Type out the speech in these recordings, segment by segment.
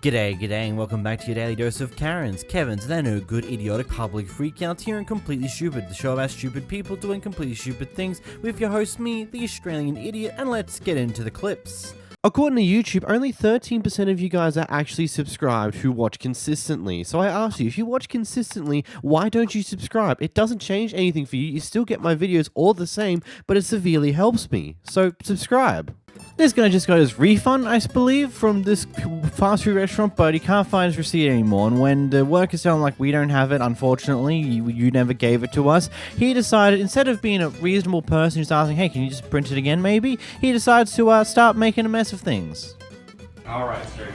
G'day, and welcome back to your daily dose of Karens, Kevins, they're no good, idiotic public freakouts here and Completely Stupid, the show about stupid people doing completely stupid things with your host, me, the Australian idiot, and let's get into the clips. According to YouTube, only 13% of you guys are actually subscribed who watch consistently. So I ask you, if you watch consistently, why don't you subscribe? It doesn't change anything for you. You still get my videos all the same, but it severely helps me. So subscribe. This guy just got his refund, I believe, from this fast food restaurant, but he can't find his receipt anymore. And when the workers tell him, like, we don't have it, unfortunately, you never gave it to us, he decided, instead of being a reasonable person who's asking, hey, can you just print it again, maybe? He decides to start making a mess of things. All right, sir.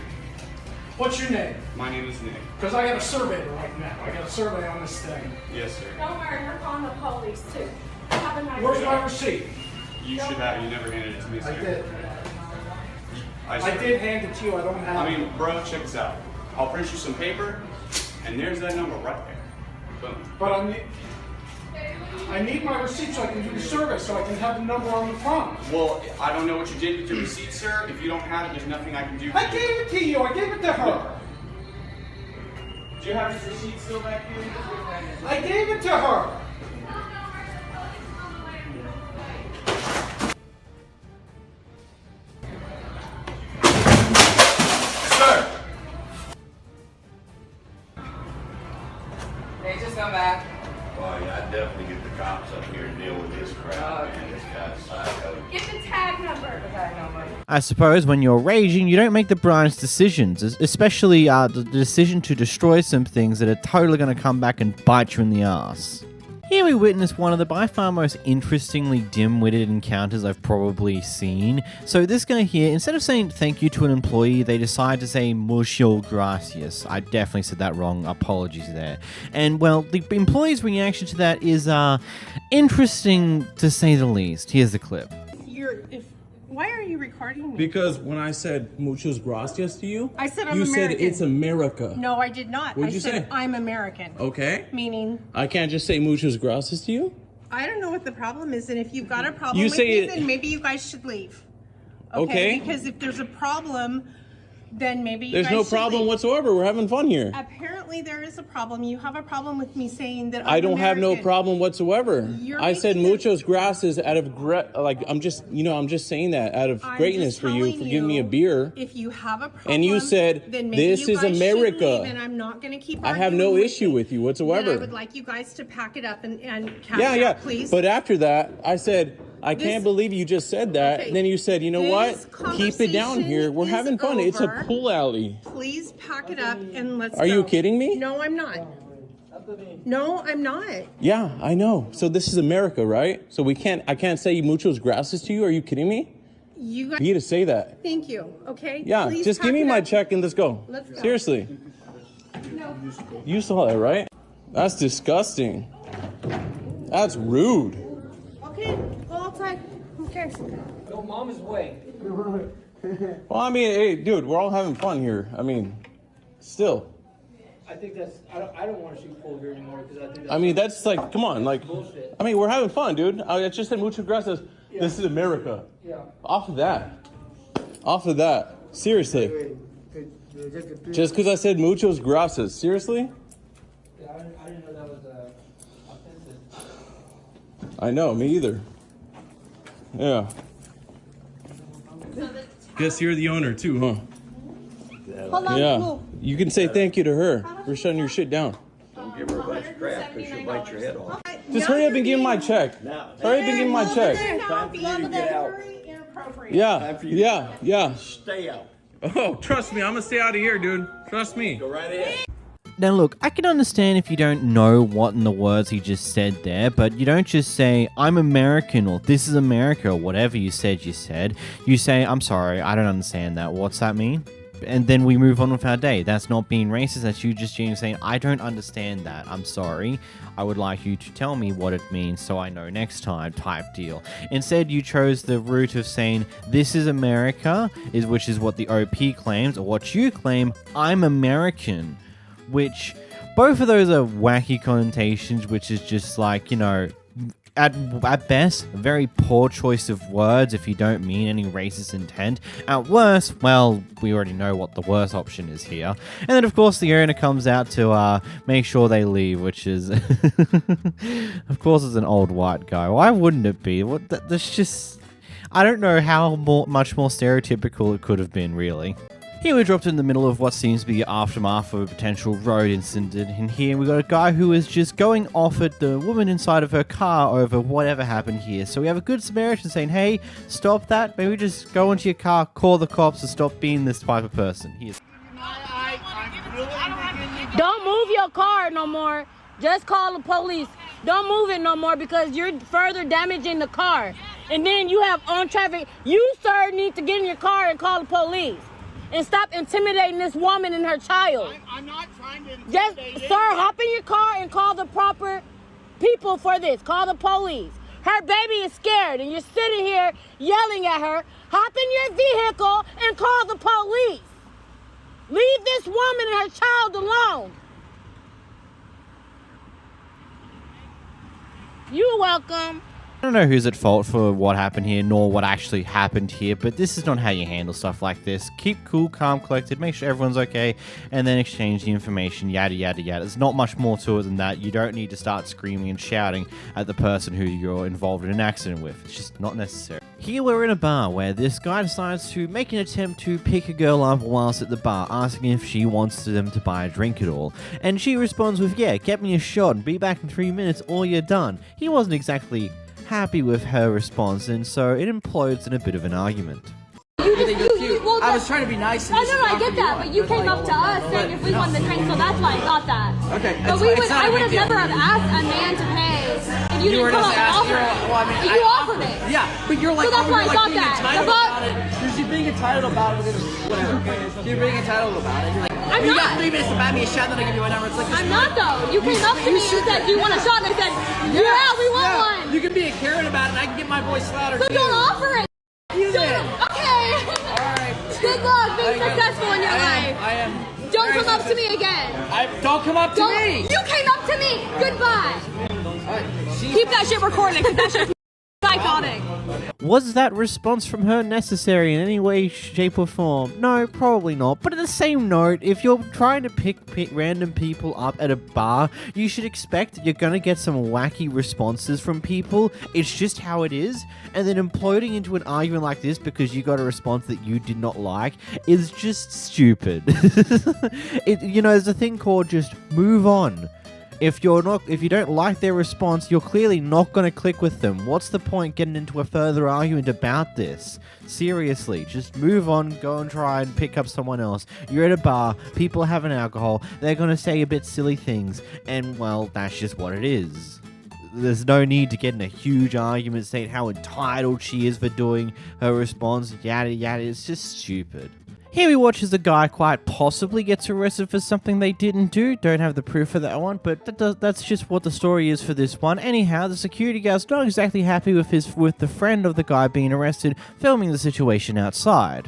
What's your name? My name is Nick. Because I got a survey right now. I got a survey on this thing. Yes, sir. Don't worry, we're calling the police too. Have a nice Where's day. my receipt? You should have. You never handed it to me, sir. I did. I swear. did hand it to you. I don't have I mean, bro, check this out. I'll print you some paper, and there's that number right there. Boom. But I need my receipt so I can do the survey, so I can have the number on the front. Well, I don't know what you did with your receipt, sir. If you don't have it, there's nothing I can do for I you. gave it to you. I gave it to her. Do you have this receipt still back here? I gave it to her. Sir! Hey, just come back. Well, yeah, I'd definitely get the cops up here and deal with this crap, man. This guy's psycho. Get the tag number. Okay, no money. I suppose when you're raging, you don't make the brightest decisions, especially the decision to destroy some things that are totally going to come back and bite you in the ass. Here we witness one of the by far most interestingly dim-witted encounters I've probably seen. So this guy here, instead of saying thank you to an employee, they decide to say muchas gracias. I definitely said that wrong, apologies there. And well, the employee's reaction to that is interesting to say the least. Here's the clip. Why are you recording me? Because when I said muchas gracias to you, I said I'm you American. said it's America. No, I did not. What'd I you said say? I'm American. Okay. Meaning, I can't just say muchas gracias to you? I don't know what the problem is, and if you've got a problem You with say me, it- then maybe you guys should leave. Okay. Because if there's a problem, then maybe you There's guys no should problem leave. whatsoever. We're having fun here. Apparently, there is a problem. You have a problem with me saying that I I'm don't have no American. problem whatsoever. You're I said making a- muchas gracias out of I'm just saying that out of I'm greatness just for you telling for giving me a you, beer. If you have a problem, And you said, then maybe "This you is guys should America." leave, and I'm not going to keep. I have no arguing issue you. with you whatsoever. Then I would like you guys to pack it up and cash Yeah. out, please. But after that, I said, I This- can't believe you just said that. Okay. And then you said, you know This what? Keep it down conversation here. We're is having fun. It's a over. pool alley. Please pack it up and let's Are you go. kidding me? No, I'm not. No, I'm not. Yeah, I know. So this is America, right? So I can't say muchos gracias to you. Are you kidding me? You guys, For you to say that. thank you, okay? Yeah, Please just give pack me it my up. check and let's go. Let's go. Seriously. No. You saw that, right? That's disgusting. That's rude. Okay, go outside. Who cares? Well, I mean, hey, dude, we're all having fun here. I mean, still. I think that's. I don't want to shoot pool here anymore because I think that's I mean, that's like, come on, like, bullshit. I mean, we're having fun, dude. I just said muchas gracias. This is America. Yeah. Off of that. Off of that. Seriously. Just because I said muchos gracias. Seriously? Yeah, I didn't know that was offensive. I know, me either. Yeah. Guess you're the owner too, huh? Hold on, Yeah. move. You can say thank you to her for shutting your shit down. Don't give her a bunch of crap because she'll bite your head off. Just hurry up and give me my check. Now, Hurry up and give me my check. time for you to get out. Very inappropriate. Yeah, yeah. Stay out. Oh, trust me, I'm gonna stay out of here, dude. Trust me. Go right ahead. Now look, I can understand if you don't know what in the words he just said there, but you don't just say, I'm American, or this is America, or whatever you said. You say, I'm sorry, I don't understand that. What's that mean? And then we move on with our day. That's not being racist, that's you just genuinely saying, I don't understand that. I'm sorry. I would like you to tell me what it means so I know next time, type deal. Instead, you chose the route of saying, this is America, which is what the OP claims, or what you claim, I'm American. Which both of those are wacky connotations, which is just like, at best, a very poor choice of words if you don't mean any racist intent. At worst, well, we already know what the worst option is here. And then, of course, the owner comes out to make sure they leave, which is, of course, it's an old white guy. Why wouldn't it be? That's just... I don't know how much more stereotypical it could have been, really. Here we're dropped in the middle of what seems to be the aftermath of a potential road incident, and here we got a guy who is just going off at the woman inside of her car over whatever happened here. So we have a good Samaritan saying, hey, stop that, maybe just go into your car, call the cops, and stop being this type of person. Don't move your car no more, just call the police. Don't move it no more because you're further damaging the car. And then you have on traffic, you sir need to get in your car and call the police. And stop intimidating this woman and her child. I'm not trying to intimidate Just, sir, hop in your car and call the proper people for this. Call the police. Her baby is scared and you're sitting here yelling at her. Hop in your vehicle and call the police. Leave this woman and her child alone. You're welcome. I don't know who's at fault for what happened here, nor what actually happened here, but this is not how you handle stuff like this. Keep cool, calm, collected, make sure everyone's okay, and then exchange the information, yada, yada, yada. There's not much more to it than that. You don't need to start screaming and shouting at the person who you're involved in an accident with. It's just not necessary. Here we're in a bar where this guy decides to make an attempt to pick a girl up whilst at the bar, asking if she wants them to buy a drink at all. And she responds with, yeah, get me a shot and be back in 3 minutes or you're done. He wasn't exactly happy with her response, and so it implodes in a bit of an argument. I was trying to be nice. I get that, but you came up to us saying if we wanted the drink, so that's why I thought that. Okay, But I would have never have asked a man to pay if you didn't come up and offer it. If you offered it. Yeah, but you're like, So that's why I thought being that. entitled about it. You're being entitled about it. Whatever. You're being entitled about it. You're like, I'm you not. got 3 minutes to buy me a shot, then I give you a number. It's like I'm not though. You came up to me and said, do you want a shot? And I said, yeah, we want one. You can be a Karen about it, and I can get my voice louder So too. don't offer it. Use it. Okay. Alright. Good luck being successful in your life. I am. Don't come up to me again. Don't come up to me. You came up to me. Goodbye. Keep that shit recorded because that shit's psychotic. Was that response from her necessary in any way, shape, or form? No, probably not. But at the same note, if you're trying to pick random people up at a bar, you should expect that you're going to get some wacky responses from people. It's just how it is. And then imploding into an argument like this because you got a response that you did not like is just stupid. There's a thing called just move on. If you don't like their response, you're clearly not going to click with them. What's the point getting into a further argument about this? Seriously, just move on, go and try and pick up someone else. You're at a bar, people are having alcohol, they're going to say a bit silly things, and well, that's just what it is. There's no need to get in a huge argument saying how entitled she is for doing her response, yada yada, it's just stupid. Here we watch as the guy quite possibly gets arrested for something they didn't do. Don't have the proof for that one, but that's just what the story is for this one. Anyhow, the security guard's not exactly happy with the friend of the guy being arrested, filming the situation outside.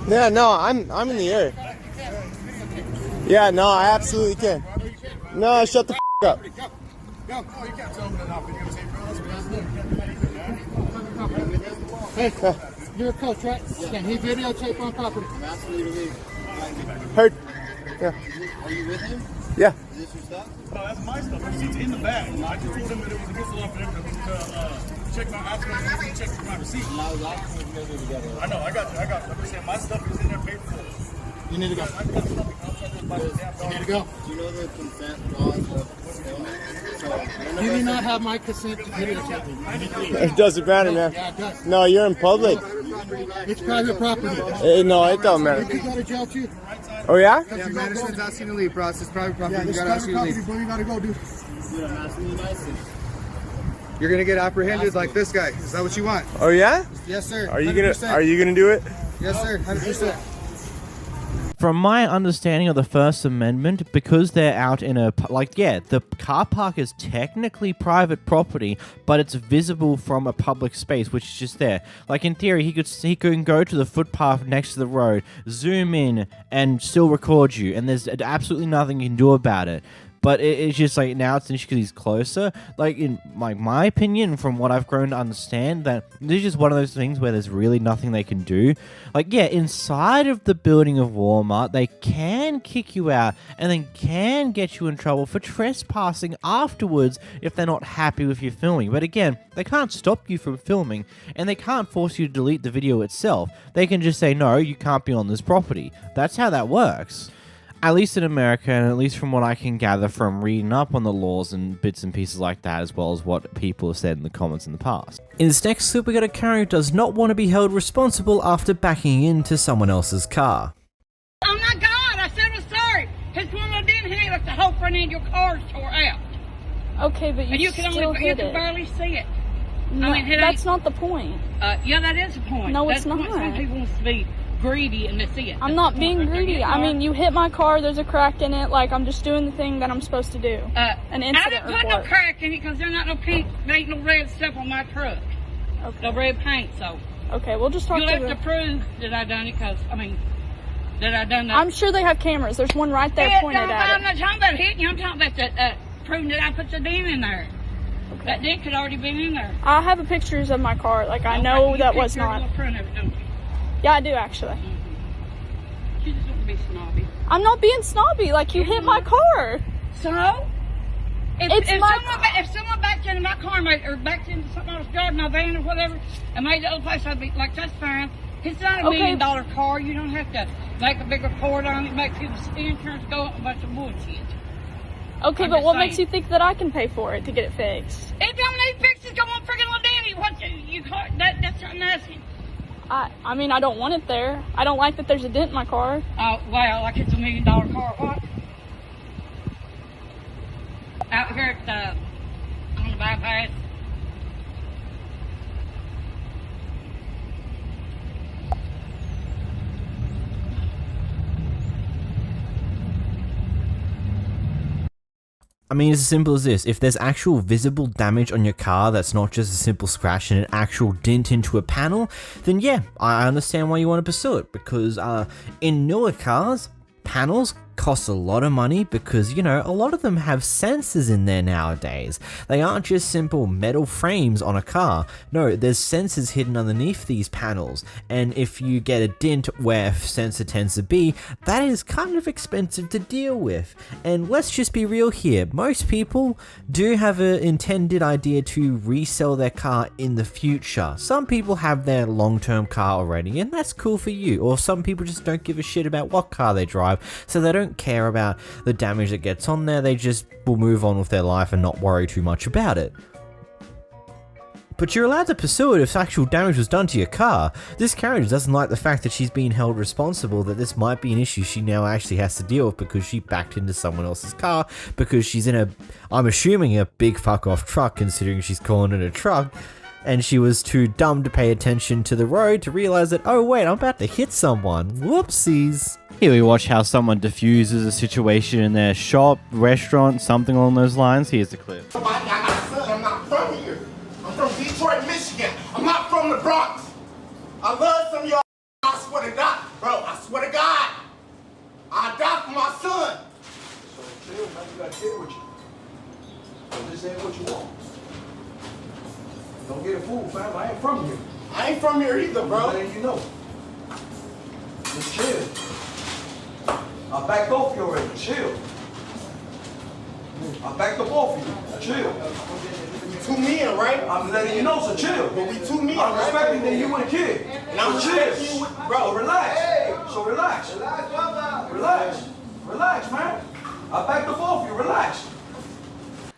Yeah, no, I'm in the air. Yeah, no, I absolutely can. No, shut the f*** up. Hey, you're a coach, right? Can he videotape on property? I'm asking you to leave. Heard. Yeah. Are you with him? Yeah. Is this your stuff? No, that's my stuff. The receipt's in the bag. I just told him that it was against the law for them to check my receipt. And I was asking if you guys were together. I know, I got you. I'm just saying my stuff is in there paid for. You need to go. I got stuff. You need to go. Do you know the consent clause of filming? You do not have my consent to videotape me. You need to leave. It doesn't matter, man. Yeah, it does. No, you're in public. It's private property. No, it don't matter. You go to jail too. Oh, yeah? Yeah, Madison's asking to leave, bro. It's private property. Yeah, You this is gotta ask private you to property, leave. bro. You gotta go, dude. Dude, I'm asking you nicely. You're gonna get apprehended like this guy. Is that what you want? Oh, yeah? Yes, sir. Are you gonna 100%. do it? Yes, sir. 100%. From my understanding of the First Amendment, because they're out in the car park is technically private property, but it's visible from a public space, which is just there. Like, in theory, he could go to the footpath next to the road, zoom in, and still record you, and there's absolutely nothing you can do about it. But it's just like now it's an issue because he's closer. Like in my opinion, from what I've grown to understand, that this is just one of those things where there's really nothing they can do. Like, yeah, inside of the building of Walmart, they can kick you out and then can get you in trouble for trespassing afterwards if they're not happy with your filming. But again, they can't stop you from filming, and they can't force you to delete the video itself. They can just say, no, you can't be on this property. That's how that works. At least in America, and at least from what I can gather from reading up on the laws and bits and pieces like that, as well as what people have said in the comments in the past. In this next clip, we got a Karen who does not want to be held responsible after backing into someone else's car. Oh my God, I said I'm sorry. His woman didn't hit it, the whole front end of your car tore out. Okay, but you can still only, hit you it. can barely see it. No, I mean, that's not the point. Yeah, that is the point. No, that's it's not. The point. Some people want to be greedy and that's it. I'm not being greedy. I mean, you hit my car, there's a crack in it, like, I'm just doing the thing that I'm supposed to do. An incident I didn't put report. no crack in it because there's not no pink, there ain't no red stuff on my truck. Okay. No red paint, so. Okay, we'll just talk You'll to have to prove that I done it because, I mean, that I done that. I'm sure they have cameras. There's one right there pointed at I'm it. not talking about hitting you, I'm talking about the, proving that I put the dent in there. Okay. That dent could already been in there. I have pictures of my car. Like, I know that was not. Front of it, don't you? Yeah, I do, actually. You just want to be snobby. I'm not being snobby. Like, you hit my car. So? If someone backed into my car or backed into something else's yard, my van or whatever, and made the other place, I'd be like, that's fine. It's not a $1 million car. You don't have to make a big report on it, make people's insurance go up, a bunch of bullshit. Okay, but what makes you think that I can pay for it to get it fixed? It don't need fixes. Go on freaking little Danny. What you call that's something nasty. I mean, I don't want it there. I don't like that there's a dent in my car. Oh, well, like it's a $1 million car. What? Out here at on the bypass. I mean, it's as simple as this. If there's actual visible damage on your car that's not just a simple scratch and an actual dent into a panel, then yeah, I understand why you want to pursue it. Because in newer cars, panels cost a lot of money because, you know, a lot of them have sensors in there nowadays. They aren't just simple metal frames on a car. No, there's sensors hidden underneath these panels, and if you get a dent where a sensor tends to be, that is kind of expensive to deal with. And let's just be real here, most people do have an intended idea to resell their car in the future. Some people have their long-term car already, and that's cool for you, or some people just don't give a shit about what car they drive, so they don't care about the damage that gets on there. They just will move on with their life and not worry too much about it. But you're allowed to pursue it if actual damage was done to your car. This carriage doesn't like the fact that she's being held responsible, that this might be an issue she now actually has to deal with because she backed into someone else's car, because she's in a, I'm assuming, a big fuck off truck, considering she's calling it a truck, and she was too dumb to pay attention to the road to realize that, oh wait, I'm about to hit someone. Whoopsies. Here we watch how someone diffuses a situation in their shop, restaurant, something along those lines. Here's the clip. I'm not from here. I'm from Detroit, Michigan. I'm not from the Bronx. I love some of y'all. I swear to God, bro, I swear to God. I die for my son. So chill, man, you got a kid with you. So this ain't what you want. Don't get a fool, fam. I ain't from here. I ain't from here either, bro. How you know? Just chill. I backed off you already. Chill. I backed up off you. Chill. We two men, right? I'm letting you know, so chill. But we two men, I'm respecting that you and a kid. And I'm respecting you with, bro. So relax. So relax. Relax. Relax, man. I backed up off you. Relax.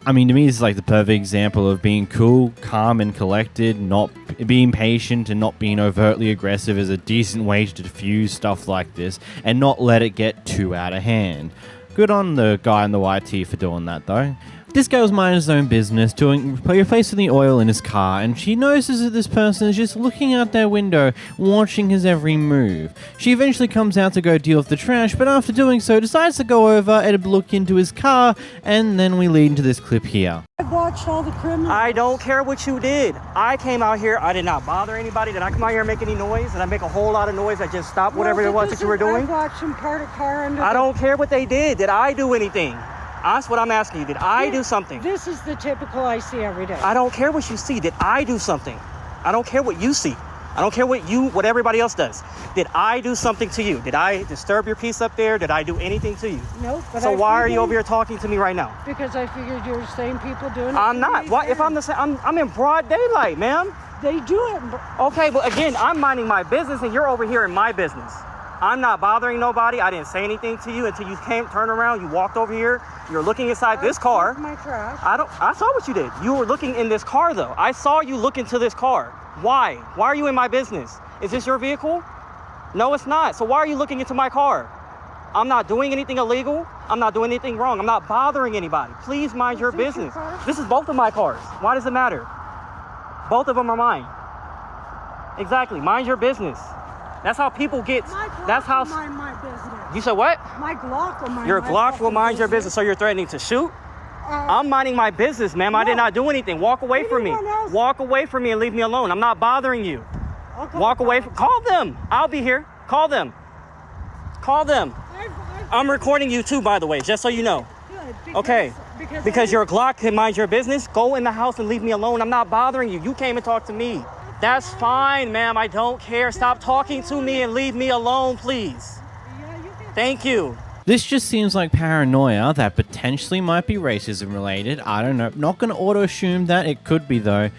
I mean, to me, this is like the perfect example of being cool, calm, and collected. Not being patient and not being overtly aggressive is a decent way to diffuse stuff like this and not let it get too out of hand. Good on the guy in the white tee for doing that, though. This guy was minding his own business, replacing the oil in his car, and she notices that this person is just looking out their window, watching his every move. She eventually comes out to go deal with the trash, but after doing so, decides to go over and look into his car, and then we lead into this clip here. I've watched all the criminals. I don't care what you did. I came out here, I did not bother anybody. Did I come out here and make any noise? Did I make a whole lot of noise that just stopped whatever it was that you were doing? I watched them part a car under I don't care what they did. Did I do anything? That's what I'm asking you. Did I do something? This is the typical I see every day. I don't care what you see. Did I do something? I don't care what you see. I don't care what everybody else does. Did I do something to you? Did I disturb your peace up there? Did I do anything to you? No, but so why are you over here talking to me right now? Because I figured you're the same people doing it. I'm not. Why? If I'm the same, I'm in broad daylight, ma'am. They do it. Okay, but again, I'm minding my business and you're over here in my business. I'm not bothering nobody. I didn't say anything to you until you turned around, you walked over here. You're looking inside this car. My trash. I saw what you did. You were looking in this car though. I saw you look into this car. Why? Why are you in my business? Is this your vehicle? No, it's not. So why are you looking into my car? I'm not doing anything illegal. I'm not doing anything wrong. I'm not bothering anybody. Please mind your business. This is both of my cars. Why does it matter? Both of them are mine. Exactly. Mind your business. That's how people get. That's how. Mind my business. You said what? My Glock will mind Your my Glock will mind your business. business. So you're threatening to shoot? I'm minding my business, ma'am. I did not do anything. Walk away from me. Walk away from me and leave me alone. I'm not bothering you. Okay. Walk away from. Call them. I'll be here. Call them. Call them. I'm recording you too, by the way, just so you know. Good. Okay. Because your Glock can mind your business. Go in the house and leave me alone. I'm not bothering you. You came and talked to me. That's fine, ma'am. I don't care. Stop talking to me and leave me alone, please. Thank you. This just seems like paranoia that potentially might be racism related. I don't know. Not going to auto-assume that. It could be, though.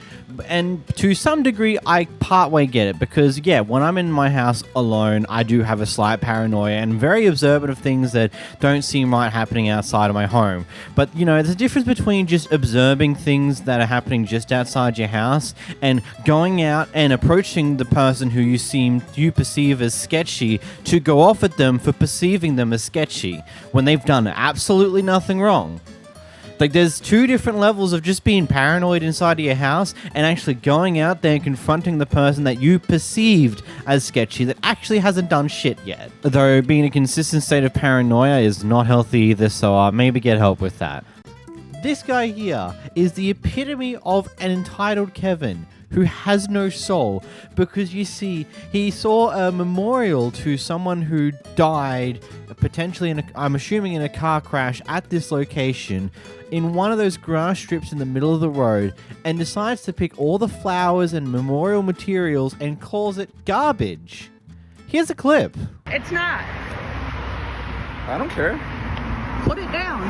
And to some degree, I partway get it. Because, yeah, when I'm in my house alone, I do have a slight paranoia and very observant of things that don't seem right happening outside of my home. But, you know, there's a difference between just observing things that are happening just outside your house and going out and approaching the person who you perceive as sketchy to go off at them for perceiving them as sketchy when they've done absolutely nothing wrong. Like, there's two different levels of just being paranoid inside of your house and actually going out there and confronting the person that you perceived as sketchy that actually hasn't done shit yet. Though being a consistent state of paranoia is not healthy either, so maybe get help with that. This guy here is the epitome of an entitled Kevin who has no soul, because you see, he saw a memorial to someone who died, potentially I'm assuming in a car crash at this location, in one of those grass strips in the middle of the road, and decides to pick all the flowers and memorial materials and calls it garbage. Here's a clip. It's not. I don't care. Put it down.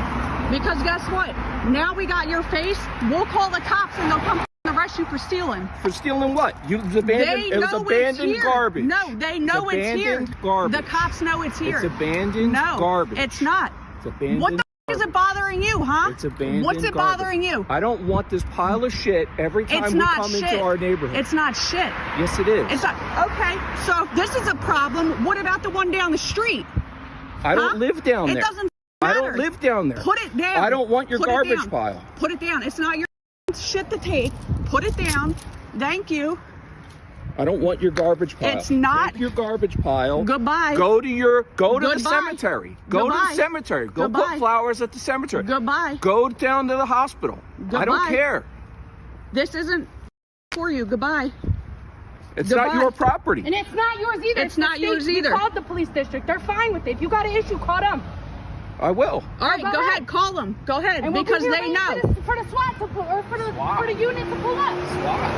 Because guess what? Now we got your face. We'll call the cops and they'll come arrest you for stealing. For stealing what? It was abandoned garbage. No, they know it's here. Abandoned garbage. The cops know it's here. It's abandoned no, garbage. It's not. It's abandoned. What the is it bothering you, huh? It's abandoned What's it garbage. bothering you? I don't want this pile of shit every time It's we not come shit. into our neighborhood. It's not shit. Yes, it is. It's not. Okay, so if this is a problem, what about the one down the street? I don't live down there. It doesn't I matter. don't live down there. Put it down. I don't want your Put it garbage down. pile. Put it down. It's not your shit to take. Put it down. Thank you. I don't want your garbage pile. It's not. Take your garbage pile. Goodbye. Go to the Goodbye. cemetery. Go to Goodbye. the cemetery. Go Goodbye. put flowers at the cemetery. Goodbye. Go down to the hospital. I don't Goodbye. care. This isn't for you. Goodbye. It's Goodbye. not your property. And it's not yours either. It's not the yours state. either. We called the police district. They're fine with it. If you got an issue, call them. I will. All right, go ahead. Call them. Go ahead. And we'll Because be here they waiting know. for the SWAT to pull, or for the unit to pull up.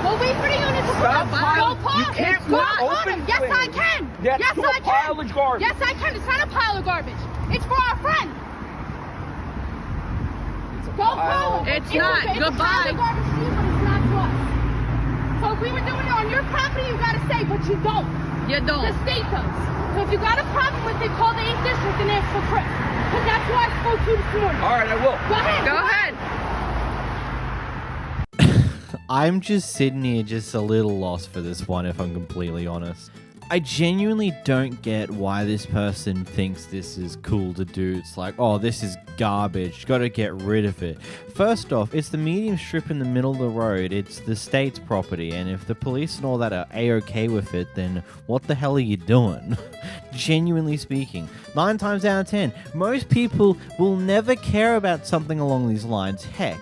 We'll wait for the unit to pull Stop up. piling- Go call you them. can't Go put call open them. Yes, I flames. can. That's Yes, to a I can. pile of garbage. Yes, I can. It's not a pile of garbage. It's for our friend. Go call them. It's not. It's a Goodbye. pile of garbage to you, but it's not to us. So if we were doing it on your property, you gotta say, but you don't. You don't. The state does. So if you got a problem with it, call the 8th district and ask for Chris. Because that's who I spoke to this morning. All right, I will. Go ahead. Go ahead. I'm just sitting here just a little lost for this one, if I'm completely honest. I genuinely don't get why this person thinks this is cool to do. It's like, oh, this is garbage. Gotta get rid of it. First off, it's the medium strip in the middle of the road. It's the state's property. And if the police and all that are A-okay with it, then what the hell are you doing? Genuinely speaking. 9 times out of 10, most people will never care about something along these lines. Heck,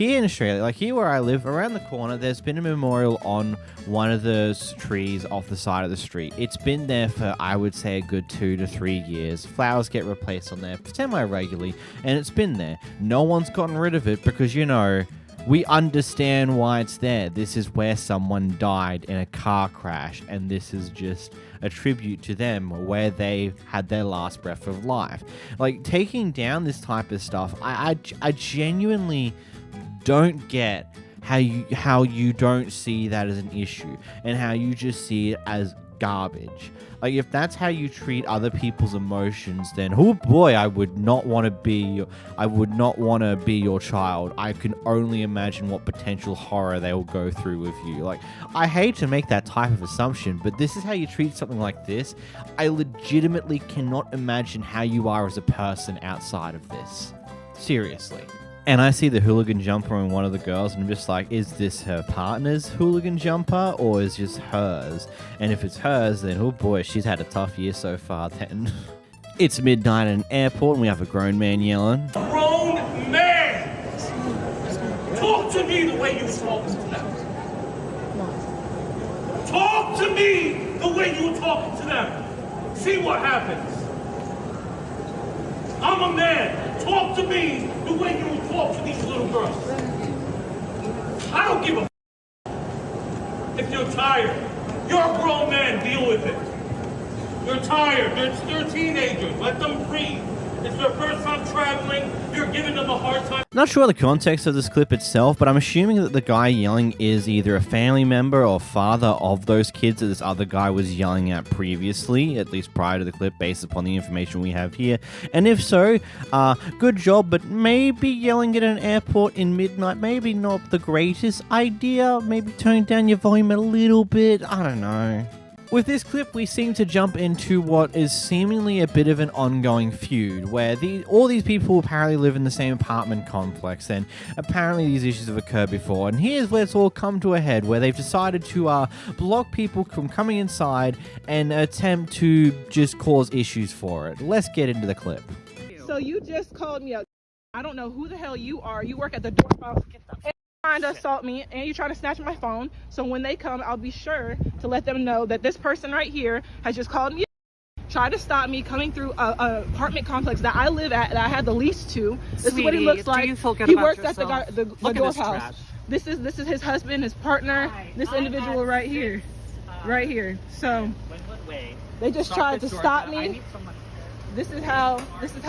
here in Australia, like here where I live, around the corner, there's been a memorial on one of the trees off the side of the street. It's been there for, I would say, a good 2 to 3 years. Flowers get replaced on there semi-regularly, and it's been there. No one's gotten rid of it because, you know, we understand why it's there. This is where someone died in a car crash, and this is just a tribute to them where they had their last breath of life. Like, taking down this type of stuff, I genuinely don't get how you don't see that as an issue and how you just see it as garbage. Like, if that's how you treat other people's emotions, then oh boy, I would not want to be your child. I can only imagine what potential horror they will go through with you. Like, I hate to make that type of assumption, but this is how you treat something like this. I legitimately cannot imagine how you are as a person outside of this. Seriously. And I see the hooligan jumper on one of the girls, and I'm just like, is this her partner's hooligan jumper, or is it just hers? And if it's hers, then oh boy, she's had a tough year so far then. It's midnight at an airport, and we have a grown man yelling. Grown man! Talk to me the way you talk to them. Talk to me the way you were talking to them. See what happens. I'm a man. Talk to me the way you would talk to these little girls. I don't give a if you're tired. You're a grown man. Deal with it. You're tired. They're teenagers. Let them breathe. It's their first time traveling. You're giving them a hard time. Not sure the context of this clip itself, but I'm assuming that the guy yelling is either a family member or father of those kids that this other guy was yelling at previously, at least prior to the clip, based upon the information we have here. And if so, good job, but maybe yelling at an airport in midnight, maybe not the greatest idea. Maybe turning down your volume a little bit. I don't know. With this clip, we seem to jump into what is seemingly a bit of an ongoing feud, where all these people apparently live in the same apartment complex, and apparently these issues have occurred before. And here's where it's all come to a head, where they've decided to block people from coming inside and attempt to just cause issues for it. Let's get into the clip. So you just called me out. I don't know who the hell you are. You work at the doorbell. Trying to assault me, and you're trying to snatch my phone. So when they come, I'll be sure to let them know that this person right here has just called me, tried to stop me coming through a apartment complex that I live at, that I had the lease to. This is what he looks like. He works at the doorbell. This is his husband, his partner. This individual right here, right here. So they just tried to stop me. This is how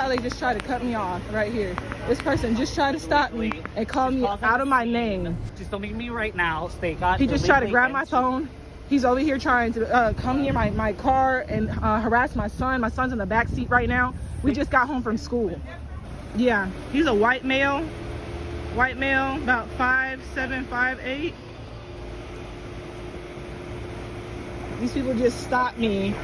they just try to cut me off right here. This person just tried to stop me and call me out of my name. Just don't make me right now. He just tried to grab my phone. He's over here trying to come near my car and harass my son. My son's in the back seat right now. We just got home from school. Yeah, he's a white male, about 5'7", 5'8". These people just stopped me.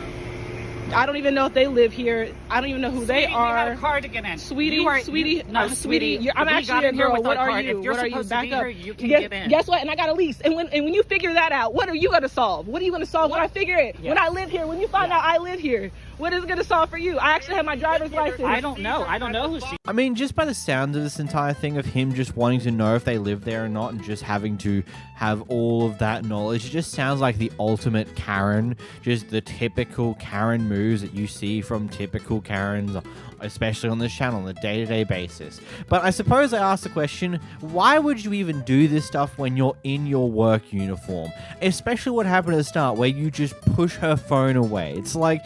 I don't even know if they live here. I don't even know who they are. We had a car to get in. Sweetie. I'm actually a girl. What are you? If you're supposed to be here, you can get in. Guess what? And I got a lease. And when you figure that out, what are you going to solve? What are you going to solve when I figure it? Yeah. When I live here, when you find out I live here, what is it going to solve for you? I actually have my driver's license. I don't know. I don't know who she. I mean, just by the sound of this entire thing of him just wanting to know if they live there or not and just having to have all of that knowledge, it just sounds like the ultimate Karen, just the typical Karen moves that you see from typical Karens, especially on this channel on a day-to-day basis. But I suppose I ask the question, why would you even do this stuff when you're in your work uniform? Especially what happened at the start where you just push her phone away. It's like,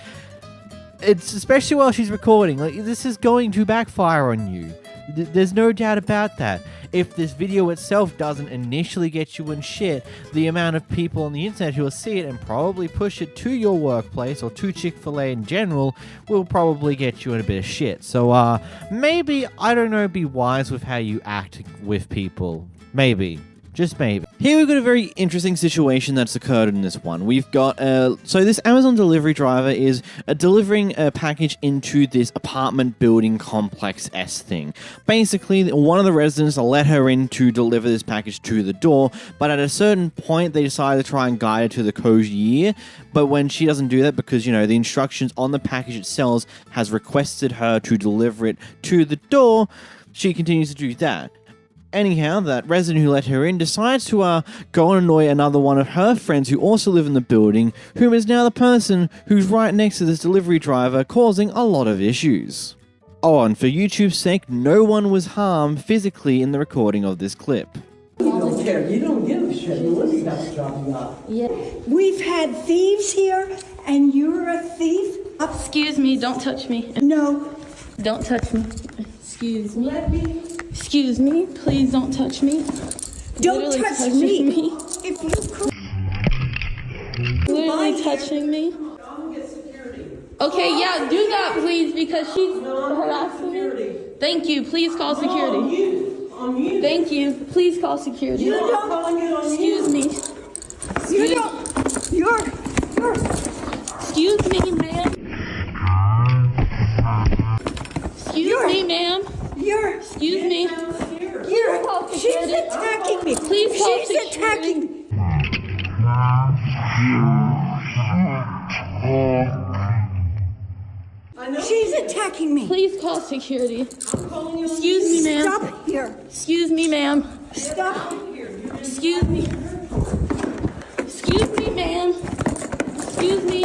it's especially while she's recording, like, this is going to backfire on you. There's no doubt about that. If this video itself doesn't initially get you in shit, the amount of people on the internet who will see it and probably push it to your workplace or to Chick-fil-A in general will probably get you in a bit of shit. So, maybe, I don't know, be wise with how you act with people. Maybe. Just maybe. Here we've got a very interesting situation that's occurred in this one. We've got, so this Amazon delivery driver is delivering a package into this apartment building complex-esque thing. Basically, one of the residents let her in to deliver this package to the door, but at a certain point, they decided to try and guide her to the cozier. But when she doesn't do that, because, you know, the instructions on the package itself has requested her to deliver it to the door, she continues to do that. Anyhow, that resident who let her in decides to go and annoy another one of her friends who also live in the building, whom is now the person who's right next to this delivery driver, causing a lot of issues. Oh, and for YouTube's sake, no one was harmed physically in the recording of this clip. You don't care. You don't give a shit. Melissa's got to drop you off. Yeah. We've had thieves here, and you're a thief? Excuse me, don't touch me. No. Don't touch me. Excuse me. Let me. Excuse me, please don't touch me. Don't Literally touch touching me. If you could. Literally touching me. Okay, yeah, do that, please, because she's harassing me. Thank you. Please call security. Thank you. Please call security. You don't. Excuse me. You don't. You're. Excuse me, ma'am. Excuse me, ma'am. Excuse me. She's attacking me. Please call She's attacking me. She's attacking me. Please call security. Excuse me, ma'am. Stop here. Excuse me, ma'am. Stop. Excuse me. Excuse me, ma'am. Excuse me.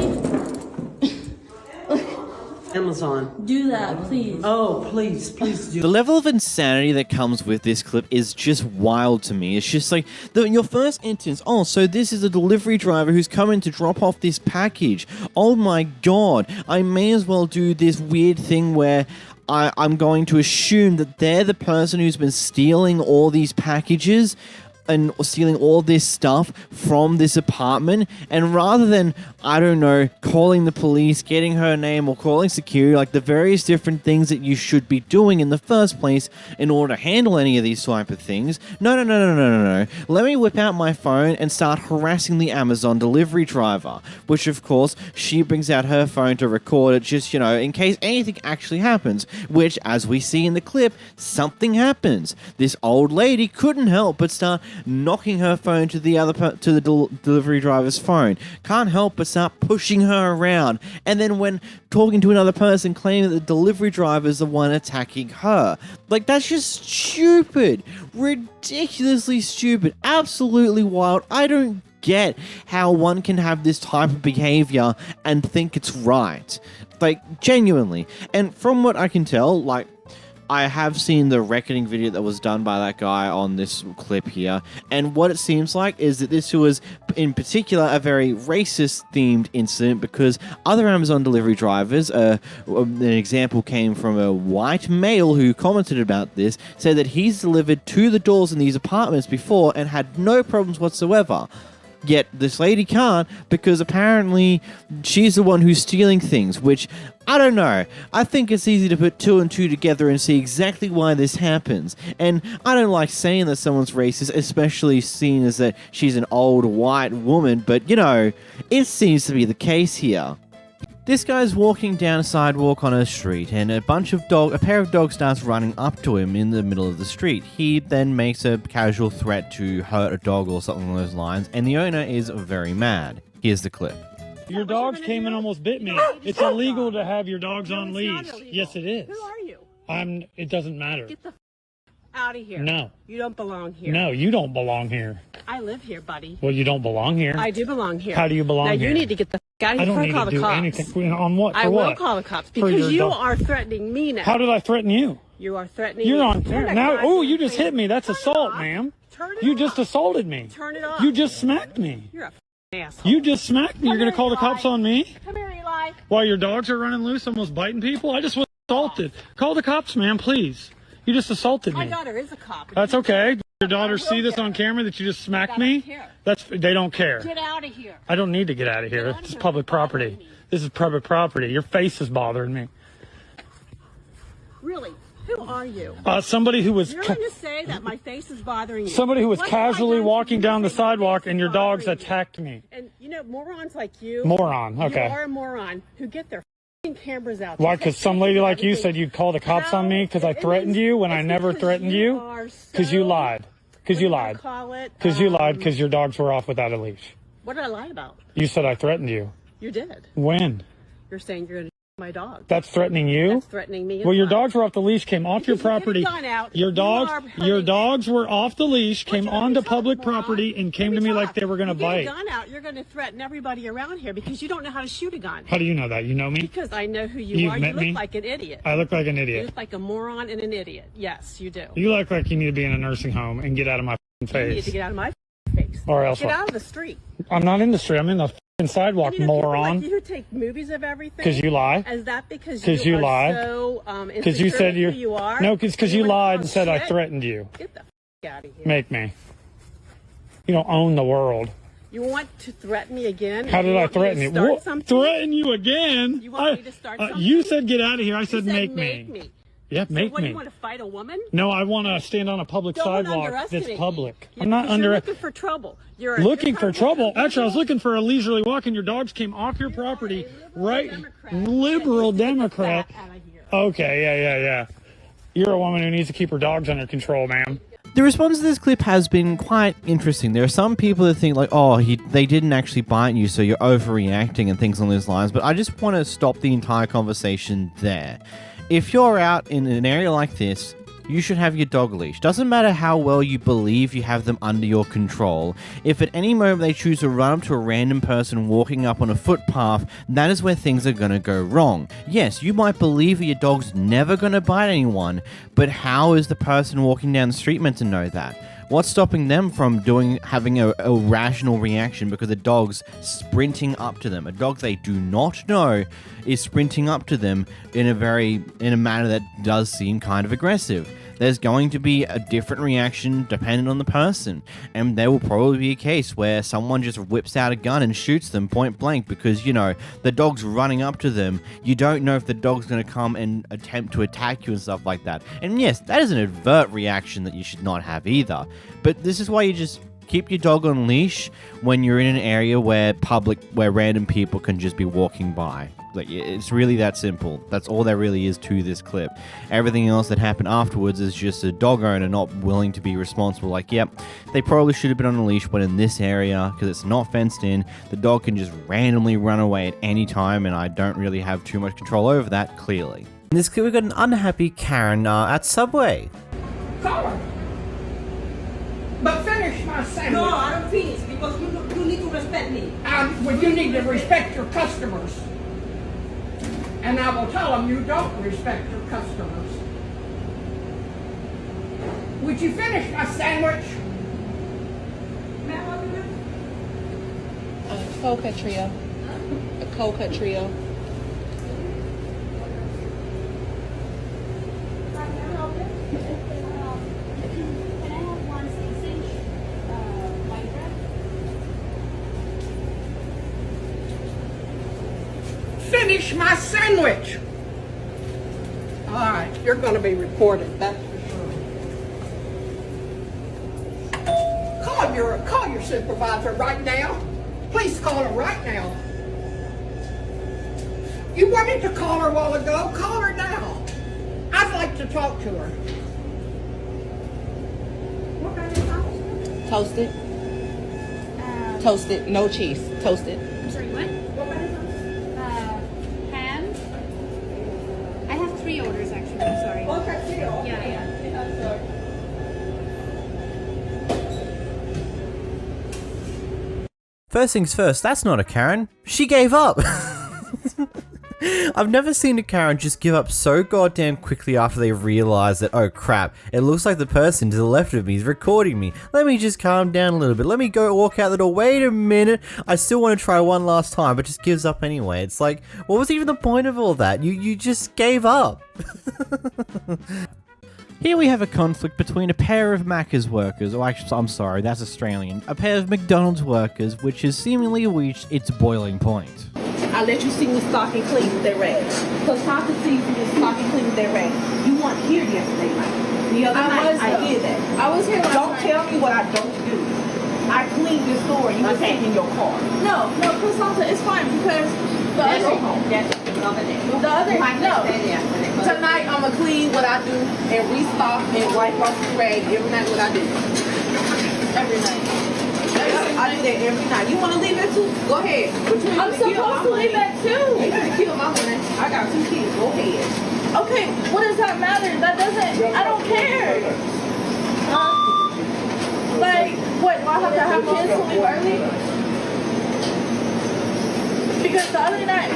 Amazon. Do that, please. Oh, please do. The level of insanity that comes with this clip is just wild to me. It's just like, your first instance, oh, so this is a delivery driver who's coming to drop off this package. Oh my god, I may as well do this weird thing where I'm going to assume that they're the person who's been stealing all these packages and stealing all this stuff from this apartment, and rather than, I don't know, calling the police, getting her name, or calling security, like the various different things that you should be doing in the first place in order to handle any of these type of things, no. Let me whip out my phone and start harassing the Amazon delivery driver, which of course, she brings out her phone to record it just, in case anything actually happens, which, as we see in the clip, something happens. This old lady couldn't help but start knocking her phone to the delivery driver's phone. Can't help but start pushing her around. And then when talking to another person, claiming that the delivery driver is the one attacking her. Like, that's just stupid. Ridiculously stupid. Absolutely wild. I don't get how one can have this type of behavior and think it's right. Like, genuinely. And from what I can tell, like, I have seen the reckoning video that was done by that guy on this clip here, and what it seems like is that this was, in particular, a very racist-themed incident because other Amazon delivery drivers, an example came from a white male who commented about this, said that he's delivered to the doors in these apartments before and had no problems whatsoever. Yet this lady can't because apparently she's the one who's stealing things, which, I don't know. I think it's easy to put two and two together and see exactly why this happens. And I don't like saying that someone's racist, especially seeing as that she's an old white woman, but it seems to be the case here. This guy's walking down a sidewalk on a street, and a pair of dogs starts running up to him in the middle of the street. He then makes a casual threat to hurt a dog or something along those lines, and the owner is very mad. Here's the clip. Your dogs came and almost bit me. It's illegal to have your dogs on leash. Yes, it is. Who are you? It doesn't matter. Get the out of here. No. You don't belong here. No, you don't belong here. I live here, buddy. Well, you don't belong here. I do belong here. How do you belong here? Now, you need to get the out of here before I call the cops. I don't need to do anything. On what? For I what? will call the cops because you are threatening me now. How did I threaten you? You are threatening You're me. on camera. Now, you just hit me. That's assault, ma'am. You just assaulted me. Turn it off. You just smacked me. You're a asshole. You just smacked me. You're going to call the cops on me? Come here, Eli. While your dogs are running loose, almost biting people? I just was assaulted. Call the cops, ma'am, please. You just assaulted me. My daughter is a cop. That's okay. Your daughters see this on camera that you just smacked me? They don't care. Get out of here. I don't need to get out of here. This is public property. This is public property. Your face is bothering me. Really? Who are you? Somebody who was... You're going to say that my face is bothering you. Somebody who was casually walking down the sidewalk and your dogs attacked me. And, morons like you... Moron, okay. You are a moron who get their cameras out. Why? Because some lady like you said you'd call the cops on me because I threatened you when I never threatened you? Because you lied. Because you lied. Because you lied because your dogs were off without a leash. What did I lie about? You said I threatened you. You did. When? You're saying you're going to my dog. That's threatening you? That's threatening me. Well, your dogs were off the leash, came off your property. Your dogs were off the leash, came onto public property, and came to me like they were going to bite. You get a gun out, you're going to threaten everybody around here because you don't know how to shoot a gun. How do you know that? You know me? Because I know who you You've are. met You me? look like an idiot. I look like an You idiot. look like a moron and an idiot. Yes, you do. You look like you need to be in a nursing home and get out of my You face. need to get out of my face. Or else Get what? out of the street. I'm not in the street. I'm in the sidewalk, And, you know, people moron. like you take movies of everything. 'Cause you lie? Is that because You are lied. so Because you insecure said with who you are? No, because you wanna lied talk and said I shit? threatened you. Get the out of here. Make me. You don't own the world. You want to threaten me again? How did I threaten you? Start What? something? Threaten you again? You want me to start something? You said get out of here. I said, You make make me. me. Yeah, So make what, me. you want to fight a woman? No, I want to stand on a public Don't sidewalk underestimate that's public. me. I'm not You're looking for trouble. You're looking for trouble. Actually, I was looking for a leisurely walk, and your dogs came off your property. Right, liberal Democrat. Okay, yeah. You're a woman who needs to keep her dogs under control, ma'am. The response to this clip has been quite interesting. There are some people that think like, oh, they didn't actually bite you, so you're overreacting and things along those lines. But I just want to stop the entire conversation there. If you're out in an area like this, you should have your dog leash. Doesn't matter how well you believe you have them under your control. If at any moment they choose to run up to a random person walking up on a footpath, that is where things are going to go wrong. Yes, you might believe that your dog's never going to bite anyone, but how is the person walking down the street meant to know that? What's stopping them from having a rational reaction because a dog's sprinting up to them? A dog they do not know is sprinting up to them in a manner that does seem kind of aggressive. There's going to be a different reaction depending on the person, and there will probably be a case where someone just whips out a gun and shoots them point blank because, you know, the dog's running up to them. You don't know if the dog's going to come and attempt to attack you and stuff like that. And yes, that is an overt reaction that you should not have either. But this is why you just keep your dog on leash when you're in an area where random people can just be walking by. Like, it's really that simple. That's all there really is to this clip. Everything else that happened afterwards is just a dog owner not willing to be responsible. Like, yep, they probably should have been on a leash, but in this area, because it's not fenced in, the dog can just randomly run away at any time, and I don't really have too much control over that, clearly. In this clip, we've got an unhappy Karen at Subway. Call her. But finish my sandwich. No, I don't finish because you need to respect me. Well, you need to respect your customers. And I will tell them you don't respect your customers. Would you finish my sandwich? A cold cut trio. A cold cut trio. Finish my sandwich. All right, you're going to be reported. That's for sure. Call your supervisor right now. Please call her right now. You wanted to call her a while ago. Call her now. I'd like to talk to her. Toasted. Toasted. No cheese. Toasted. I'm sorry, what? Ham. I have 3 orders actually. I'm sorry. Okay, Yeah. First things first, that's not a Karen. She gave up. I've never seen a Karen just give up so goddamn quickly after they realize that, oh crap, it looks like the person to the left of me is recording me. Let me just calm down a little bit. Let me go walk out the door. Wait a minute. I still want to try one last time, but just gives up anyway. It's like, what was even the point of all that? You just gave up. Here we have a conflict between a pair of Macca's workers, or actually, I'm sorry, that's Australian, a pair of McDonald's workers, which has seemingly reached its boiling point. I let you see me stock and clean with that rag. Because how to see you stock and clean with that rag? You weren't here yesterday night. The other night, I did that. I was here last night. Don't tell me what I don't do. I cleaned this store and you were taking your car. No, Cassandra, it's fine because the other night, tonight I'm going to clean what I do and restock and wipe off the rag every night what I do. Every night. I do that every night. You want to leave at 2? Go ahead. I'm supposed to leave at 2. You can kill my money. I got 2 kids. Go ahead. Okay, what does that matter? That doesn't, I don't care. Like, what, do I have to have kids to leave early? Because the other night,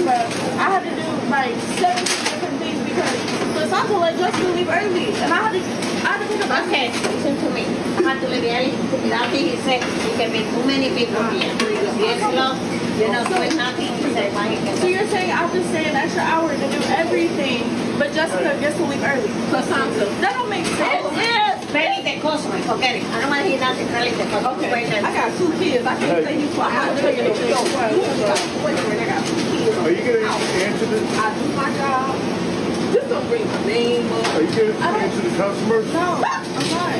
bro, I had to do like 17 different things because Sasha let Justin leave early, and I had to pick up. Okay, listen to me. I had to leave early. That thing he said it can be too many people here. Yes, love. You're not doing nothing. He said, why you can. So you're saying I have to stay an extra hour to do everything, but Jessica gets to leave early? That don't make sense. Yes, barely the customer. Forget it. I don't want to hear nothing. Barely the customer. Okay. I got 2 kids. I can't say you twice. I got 2 kids. Are you going to answer this? I do my job. Just don't bring my name up. Are you going to answer the customers? No, I'm not.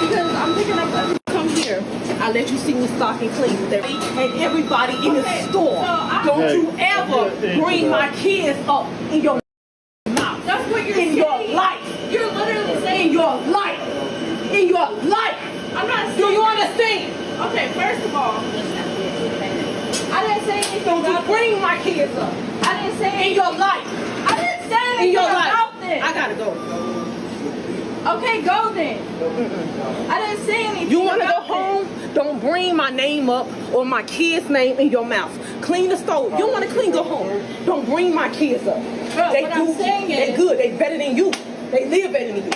Because I'm picking up every. Come here. I let you see me stock and clean with and everybody in the store. Don't you ever bring my kids up in your mouth. That's what you're in saying. Your life. You're literally saying in your life. In your life. I'm not saying. Do you understand? Okay, first of all, I didn't say anything. Don't you bring my kids up. I didn't say anything. In your life. I didn't say anything in your life. about this. I gotta go. Okay, go then. I didn't say anything. You want to go home? Don't bring my name up or my kid's name in your mouth. Clean the stove. You want to clean? Go home. Don't bring my kids up. Bro, they what I'm saying they is, good. They better than you. They live better than you.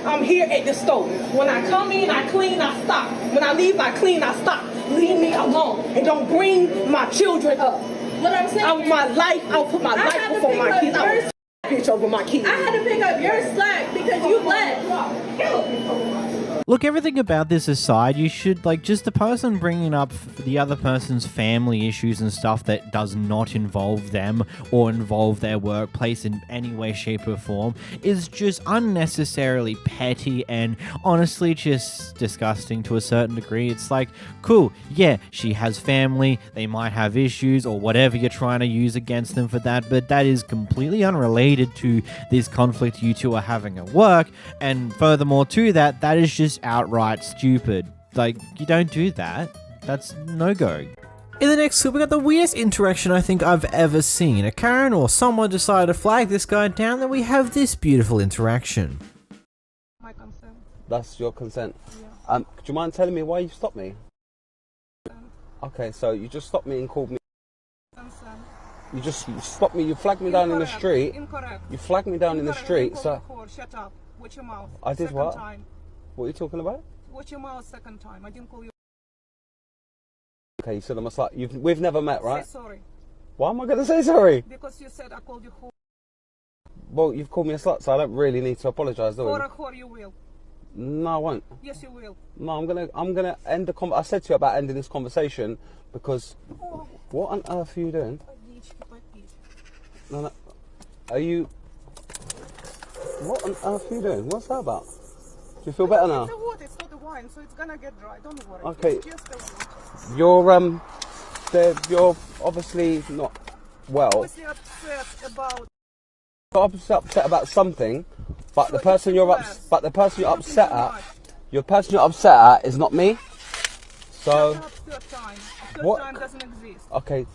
I'm here at the stove. When I come in, I clean, I stop. When I leave, I clean, I stop. Leave me alone and don't bring my children up. What I'm saying is, my life, I'll put my life before my kids. I will bitch over my kids. I had to pick up your slack because you left. Look, everything about this aside, you should, like, just the person bringing up the other person's family issues and stuff that does not involve them or involve their workplace in any way, shape, or form is just unnecessarily petty and honestly just disgusting to a certain degree. It's like, cool, yeah, she has family, they might have issues or whatever you're trying to use against them for that, but that is completely unrelated to this conflict you two are having at work, and furthermore to that, that is just outright stupid. Like, you don't do that. That's no-go. In the next clip, we got the weirdest interaction I think I've ever seen. A Karen or someone decided to flag this guy down, then we have this beautiful interaction. My consent. That's your consent? Yeah. Do you mind telling me why you stopped me? Okay, so you just stopped me and called me. Consent. You stopped me, you flagged me down in the street. Incorrect. You flagged me down in the street, so... Shut up. Watch your mouth. I did what? Time. What are you talking about? Watch your mouth second time. I didn't call you. Okay, you said I'm a slut. We've never met, right? Say sorry. Why am I going to say sorry? Because you said I called you whore. Well, you've called me a slut, so I don't really need to apologise, do I? For a whore you will. No, I won't. Yes, you will. No, I'm gonna end the I said to you about ending this conversation because what on earth are you doing? No. Are you? What on earth are you doing? What's that about? Do you feel better now? It's the water, it's not the wine, so it's gonna get dry. Don't worry. Okay. It's just the water. You're obviously not well. Obviously upset about. You're obviously upset about something, but the person you're upset at is not me. So. Third time. What? Time doesn't exist. Okay.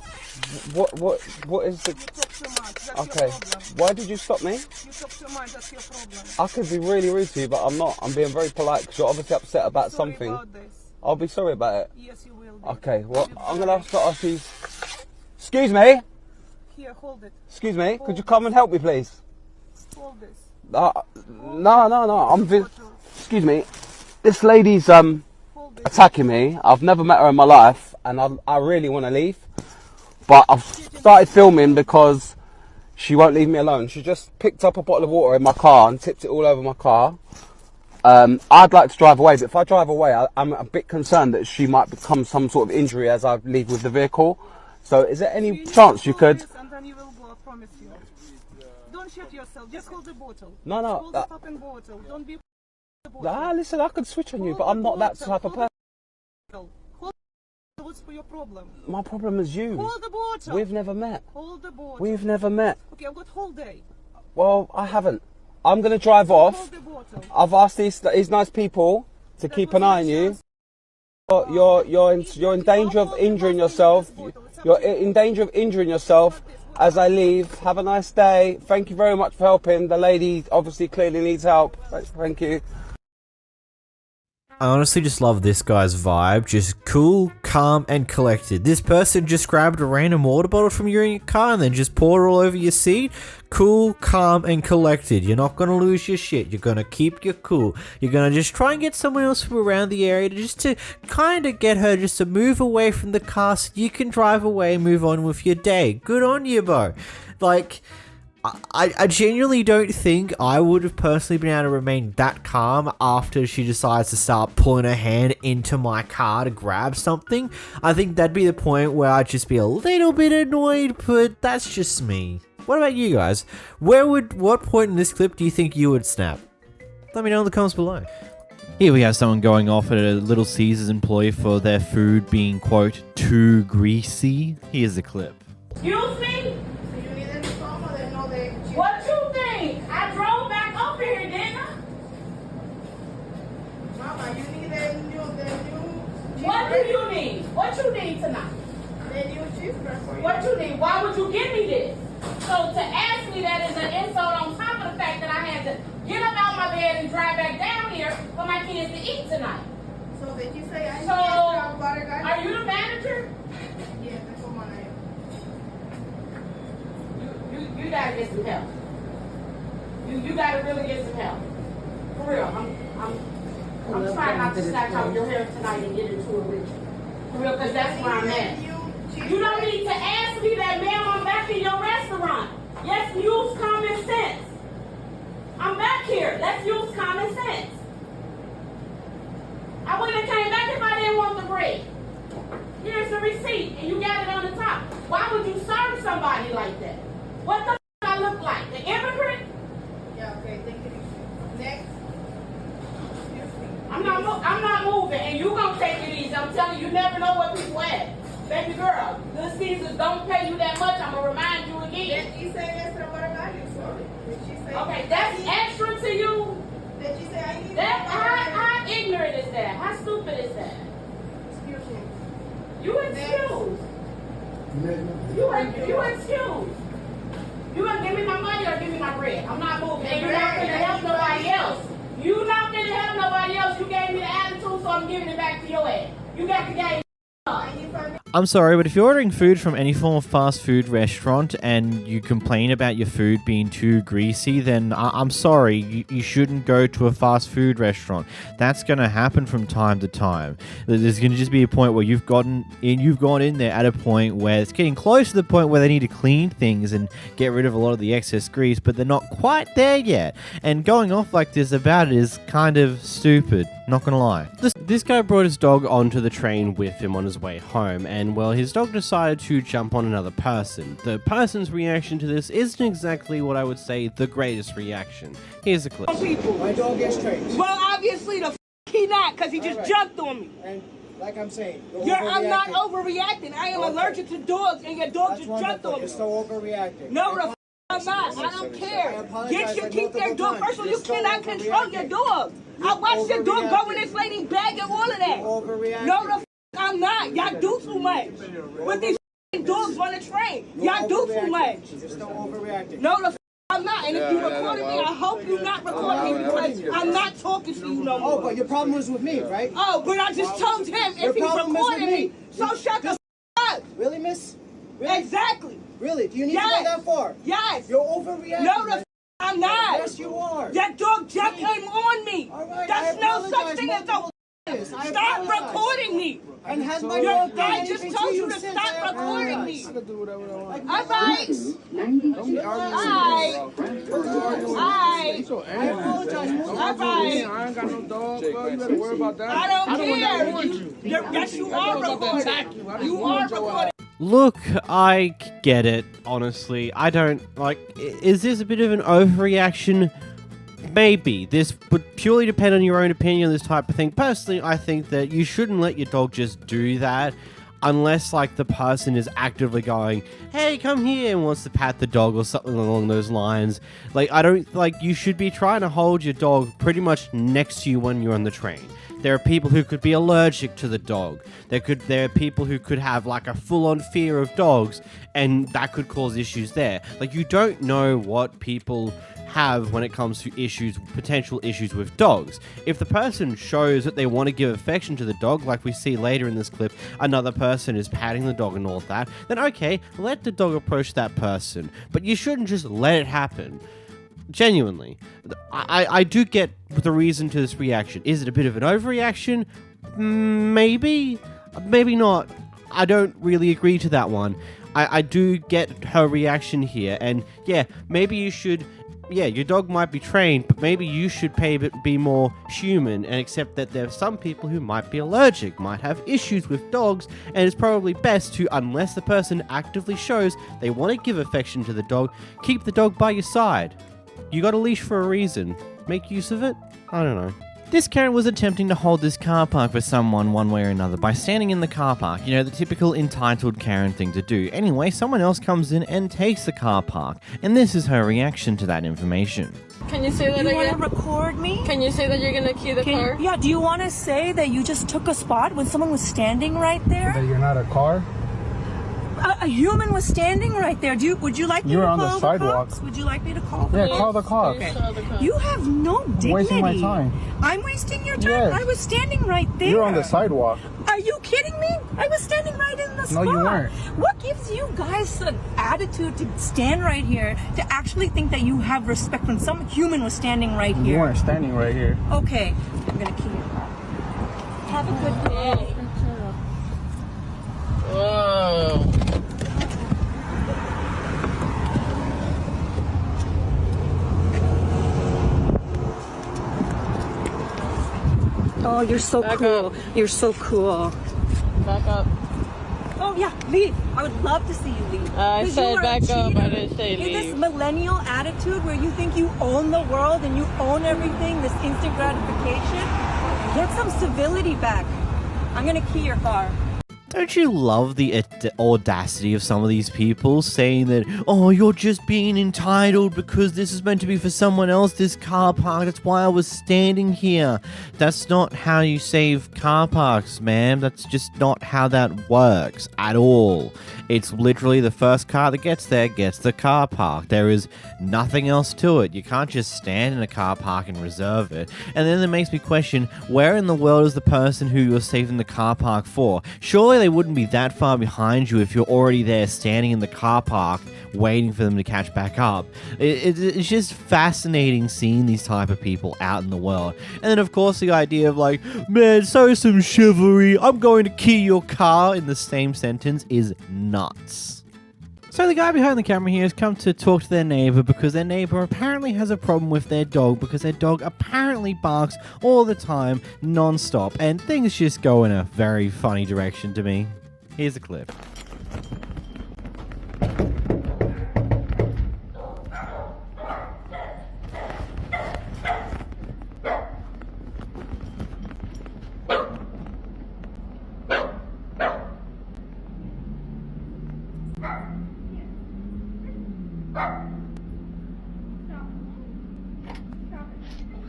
What is the? You talk too much. That's Okay. your problem. Why did you stop me? You talk too much. That's your problem. I could be really rude to you, but I'm not. I'm being very polite because you're obviously upset about something. About this. I'll be sorry about it. Yes, you will. Okay. Well, I'm gonna have to ask you. Excuse me. Here, hold it. Excuse me. Could you come and help me, please? Hold this. No. Excuse me. This lady's attacking me. I've never met her in my life, and I really want to leave, but I've started filming because she won't leave me alone. She just picked up a bottle of water in my car and tipped it all over my car. I'd like to drive away, but if I drive away, I'm a bit concerned that she might become some sort of injury as I leave with the vehicle. So is there any chance you could... And then you will go, I promise you. Don't shoot yourself, just hold the bottle. No. Hold the fucking bottle. Don't be the bottle. Listen, I could switch on you, but I'm not that type of person. Hold the bottle for your problem. My problem is you. Hold the bottle. We've never met. Hold the bottle. We've never met. Okay, I've got whole day. Well, I haven't. I'm going to drive off. I've asked these nice people to keep an eye on you. You're in danger of injuring yourself. You're in danger of injuring yourself as I leave. Have a nice day. Thank you very much for helping. The lady obviously clearly needs help. Thank you. I honestly just love this guy's vibe. Just cool, calm, and collected. This person just grabbed a random water bottle from your car and then just poured it all over your seat. Cool, calm, and collected. You're not gonna lose your shit. You're gonna keep your cool. You're gonna just try and get someone else from around the area to kind of get her just to move away from the car so you can drive away and move on with your day. Good on you, bro. Like, I genuinely don't think I would have personally been able to remain that calm after she decides to start pulling her hand into my car to grab something. I think that'd be the point where I'd just be a little bit annoyed, but that's just me. What about you guys? What point in this clip do you think you would snap? Let me know in the comments below. Here we have someone going off at a Little Caesars employee for their food being, quote, too greasy. Here's the clip. Excuse me? What you think? I drove back over here, didn't I? Mama, you need that new What do you need? What you need tonight? That new cheeseburger. What you need? Why would you give me this? So to ask me that is an insult on top of the fact that I had to get up out my bed and drive back down here for my kids to eat tonight. So did you say I need extra butter, guys? Are you the manager? Yeah, that's what I am. You gotta get some help. You gotta really get some help. For real. I'm trying not to snatch out your hair tonight and get into it with you. For real, because that's where I'm at. You don't need to ask me that, ma'am. I'm back in your restaurant. Let's use common sense. I'm back here. Let's use common sense. I wouldn't have came back if I didn't want the bread. Here's the receipt, and you got it on the top. Why would you serve somebody like that? What the I look like? The immigrant? Yeah, okay, thank you. Next. I'm not moving, and you gonna take it easy. I'm telling you, you never know what people ask. Baby girl, Little Caesars don't pay you that much. I'm gonna remind you again. Did she say extra? What about you, sorry? Did she say? Okay, that's extra to you. Did she say I need that? How ignorant is that? How stupid is that? Excuse me. You excuse. You excuse. You gonna give me my money or give me my bread? I'm not moving. And you're not gonna help nobody else. You're not gonna help nobody else. You gave me the attitude, so I'm giving it back to your ass. You got the game. I'm sorry, but if you're ordering food from any form of fast food restaurant and you complain about your food being too greasy, then I'm sorry, you shouldn't go to a fast food restaurant. That's going to happen from time to time. There's going to just be a point where you've gone in there at a point where it's getting close to the point where they need to clean things and get rid of a lot of the excess grease, but they're not quite there yet. And going off like this about it is kind of stupid, not going to lie. This guy brought his dog onto the train with him on his way home, and well, his dog decided to jump on another person. The person's reaction to this isn't exactly what I would say the greatest reaction. Here's a clip. My dog gets trained. Well, obviously he not, because he just jumped on me. And like I'm saying, I'm not overreacting. I am allergic to dogs, and your dog just jumped on me. You're so overreacting. No, I'm not. I don't care. Keep their dog. First of all, you cannot control your dog. I watched your dog go in this lady's bag and all of that. No, I'm not. Y'all do too much. With these dogs on the train. Y'all do too much. You're still overreacting. No, I'm not. And if you recorded me, I hope you not recording me because I'm not talking to you no more. Oh, but your problem was with me, right? Oh, but I just told him if he recorded me. So shut the up. Really, miss? Really? Exactly. Really? Do you need to go that far? Yes. You're overreacting. No, I'm not. Yes, you are. That dog just came on me. All right, that's no such thing as a... Stop recording me. And has my dog done I just told you to stop recording me. I can do whatever I want. All right. I apologize. All right. I ain't got no dog, bro. You better worry about that. I don't care. Yes, you are recording. You are recording. Look, I get it, honestly. I don't, is this a bit of an overreaction? Maybe. This would purely depend on your own opinion on this type of thing. Personally, I think that you shouldn't let your dog just do that. unless like the person is actively going, hey, come here, and wants to pat the dog or something along those lines. Like, I don't, like, you should be trying to hold your dog pretty much next to you when you're on the train. There are people who could be allergic to the dog. There are people who could have like a full-on fear of dogs, and that could cause issues there. Like, you don't know what people have when it comes to issues, potential issues with dogs. If the person shows that they want to give affection to the dog, like we see later in this clip, another person is patting the dog and all that, then okay, let the dog approach that person. But you shouldn't just let it happen. Genuinely. I do get the reason to this reaction. Is it a bit of an overreaction? Maybe. Maybe not. I don't really agree to that one. I do get her reaction here, and yeah, maybe you should... Yeah, your dog might be trained, but maybe you should be more human and accept that there are some people who might be allergic, might have issues with dogs, and it's probably best to, unless the person actively shows they want to give affection to the dog, keep the dog by your side. You got a leash for a reason. Make use of it? I don't know. This Karen was attempting to hold this car park for someone one way or another by standing in the car park, you know, the typical entitled Karen thing to do. Anyway, someone else comes in and takes the car park, and this is her reaction to that information. Can you say that again? You want to record me? Can you say that you're going to key the car? Yeah, do you want to say that you just took a spot when someone was standing right there? That you're not a car? A human was standing right there. Would you like me to call the sidewalk. cops? Would you like me to call the Yeah, cops? call the cops. Okay. You have no dignity. I'm wasting my time. I'm wasting your time? Yes. I was standing right there. You're on the sidewalk. Are you kidding me? I was standing right in the spot. No, you weren't. What gives you guys an attitude to stand right here, to actually think that you have respect when some human was standing right here? You weren't standing right here. Okay, I'm going to key your car. Have a good day. Whoa. Oh, you're so cool. Up. You're so cool. Back up. Oh, yeah, leave. I would love to see you leave. I said back up. I didn't say You're leave. this millennial attitude where you think you own the world and you own everything, this instant gratification. Get some civility back. I'm going to key your car. Don't you love the audacity of some of these people saying that, oh, you're just being entitled because this is meant to be for someone else, this car park, that's why I was standing here. That's not how you save car parks, man. That's just not how that works at all. It's literally the first car that gets there gets the car park. There is nothing else to it. You can't just stand in a car park and reserve it. And then it makes me question, where in the world is the person who you're saving the car park for? Surely they wouldn't be that far behind you if you're already there standing in the car park waiting for them to catch back up. It's just fascinating seeing these type of people out in the world. And then of course the idea of like, man, show some chivalry, I'm going to key your car in the same sentence is nuts. So the guy behind the camera here has come to talk to their neighbor because their neighbor apparently has a problem with their dog because their dog apparently barks all the time, non-stop, and things just go in a very funny direction to me. Here's a clip.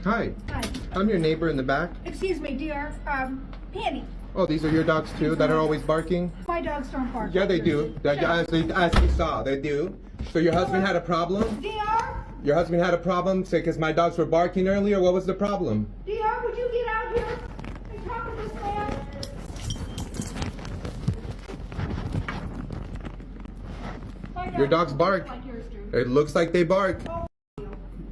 Hi. Hi. I'm your neighbor in the back. Excuse me, dear. Penny. Oh, these are your dogs too that are always barking? My dogs don't bark. Yeah, they do. As you saw, they do. So your husband had a problem? DR? Your husband had a problem because my dogs were barking earlier? What was the problem? DR, would you get out here and talk to this man? Your dogs bark. Like yours do. It looks like they bark. Oh,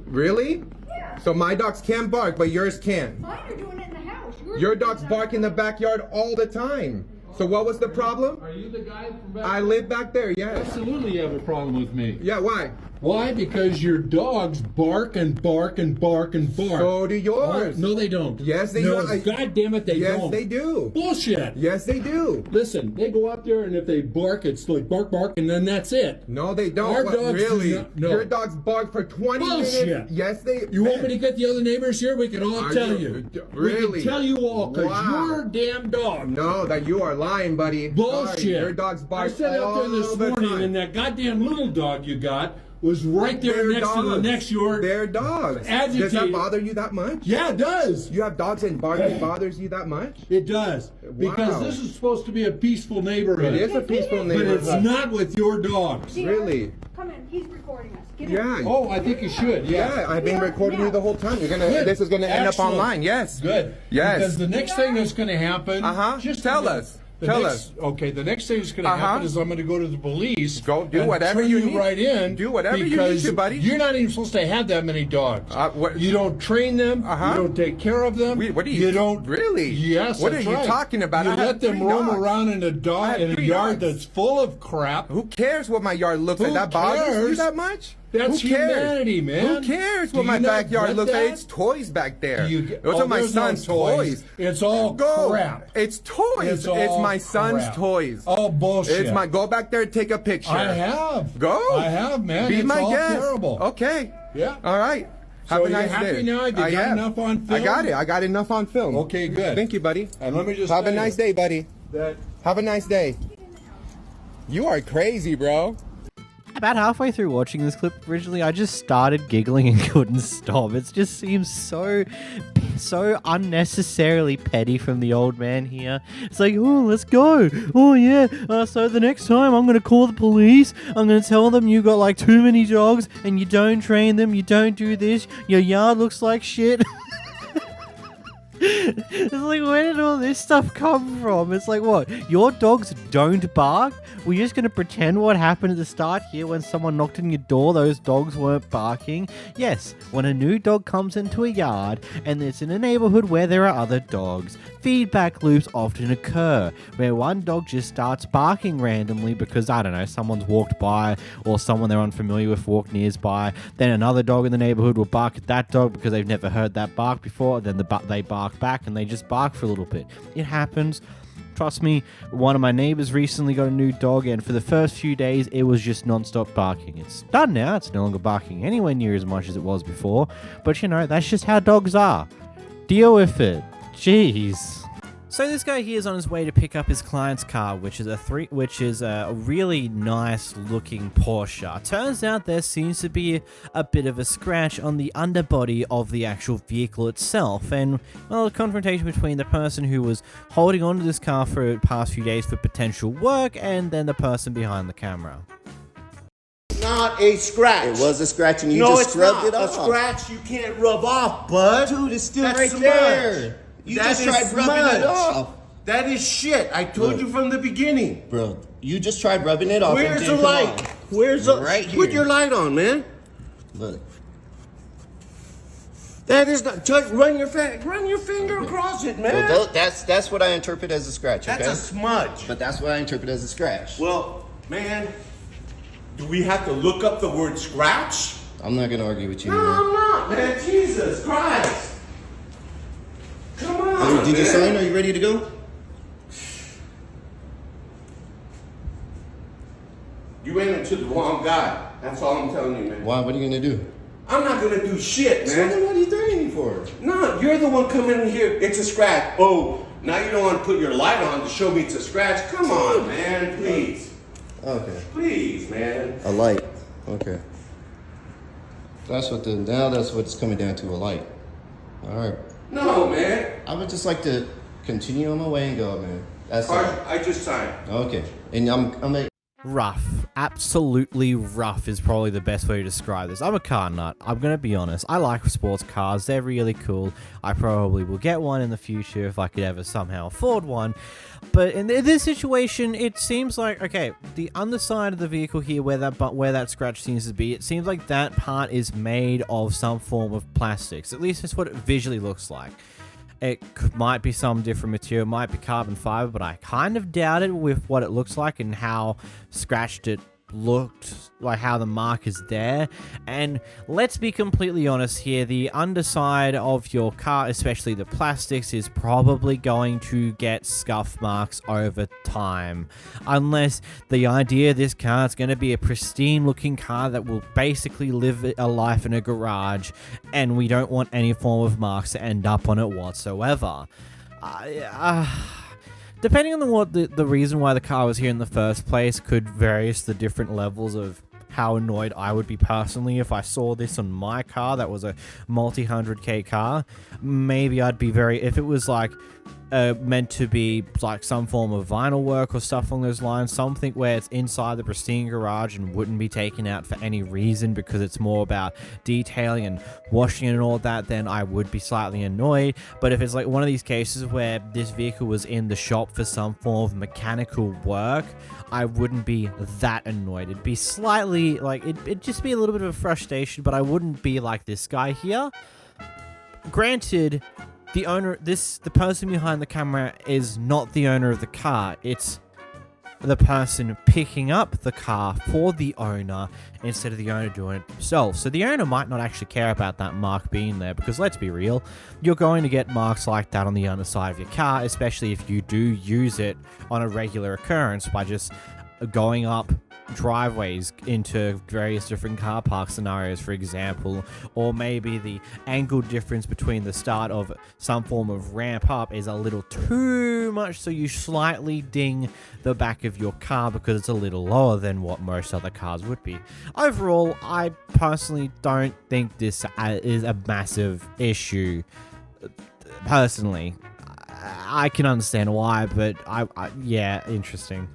Really? yeah. So my dogs can bark, but yours can't. Mine are doing it in the house. Yours Your are doing dogs it bark in the backyard all the time. So what was the problem? Are you the guy from back I live back there, yes. Absolutely you have a problem with me. Yeah, why? Why? Because your dogs bark and bark and bark and bark. So do yours. No, they don't. Yes, they no, do. God damn it, they don't. Yes, they do. Bullshit. Yes, they do. Listen, they go out there and if they bark, it's like bark, bark, and then that's it. No, they don't. Our dogs really? do not, no. Your dogs bark for 20 Bullshit. minutes. Yes, they. You want me to get the other neighbors here? We can all tell you. Really? We can tell you all because Wow. you're a damn dog. No, that you are lying, buddy. Bullshit. Sorry, your dogs bark I sat out there this all the morning time. and that goddamn little dog you got was right there They're next to the dogs. next yard. They're dogs. Agitated. Does that bother you that much? Yeah, it does. You have dogs and barking bothers you that much? It does. Because Wow. this is supposed to be a peaceful neighborhood. It is a peaceful neighborhood. But it's not with your dogs. Really? Come in. He's recording us. Get Yeah. in. Oh, I think you should. Yeah, I've been recording you the whole time. You're gonna. Good. This is gonna end up Excellent. online. Yes. Good. Yes. Because the next thing that's going to happen. Just Tell us. Tell us. Okay, the next thing that's going to happen is I'm going to go to the police. Go do and whatever turn you you need. right in. Do whatever you need because to, buddy. You're not even supposed to have that many dogs. You don't train them. You don't take care of them. What do you don't really? Yes. What that's are you right. talking about? You I have let them 3 roam dogs. around in I a have 3 yard dogs. that's full of crap. Who cares what my yard looks like? Who That bothers you cares? that much? That's Who cares? humanity, man. Who cares Do what my you not backyard get looks like? that? It's toys back there. Those Oh, are my there's no son's toys. It's all Go. crap. It's toys. It's all my son's crap. toys. Oh, bullshit. It's my. Go back there and take a picture. I have. Go. I have, man. Be It's my all guest. terrible. Okay. Yeah. All right. So Have are a you nice happy day. now? You I got am. enough on film? I got it. I got enough on film. Okay, good. Thank you, buddy. And let me just have a tell nice you day, buddy. that Have a nice day. You are crazy, bro. About halfway through watching this clip originally, I just started giggling and couldn't stop. It just seems so unnecessarily petty from the old man here. It's like, oh, let's go. Oh, yeah. So the next time I'm going to call the police. I'm going to tell them you got like too many dogs and you don't train them. You don't do this. Your yard looks like shit. It's like, where did all this stuff come from? It's like, what? Your dogs don't bark? We're just going to pretend what happened at the start here when someone knocked on your door, those dogs weren't barking? Yes, when a new dog comes into a yard and it's in a neighborhood where there are other dogs, feedback loops often occur, where one dog just starts barking randomly because, I don't know, someone's walked by or someone they're unfamiliar with walked nearby. Then another dog in the neighborhood will bark at that dog because they've never heard that bark before. Then they bark back and they just bark for a little bit. It happens. Trust me, one of my neighbors recently got a new dog, and for the first few days, it was just non-stop barking. It's done now. It's no longer barking anywhere near as much as it was before. But, you know, that's just how dogs are. Deal with it. Jeez. So this guy here is on his way to pick up his client's car, which is a really nice looking Porsche. Turns out there seems to be a bit of a scratch on the underbody of the actual vehicle itself, and well, a confrontation between the person who was holding onto this car for the past few days for potential work, and then the person behind the camera. Not a scratch. It was a scratch and you no, just scrubbed it not. off. A scratch you can't rub off, bud. Dude, it's still That's right smudge. there. You That just is tried rubbing it smudge. off. That is shit. I told you from the beginning. Bro, you just tried rubbing it off. Where's and the didn't come light? off. Where's the right here? Put your light on, man. Look. That is not. Run your finger across it, man. Well, that's what I interpret as a scratch. Okay? That's a smudge. But that's what I interpret as a scratch. Well, man, do we have to look up the word scratch? I'm not gonna argue with you. No, I'm not, man. Jesus Christ. Come on, Did you man. sign? Are you ready to go? You ran into the wrong guy. That's all I'm telling you, man. Why? What are you gonna do? I'm not gonna do shit, So man. then what are you threatening me for? No, you're the one coming in here. It's a scratch. Oh, now you don't want to put your light on to show me it's a scratch. Come on, man. Please. Okay. Please, man. A light. Okay. That's what it's coming down to, a light. All right. No, man. I would just like to continue on my way and go, man. That's all. I just signed. Okay. And I'm Rough. Absolutely rough is probably the best way to describe this. I'm a car nut. I'm going to be honest. I like sports cars. They're really cool. I probably will get one in the future if I could ever somehow afford one. But in this situation, it seems like, okay, the underside of the vehicle here where that scratch seems to be, it seems like that part is made of some form of plastics. At least that's what it visually looks like. It might be some different material, might be carbon fiber, but I kind of doubt it with what it looks like and how scratched it looked like how the mark is there. And let's be completely honest here, the underside of your car, especially the plastics, is probably going to get scuff marks over time, unless the idea this car is going to be a pristine looking car that will basically live a life in a garage, and we don't want any form of marks to end up on it whatsoever. Depending on what the reason why the car was here in the first place could vary the different levels of how annoyed I would be personally if I saw this on my car that was a multi-100K car. Maybe I'd be if it was like meant to be like some form of vinyl work or stuff along those lines, something where it's inside the pristine garage and wouldn't be taken out for any reason because it's more about detailing and washing and all that, then I would be slightly annoyed. But if it's like one of these cases where this vehicle was in the shop for some form of mechanical work, I wouldn't be that annoyed. It'd be slightly like it'd just be a little bit of a frustration, but I wouldn't be like this guy here. Granted, the person behind the camera is not the owner of the car. It's the person picking up the car for the owner instead of the owner doing it himself. So the owner might not actually care about that mark being there, because let's be real, you're going to get marks like that on the underside of your car, especially if you do use it on a regular occurrence by just going up driveways into various different car park scenarios, for example, or maybe the angle difference between the start of some form of ramp up is a little too much, so you slightly ding the back of your car because it's a little lower than what most other cars would be. Overall, I personally don't think this is a massive issue. Personally, I can understand why, but yeah, interesting.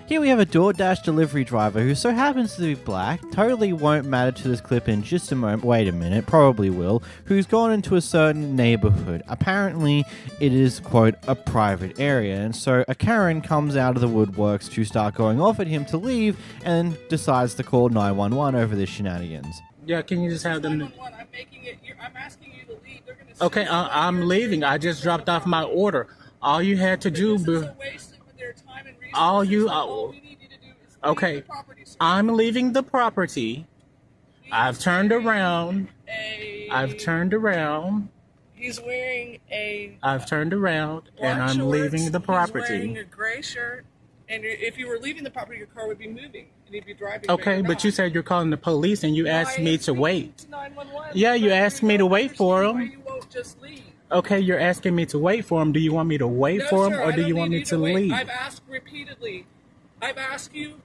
Here we have a DoorDash delivery driver who so happens to be black, totally won't matter to this clip in just a moment, wait a minute, probably will, who's gone into a certain neighborhood. Apparently, it is, quote, a private area, and so a Karen comes out of the woodworks to start going off at him to leave, and decides to call 911 over this shenanigans. Yeah, can you just have them... I'm asking you to leave. They're gonna Okay, I'm leaving. I just dropped off my order. All you had to do... Okay, I'm leaving the property. I've turned around. He's wearing a... I've turned around, and I'm leaving the property. He's wearing a gray shirt, and if you were leaving the property, your car would be moving, and he'd be driving. Okay, but you said you're calling the police, and you asked me to wait. Yeah, you asked me to wait for him. You won't just leave. Okay, you're asking me to wait for him. Do you want me to wait for him, or do you want me to leave? I've asked repeatedly. I've asked you.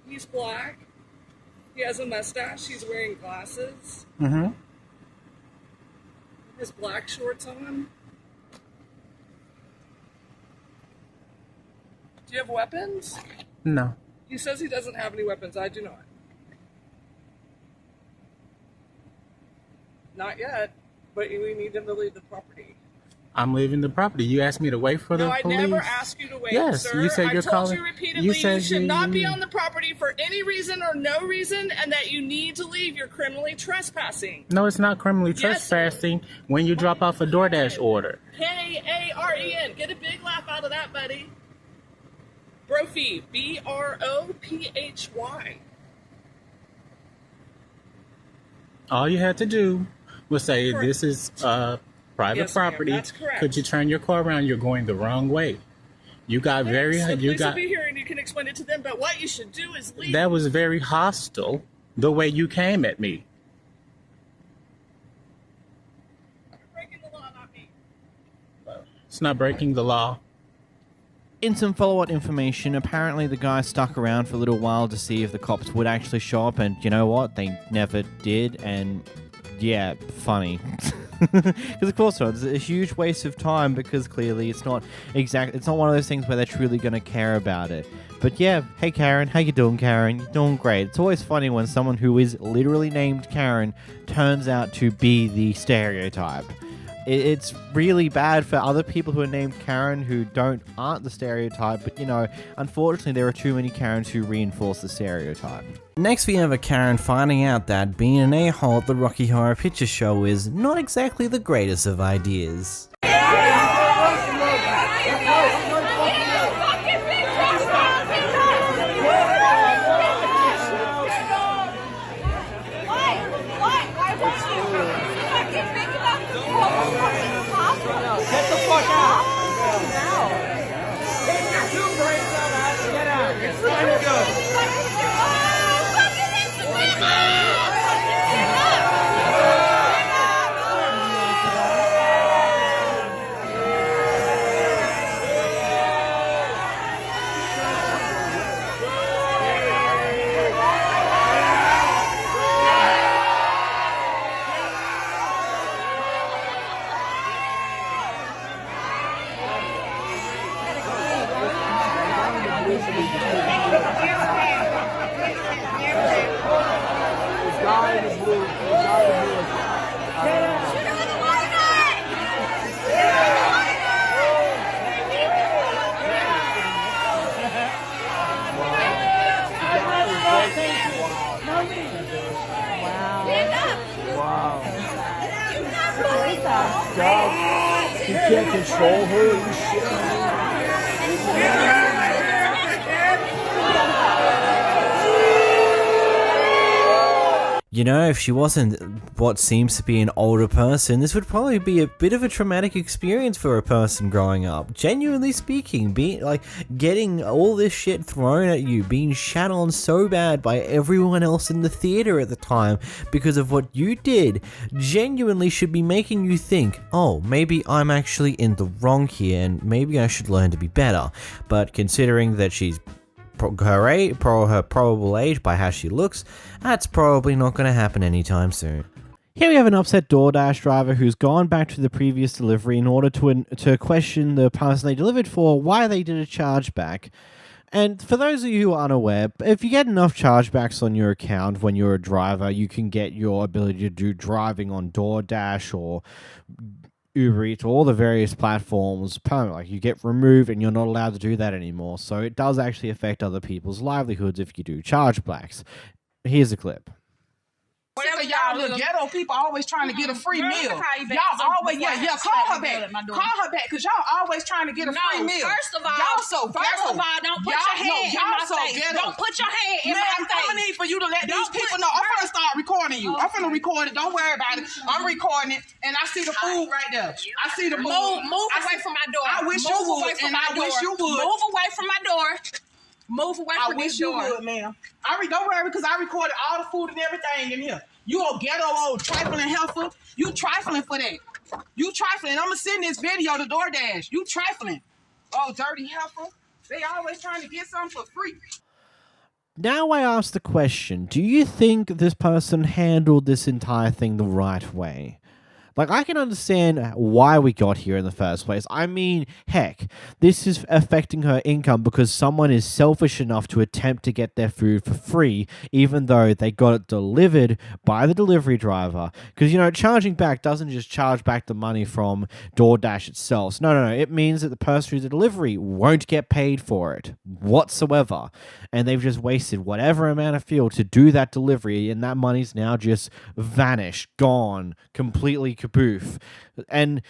He's black. He has a mustache. He's wearing glasses. Mm-hmm. His black shorts on. Do you have weapons? No. He says he doesn't have any weapons. I do not. Not yet, but we need him to leave the property. I'm leaving the property. You asked me to wait for the police? No, I never asked you to wait, yes, sir. You said you're calling. I told you repeatedly you should not be on the property for any reason or no reason, and that you need to leave. You're criminally trespassing. No, it's not criminally trespassing when you drop off a DoorDash order. K-A-R-E-N. Get a big laugh out of that, buddy. Brophy. B-R-O-P-H-Y. All you had to do was say, this is private property. That's correct. Could you turn your car around? You're going the wrong way. You got The police will be here and you can explain it to them, but what you should do is leave. That was very hostile, the way you came at me. You're breaking the law, not me. It's not breaking the law. In some follow-up information, apparently the guy stuck around for a little while to see if the cops would actually show up, and you know what? They never did, and yeah, funny. Because of course it's a huge waste of time, because clearly it's not one of those things where they're truly going to care about it. But yeah, hey Karen, how you doing, Karen? You're doing great. It's always funny when someone who is literally named Karen turns out to be the stereotype. It's really bad for other people who are named Karen who aren't the stereotype, but you know, unfortunately there are too many Karens who reinforce the stereotype. Next we have a Karen finding out that being an a-hole at the Rocky Horror Picture Show is not exactly the greatest of ideas. You can't control her. You shit. You know, if she wasn't what seems to be an older person, this would probably be a bit of a traumatic experience for a person growing up. Genuinely speaking, getting all this shit thrown at you, being shat on so bad by everyone else in the theater at the time because of what you did, genuinely should be making you think, oh, maybe I'm actually in the wrong here and maybe I should learn to be better. But considering that she's her probable age by how she looks, that's probably not going to happen anytime soon. Here we have an upset DoorDash driver who's gone back to the previous delivery in order to question the person they delivered for why they did a chargeback. And for those of you who are unaware, if you get enough chargebacks on your account when you're a driver, you can get your ability to do driving on DoorDash or Uber Eats, all the various platforms permanently. Like, you get removed and you're not allowed to do that anymore. So it does actually affect other people's livelihoods if you do chargebacks. Here's a clip. Whatever y'all little ghetto people always trying to get a free meal. Y'all always, call her back. Call her back, because y'all always trying to get a free meal. First of all, don't put your hand in my face. Don't put your hand in my face. I'm gonna need for you to let these people know. I'm gonna start recording you. I'm gonna record it. Don't worry about it. I'm recording it, and I see the food right there. I see the food. Move away from my door. I wish you would, and I wish you would. Move away from my door. Move away from this door. I wish you would, ma'am. Don't worry, because I recorded all the food and everything in here. You old ghetto old trifling heifer. You trifling for that. You trifling. I'm going to send this video to DoorDash. You trifling. Oh, dirty heifer. They always trying to get something for free. Now I ask the question, do you think this person handled this entire thing the right way? Like, I can understand why we got here in the first place. I mean, heck, this is affecting her income because someone is selfish enough to attempt to get their food for free, even though they got it delivered by the delivery driver. Because, you know, charging back doesn't just charge back the money from DoorDash itself. So, no. It means that the person who's the delivery won't get paid for it whatsoever. And they've just wasted whatever amount of fuel to do that delivery, and that money's now just vanished, gone, completely kaboof. And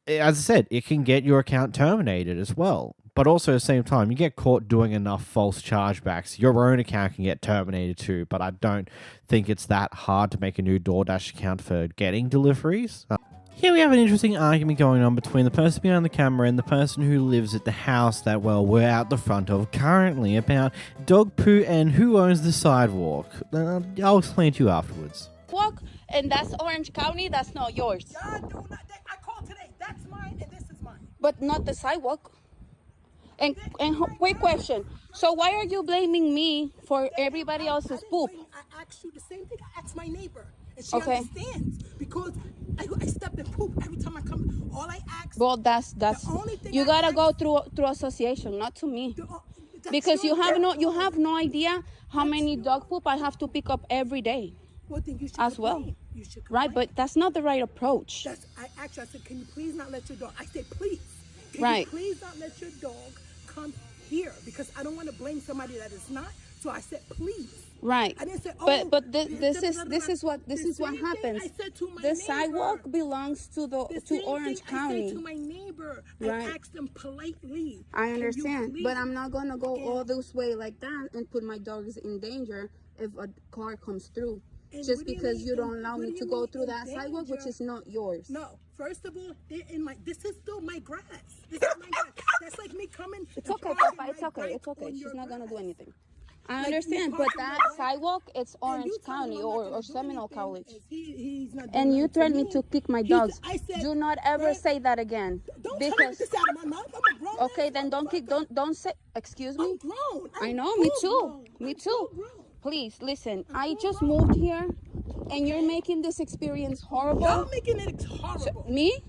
as I said, it can get your account terminated as well. But also at the same time, you get caught doing enough false chargebacks, your own account can get terminated too. But I don't think it's that hard to make a new DoorDash account for getting deliveries. Here we have an interesting argument going on between the person behind the camera and the person who lives at the house that, well, we're out the front of currently about dog poo and who owns the sidewalk. I'll explain to you afterwards. Walk, and that's Orange County, that's not yours. I called today. That's mine and this is mine. But not the sidewalk. And quick question. So why are you blaming me for everybody else's poop? I asked you the same thing. I asked my neighbor. And she understands because I step in poop every time I come. All I ask. Well, that's you gotta go through association, not to me, because you have no idea how many dog poop I have to pick up every day. Well, then you should as well. You should right, but that's not the right approach. I said, can you please not let your dog? I said, please. Can you please not let your dog come here? Because I don't want to blame somebody that is not. So I said, please. Right. I didn't say, but this is what happens. I said to my the neighbor, sidewalk belongs to Orange County. I said to my neighbor. Right. I asked them politely. I understand, but I'm not gonna go all this way like that and put my dogs in danger if a car comes through. Just because you don't allow me to go through that sidewalk, which is not yours. No, first of all, this is still my grass. This is my grass. That's like me coming. It's okay, Papa. It's okay. It's okay. She's not gonna do anything. I understand, but that sidewalk, it's Orange County or Seminole College. And you threatened me to kick my dogs. Do not ever say that again. Because okay, then don't say. Excuse me. I know. Me too. Me too. Please listen. I just moved here, and you're making this experience horrible. You're making it horrible. Me?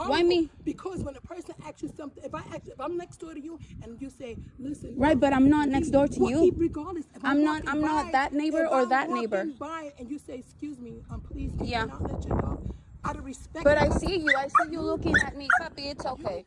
Why me? Because when a person asks you something, if I'm next door to you and you say, listen. Right, but I'm not next door to you. Regardless. I'm not that neighbor or that neighbor. By and you say, excuse me, please, can yeah. you not let your dog, out of respect. But I see you looking at me, puppy, it's okay.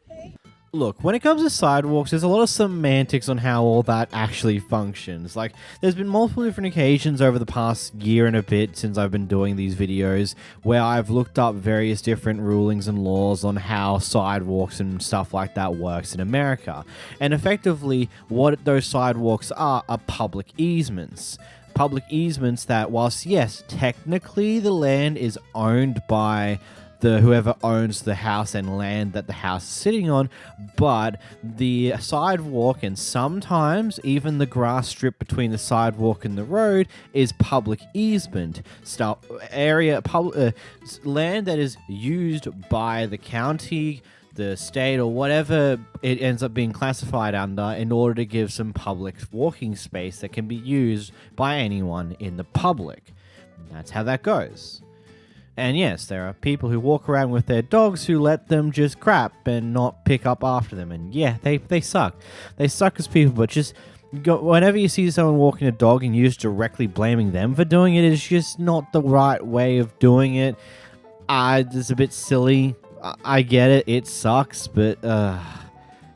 Look, when it comes to sidewalks, there's a lot of semantics on how all that actually functions. Like, there's been multiple different occasions over the past year and a bit since I've been doing these videos where I've looked up various different rulings and laws on how sidewalks and stuff like that works in America. And effectively, what those sidewalks are public easements. Public easements that, whilst, yes, technically the land is owned by whoever owns the house and land that the house is sitting on, but the sidewalk and sometimes even the grass strip between the sidewalk and the road is public easement land that is used by the county, the state, or whatever it ends up being classified under in order to give some public walking space that can be used by anyone in the public. That's how that goes. And yes, there are people who walk around with their dogs who let them just crap and not pick up after them. And yeah, they suck. They suck as people, but just whenever you see someone walking a dog and you're just directly blaming them for doing it, is just not the right way of doing it. It's a bit silly. I get it. It sucks, but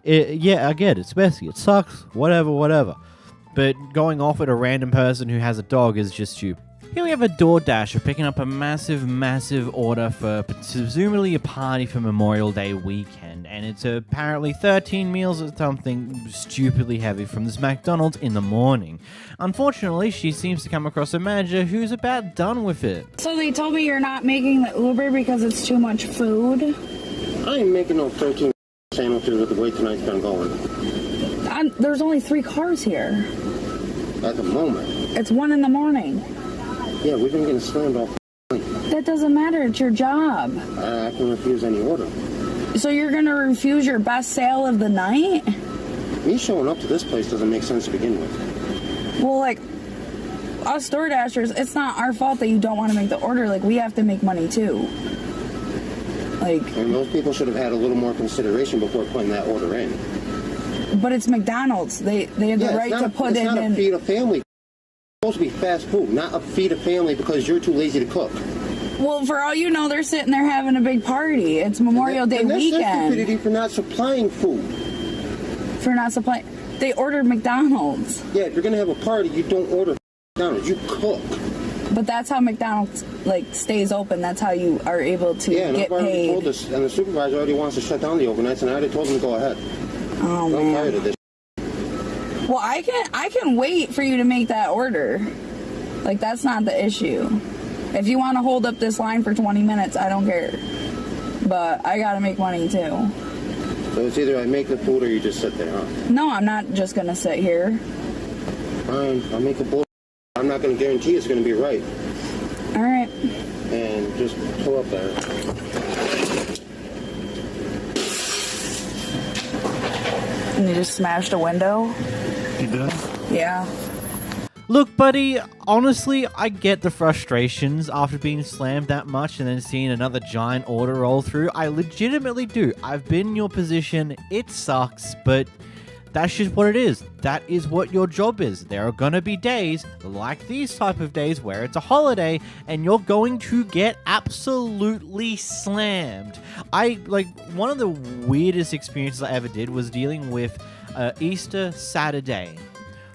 yeah, I get it. It's messy. It sucks. Whatever. But going off at a random person who has a dog is just stupid. Here we have a DoorDasher picking up a massive order for presumably a party for Memorial Day weekend, and it's apparently 13 meals or something stupidly heavy from this McDonald's in the morning. Unfortunately, she seems to come across a manager who's about done with it. So they told me you're not making the Uber because it's too much food? I ain't making no 13 sandwiches with the way tonight's been going. There's only 3 cars here. At the moment. It's 1 in the morning. Yeah, we've been getting slammed off. That doesn't matter. It's your job. I can refuse any order. So you're going to refuse your best sale of the night? Me showing up to this place doesn't make sense to begin with. Well, like, us DoorDashers, it's not our fault that you don't want to make the order. Like, we have to make money, too. Like... And those people should have had a little more consideration before putting that order in. But it's McDonald's. They have the right to put it in. It's not a feed a family. Supposed to be fast food, not a feed a family because you're too lazy to cook. Well, for all you know, they're sitting there having a big party. It's Memorial Day weekend. That's stupidity for not supplying food. For not supplying, they ordered McDonald's. Yeah, if you're gonna have a party, you don't order McDonald's. You cook. But that's how McDonald's stays open. That's how you are able to get paid. Told us, and the supervisor already wants to shut down the overnights, and I already told him to go ahead. Oh man. I'm tired of this. Well, I can wait for you to make that order. Like, that's not the issue. If you want to hold up this line for 20 minutes, I don't care. But I gotta make money too. So it's either I make the food or you just sit there, huh? No, I'm not just gonna sit here. Fine, I'll make a bowl. I'm not gonna guarantee it's gonna be right. All right. And just pull up there. And you just smashed a window? You did? Yeah. Look, buddy, honestly, I get the frustrations after being slammed that much and then seeing another giant order roll through. I legitimately do. I've been in your position. It sucks, but that's just what it is. That is what your job is. There are gonna be days like these type of days where it's a holiday and you're going to get absolutely slammed. One of the weirdest experiences I ever did was dealing with Easter Saturday.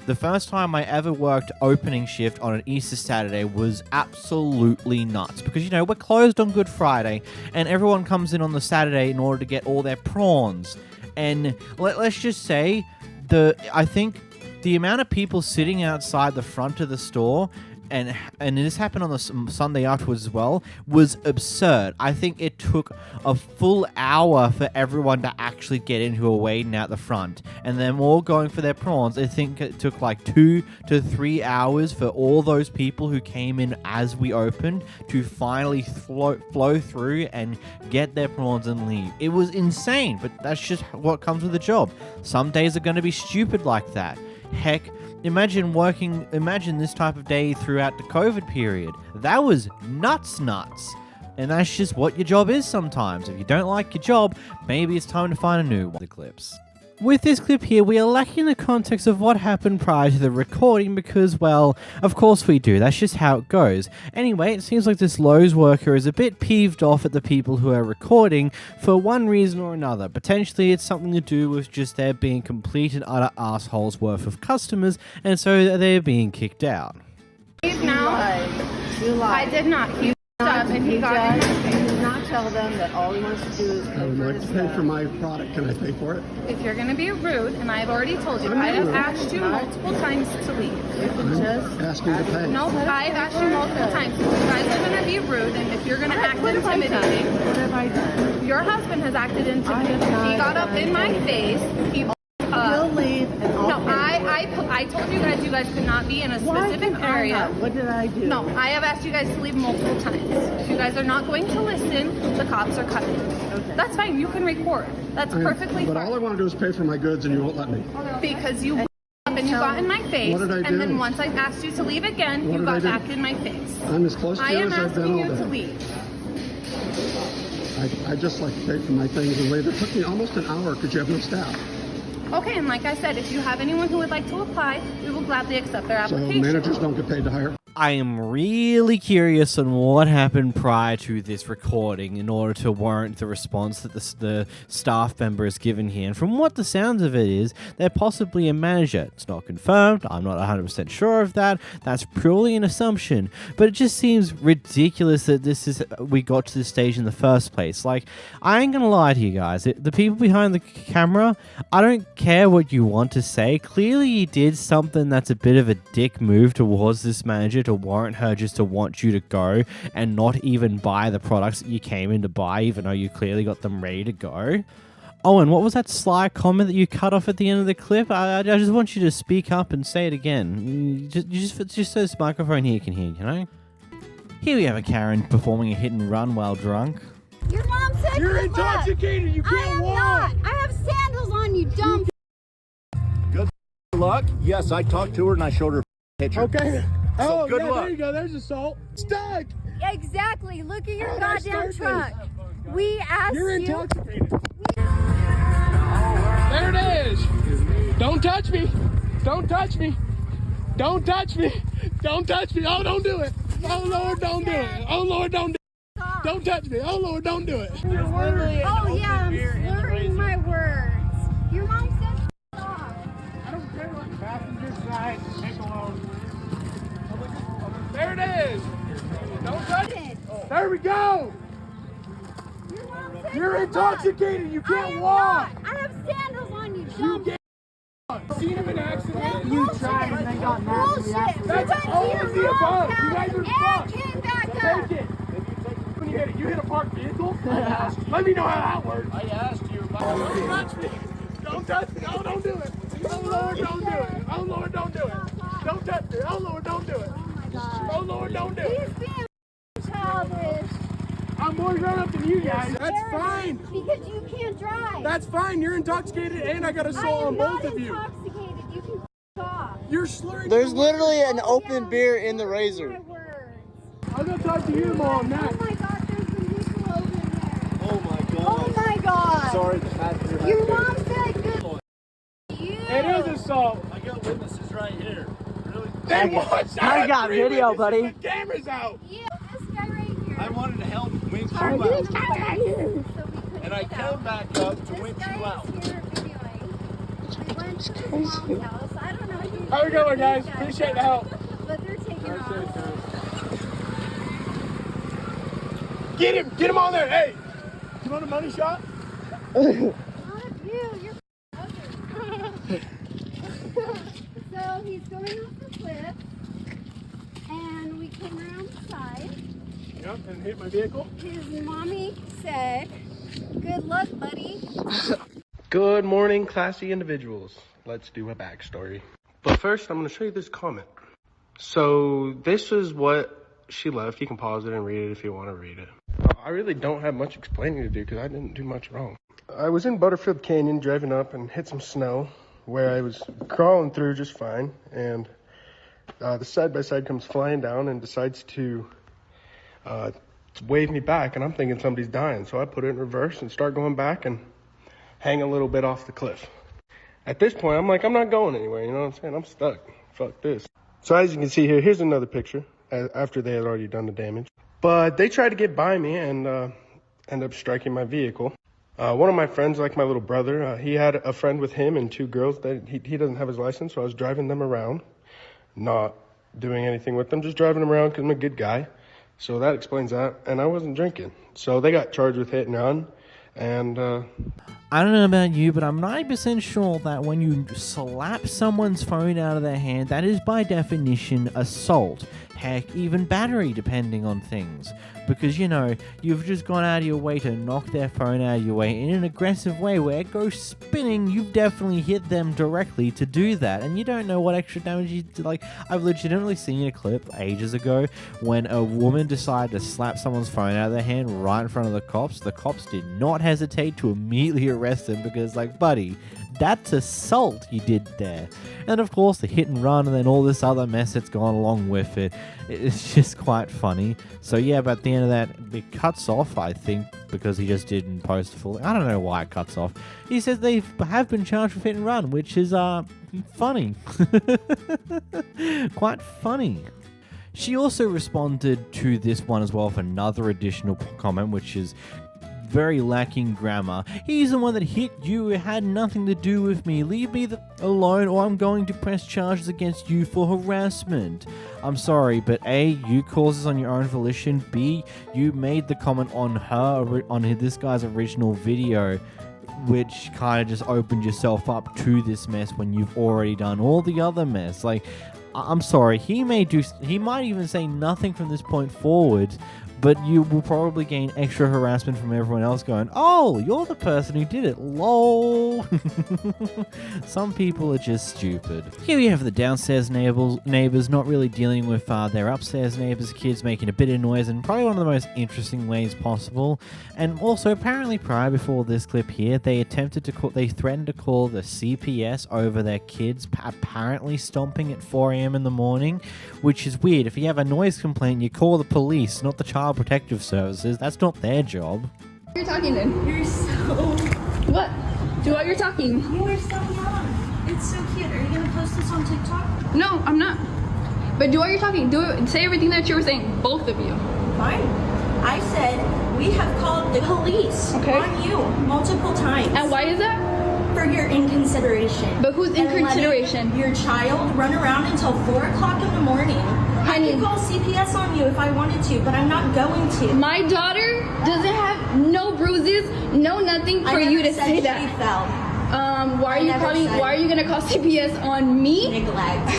The first time I ever worked opening shift on an Easter Saturday was absolutely nuts because, you know, we're closed on Good Friday and everyone comes in on the Saturday in order to get all their prawns. And let's just say, I think the amount of people sitting outside the front of the store, and this happened on the Sunday afterwards as well, was absurd. I think it took a full hour for everyone to actually get in who were waiting out the front. And them all going for their prawns. I think it took like 2 to 3 hours for all those people who came in as we opened to finally flow through and get their prawns and leave. It was insane, but that's just what comes with the job. Some days are going to be stupid like that. Heck, imagine this type of day throughout the COVID period. That was nuts. And that's just what your job is sometimes. If you don't like your job, maybe it's time to find a new one. The clips. With this clip here, we are lacking the context of what happened prior to the recording because, well, of course we do. That's just how it goes. Anyway, it seems like this Lowe's worker is a bit peeved off at the people who are recording for one reason or another. Potentially it's something to do with just there being complete and utter assholes worth of customers, and so they're being kicked out. Now, I did not. He up and he got in my face. He did not tell them that all he wants to do is pay for his stuff. For my product, can I pay for it? If you're going to be rude, and I've already told you, I have asked you multiple times to leave. You can just ask me to pay. No, I've asked you multiple times. If you guys are going to be rude, and if you're going to act intimidating, what have I done? Your husband has acted intimidating. He got up in my face. He'll leave. And no, I told you guys could not be in a specific area. What did I do? No, I have asked you guys to leave multiple times. If you guys are not going to listen, the cops are coming. Okay. That's fine. You can record. That's perfectly fine. But all I want to do is pay for my goods, and you won't let me. Because you and you got in my face. What did I do? And then once I asked you to leave again, you got back in my face. I'm as close to you as I've been all day. I am asking you to leave. I just like to pay for my things and leave. It took me almost an hour because you have no staff. Okay, and like I said, if you have anyone who would like to apply, we will gladly accept their application. So managers don't get paid to hire? I am really curious on what happened prior to this recording in order to warrant the response that the staff member has given here. And from what the sounds of it is, they're possibly a manager. It's not confirmed. I'm not 100% sure of that. That's purely an assumption. But it just seems ridiculous that we got to this stage in the first place. Like, I ain't gonna lie to you guys. The people behind the camera, I don't care what you want to say. Clearly you did something that's a bit of a dick move towards this manager to warrant her just to want you to go and not even buy the products that you came in to buy, even though you clearly got them ready to go. Oh, and what was that sly comment that you cut off at the end of the clip? I just want you to speak up and say it again. Just so this microphone here can hear, you know? Here we have a Karen performing a hit and run while drunk. Your mom said you're intoxicated. You can't walk. I am not. I have sandals on, you dumb. Good luck. Yes, I talked to her and I showed her a picture. Okay. So good luck. There you go. There's assault. Stuck. Exactly. Look at your goddamn truck. We asked you. You're intoxicated. There it is. Don't touch me. Don't touch me. Don't touch me. Don't touch me. Oh, don't do it. Oh, Lord, don't do it. Oh, Lord, don't do it. Don't touch me. Oh, Lord, don't do it. Oh, yeah, I'm slurring my words. Your mom said stop. I don't care what passenger side. Take alone. There it is. Don't touch it. There we go. You're intoxicated. You can't walk. I have sandals on, you dumb. Seen him in an accident? You tried and then got mad. Bullshit. That's all of the above. You guys are fucked. Came back up. Take it. When you hit it, you hit a parked vehicle? I asked you. Let me know how that works. I asked you. Don't touch me. Don't touch me. Oh, don't do it. Oh, Lord, don't do it. Oh, Lord, don't do it. Don't touch me. Oh, Lord, don't do it. Oh, my God. Oh, Lord, don't do it. He's being childish. I'm more grown up than you guys. That's fine. Because you can't drive. That's fine. You're intoxicated and I got assault on both of you. I am not intoxicated. You can off. You're slurring. There's literally an open beer in the Razor. I'm gonna talk to you, Mom, now. Oh my God, there's a nickel over there. Oh my God. Oh my God. Sorry, the passenger. Your mom said good. It is assault. I got witnesses right here. Really? Then watch out. I got video, buddy. The camera's out. Yeah, this guy right here. I wanted to help winch you Are out. you right here? So we couldn't And I get came out. back up to winch This guy you out. is here videoing. We went to his mom's house. I don't know who. How we going, guys? Appreciate the help. But they're taking off. Get him! Get him on there! Hey! You want a money shot? Not of you. You're ugly. So he's going off the cliff, and we came around the side. Yep, and hit my vehicle. His mommy said, "Good luck, buddy." Good morning, classy individuals. Let's do a backstory. But first, I'm going to show you this comment. So this is what she left. You can pause it and read it if you want to read it. I really don't have much explaining to do because I didn't do much wrong. I was in Butterfield Canyon driving up and hit some snow where I was crawling through just fine. And the side-by-side comes flying down and decides to wave me back, and I'm thinking somebody's dying. So I put it in reverse and start going back and hang a little bit off the cliff. At this point, I'm like, I'm not going anywhere. You know what I'm saying? I'm stuck. Fuck this. So as you can see here, here's another picture after they had already done the damage. But they tried to get by me and end up striking my vehicle. One of my friends, like my little brother, he had a friend with him and two girls that he doesn't have his license. So I was driving them around, not doing anything with them, just driving them around because I'm a good guy. So that explains that. And I wasn't drinking. So they got charged with hit and run. And I don't know about you, but I'm 90% sure that when you slap someone's phone out of their hand, that is by definition assault. Heck, even battery, depending on things. Because, you know, you've just gone out of your way to knock their phone out of your way in an aggressive way where it goes spinning. You've definitely hit them directly to do that. And you don't know what extra damage you did. Like, I've legitimately seen a clip ages ago when a woman decided to slap someone's phone out of their hand right in front of the cops. The cops did not hesitate to immediately arrest him because, like, buddy, that's assault you did there. And of course the hit and run and then all this other mess that's gone along with it. It's just quite funny. So yeah, but at the end of that, it cuts off, I think, because he just didn't post fully. I don't know why it cuts off. He says they have been charged with hit and run, which is funny. Quite funny. She also responded to this one as well with another additional comment, which is very lacking grammar. He's the one that hit you. It had nothing to do with me. Leave me alone or I'm going to press charges against you for harassment. I'm sorry, but A, you caused this on your own volition. B, you made the comment on this guy's original video, which kind of just opened yourself up to this mess when you've already done all the other mess. Like, I'm sorry, he might even say nothing from this point forward, but you will probably gain extra harassment from everyone else going, oh, you're the person who did it, lol. Some people are just stupid. Here we have the downstairs neighbors not really dealing with their upstairs neighbors' kids making a bit of noise in probably one of the most interesting ways possible. And also, apparently prior before this clip here, they threatened to call the CPS over their kids apparently stomping at 4 a.m. in the morning, which is weird. If you have a noise complaint, you call the police, not the Child Protective Services. That's not their job. You're talking then. You're so... What? Do what you're talking. You are so young. It's so cute. Are you going to post this on TikTok? No, I'm not. But do what you're talking. Say everything that you were saying. Both of you. Fine. I said we have called the police on you multiple times. And why is that? For your inconsideration. But who's inconsideration? Your child run around until 4 o'clock in the morning. Honey, I could call CPS on you if I wanted to, but I'm not going to. My daughter doesn't have no bruises, no nothing for you to say that. She fell. Why are you gonna call CPS on me? Neglect.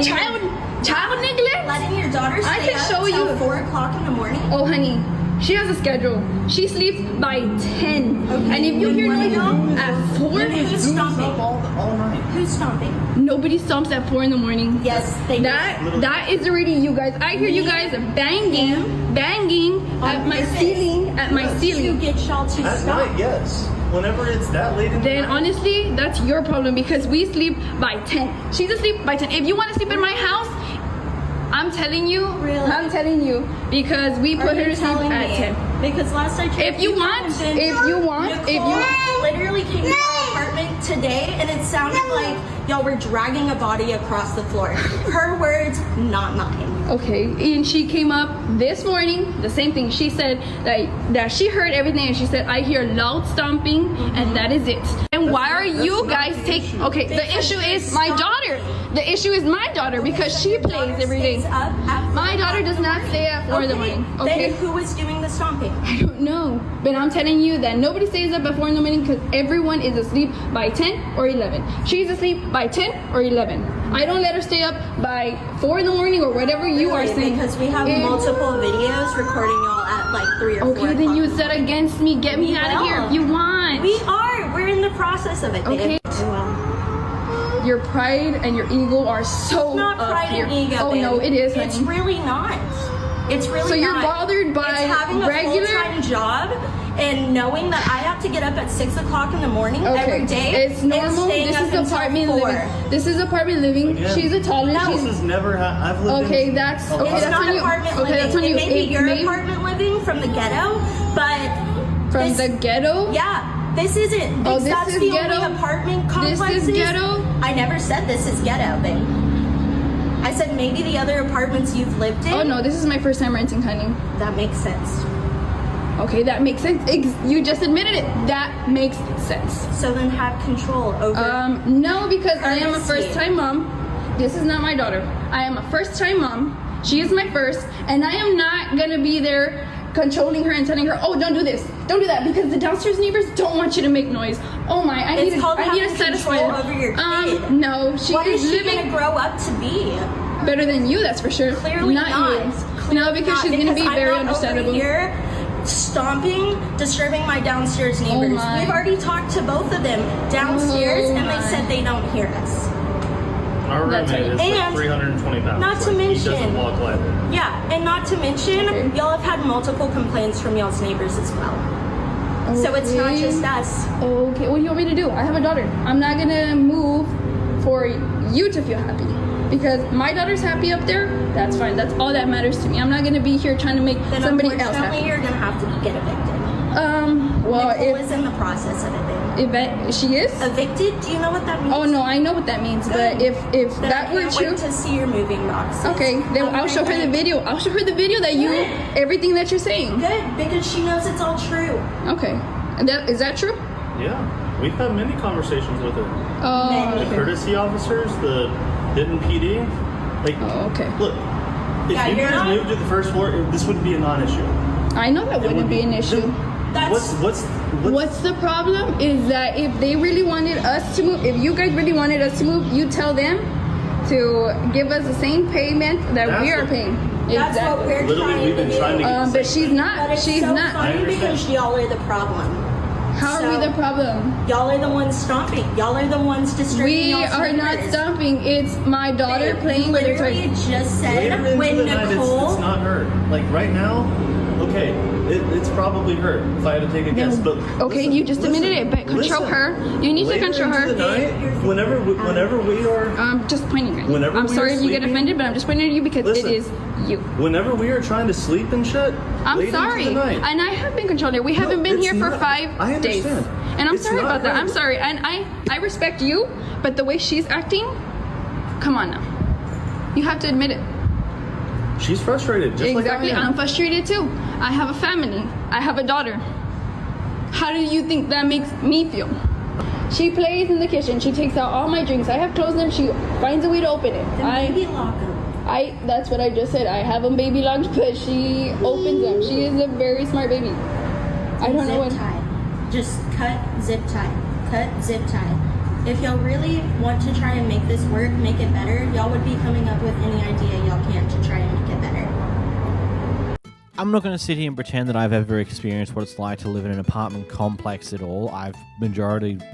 Child neglect? Letting your daughter stay up till 4 o'clock in the morning? Oh, honey. She has a schedule. She sleeps by 10. Okay, and if you hear noises at 4, who's stomping? All night. Who's stomping? Nobody stomps at 4 in the morning. Yes, they do. That is already you guys. I hear you guys banging at my ceiling. To get y'all to at stop. Night, yes. Whenever it's that late in the Then night. honestly, that's your problem because we sleep by 10. She's asleep by 10. If you want to sleep in my house, I'm telling you, because we put her to sleep at 10. Because last I checked, if you want, literally came to our apartment today, and it sounded like y'all were dragging a body across the floor. Her words, not mine. Okay, and she came up this morning, the same thing. She said that she heard everything, and she said, I hear loud stomping, and that is it. And why are you guys taking... Okay, the issue is my daughter. The issue is my daughter because she plays every day. My daughter does not stay at 4 in the morning. Okay. Then who was doing the stomping? I don't know. But I'm telling you that nobody stays up at 4 in the morning because everyone is asleep by 10 or 11. She's asleep by 10 or 11. I don't let her stay up by 4 in the morning or whatever you are saying. Because we have multiple videos recording y'all at like 3 or 4 o'clock. Okay, then you said against me. Get me out of here if you want. We are. We're in the process of it. Okay. Your pride and your ego are so it's not pride here. And ego. Oh no, it is. It's really not. It's really so not. you're bothered by it's having a full-time job and knowing that I have to get up at 6 o'clock in the morning every day. It's normal. This is apartment living. This is apartment living. Again, she's a toddler. This has never I've lived okay, in, that's okay. It's that's not on you. apartment okay, living. That's on you. It may be your apartment living from the ghetto, but From the ghetto? Yeah, this isn't. Oh, this That's is the ghetto? only apartment This complexes. is ghetto? I never said this is ghetto, babe. I said maybe the other apartments you've lived in. Oh no, this is my first time renting, honey. That makes sense. Okay, that makes sense. You just admitted it. That makes sense. So then have control over. No, because I am a Courtesy. first-time mom. This is not my daughter. I am a first-time mom. She is my first, and I am not gonna be there controlling her and telling her, "Oh, don't do this, don't do that," because the downstairs neighbors don't want you to make noise. Oh my, I need to satisfy control her. over your kid. No, she What is is she living gonna grow up to be? better than you. That's for sure. Clearly not. You. No, because she's gonna be I'm very not understandable. Over here stomping, disturbing my downstairs neighbors. my. We've already talked to both of them downstairs, and they said they don't hear us. Our roommate is like And 320 pounds. not to Like, he mention- doesn't walk lightly. Yeah, and not to mention, y'all have had multiple complaints from y'all's neighbors as well. So it's not Okay. just us. Okay, what do you want me to do? I have a daughter. I'm not gonna move for you to feel happy. Because my daughter's happy up there, that's fine. That's all that matters to me. I'm not gonna be here trying to make Then somebody else unfortunately, happy. you're gonna have to get evicted. Well, Nicole is in the process of it. She is? Evicted? Do you know what that means? Oh no, I know what that means. But if Then that I were can't true, wait to see your moving boxes. okay, then I'll show her the video. I'll show her the video that you, everything that you're saying. Good, because she knows it's all true. Okay, and is that true? Yeah, we've had many conversations with her. Oh, The okay. courtesy officers, the Denton PD. Like, okay. Look, if Yeah, you you're guys not- moved to the first floor, this would be a non-issue. I know that It would wouldn't be an issue. What's the problem is that if they really wanted us to move, if you guys really wanted us to move, you tell them to give us the same payment that we are paying. That's what we're Literally, we've been trying to get the But she's not. But it's She's so not. funny because y'all are the problem. How are we the problem? Y'all are the ones stomping. Y'all are the ones disturbing We y'all's are not neighbors. stomping. It's my daughter Babe, playing with her literally toys. just Later said into when the night, Nicole. it's not her. Like right now, okay, it's probably her. If I had to take a guess, but Okay, you just admitted it, but control her. You need to later control into her. the night, whenever we are, I'm just pointing at you. Whenever I'm we sorry are if you get sleeping- offended, but I'm just pointing at you because Listen. it is you. whenever we are trying to sleep and shit. I'm late into sorry, the night, and I have been controlling. We haven't been it's here for not- 5 I days, understand. and I'm It's sorry not about that. her. I'm sorry, and I respect you, but the way she's acting, come on now, you have to admit it. she's frustrated. Just Exactly, like I am. I'm frustrated too. I have a family. I have a daughter. How do you think that makes me feel? She plays in the kitchen. She takes out all my drinks. I have closed them. She finds a way to open it. Baby lock 'em. That's what I just said. I have them baby locked, but she opens them. She is a very smart baby. I don't know what. Zip tie. Just cut, zip tie. Cut, zip tie. If y'all really want to try and make this work, make it better, y'all would be coming up with any idea y'all can to try and make it better. I'm not going to sit here and pretend that I've ever experienced what it's like to live in an apartment complex at all. I've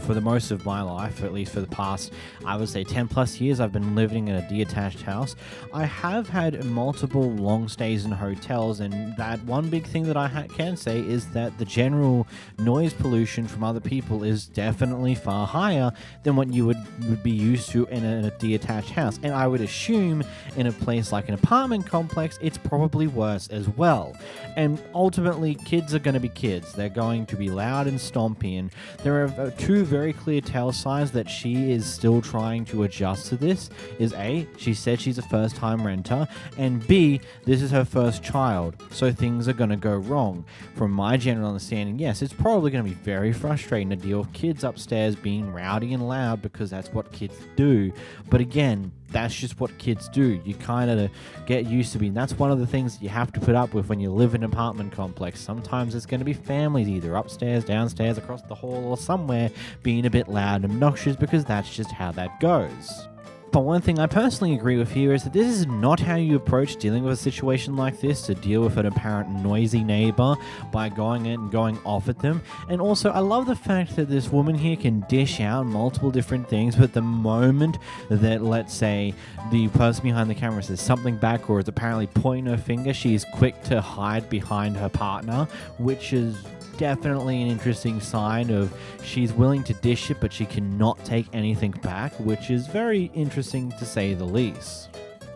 for the most of my life, at least for the past, I would say 10 plus years, I've been living in a detached house. I have had multiple long stays in hotels, and that one big thing that I can say is that the general noise pollution from other people is definitely far higher than what you would be used to in a detached house. And I would assume in a place like an apartment complex, it's probably worse as well. And ultimately, kids are going to be kids. They're going to be loud and stompy, and there are two very clear tell signs that she is still trying to adjust to this. Is A, she said she's a first-time renter, and B, this is her first child, so things are going to go wrong. From my general understanding, yes, it's probably going to be very frustrating to deal with kids upstairs being rowdy and loud because that's what kids do. But again, that's just what kids do. You kind of get used to being. That's one of the things that you have to put up with when you live in an apartment complex. Sometimes it's going to be families either upstairs, downstairs, across the hall, or somewhere being a bit loud and obnoxious because that's just how that goes. But one thing I personally agree with here is that this is not how you approach dealing with a situation like this, to deal with an apparent noisy neighbor by going in and going off at them. And also, I love the fact that this woman here can dish out multiple different things, but the moment that, let's say, the person behind the camera says something back or is apparently pointing her finger, she is quick to hide behind her partner, which is definitely an interesting sign of she's willing to dish it, but she cannot take anything back, which is very interesting to say the least.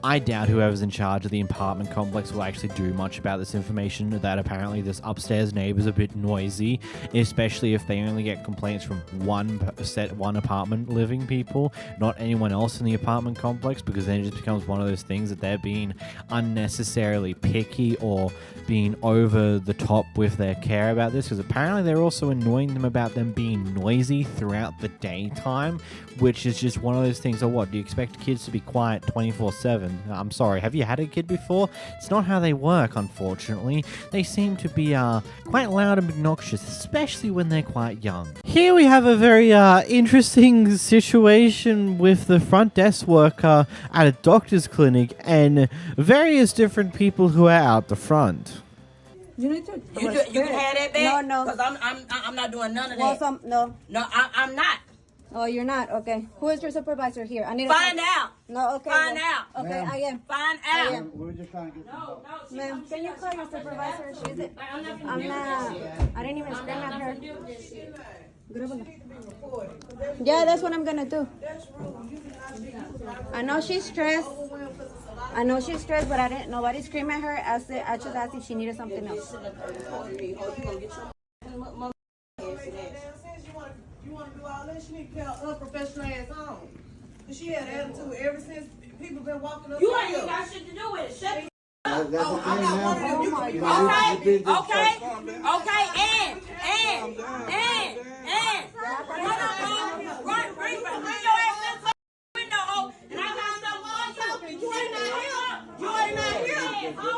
I doubt whoever's in charge of the apartment complex will actually do much about this information, that apparently this upstairs neighbor's a bit noisy, especially if they only get complaints from one apartment living people, not anyone else in the apartment complex, because then it just becomes one of those things that they're being unnecessarily picky or being over the top with their care about this, because apparently they're also annoying them about them being noisy throughout the daytime, which is just one of those things. So what, do you expect kids to be quiet 24/7? I'm sorry, have you had a kid before? It's not how they work, unfortunately. They seem to be quite loud and obnoxious, especially when they're quite young. Here we have a very interesting situation with the front desk worker at a doctor's clinic and various different people who are out the front. You need to. You can have that back. No, because I'm not doing none of that. No. No, I'm not. Oh, you're not? Okay. Who is your supervisor here? I need Find out. No, okay. Find out. Okay, I am. Find out. I am. We're just trying to get No, Ma'am, can you call your supervisor? She's it. I'm not. I didn't even scream at her. Yeah, that's what I'm gonna do. I know she's stressed. But I didn't. Nobody screamed at her. I just asked if she needed something else. You want to do all this? She need to tell unprofessional ass on. She had attitude ever since people been walking up. You ain't even got shit to do with it. Shut the I'm not one of them. You can be bring your ass in the window, ho, and I got something for you. You ain't not here. You ain't not here.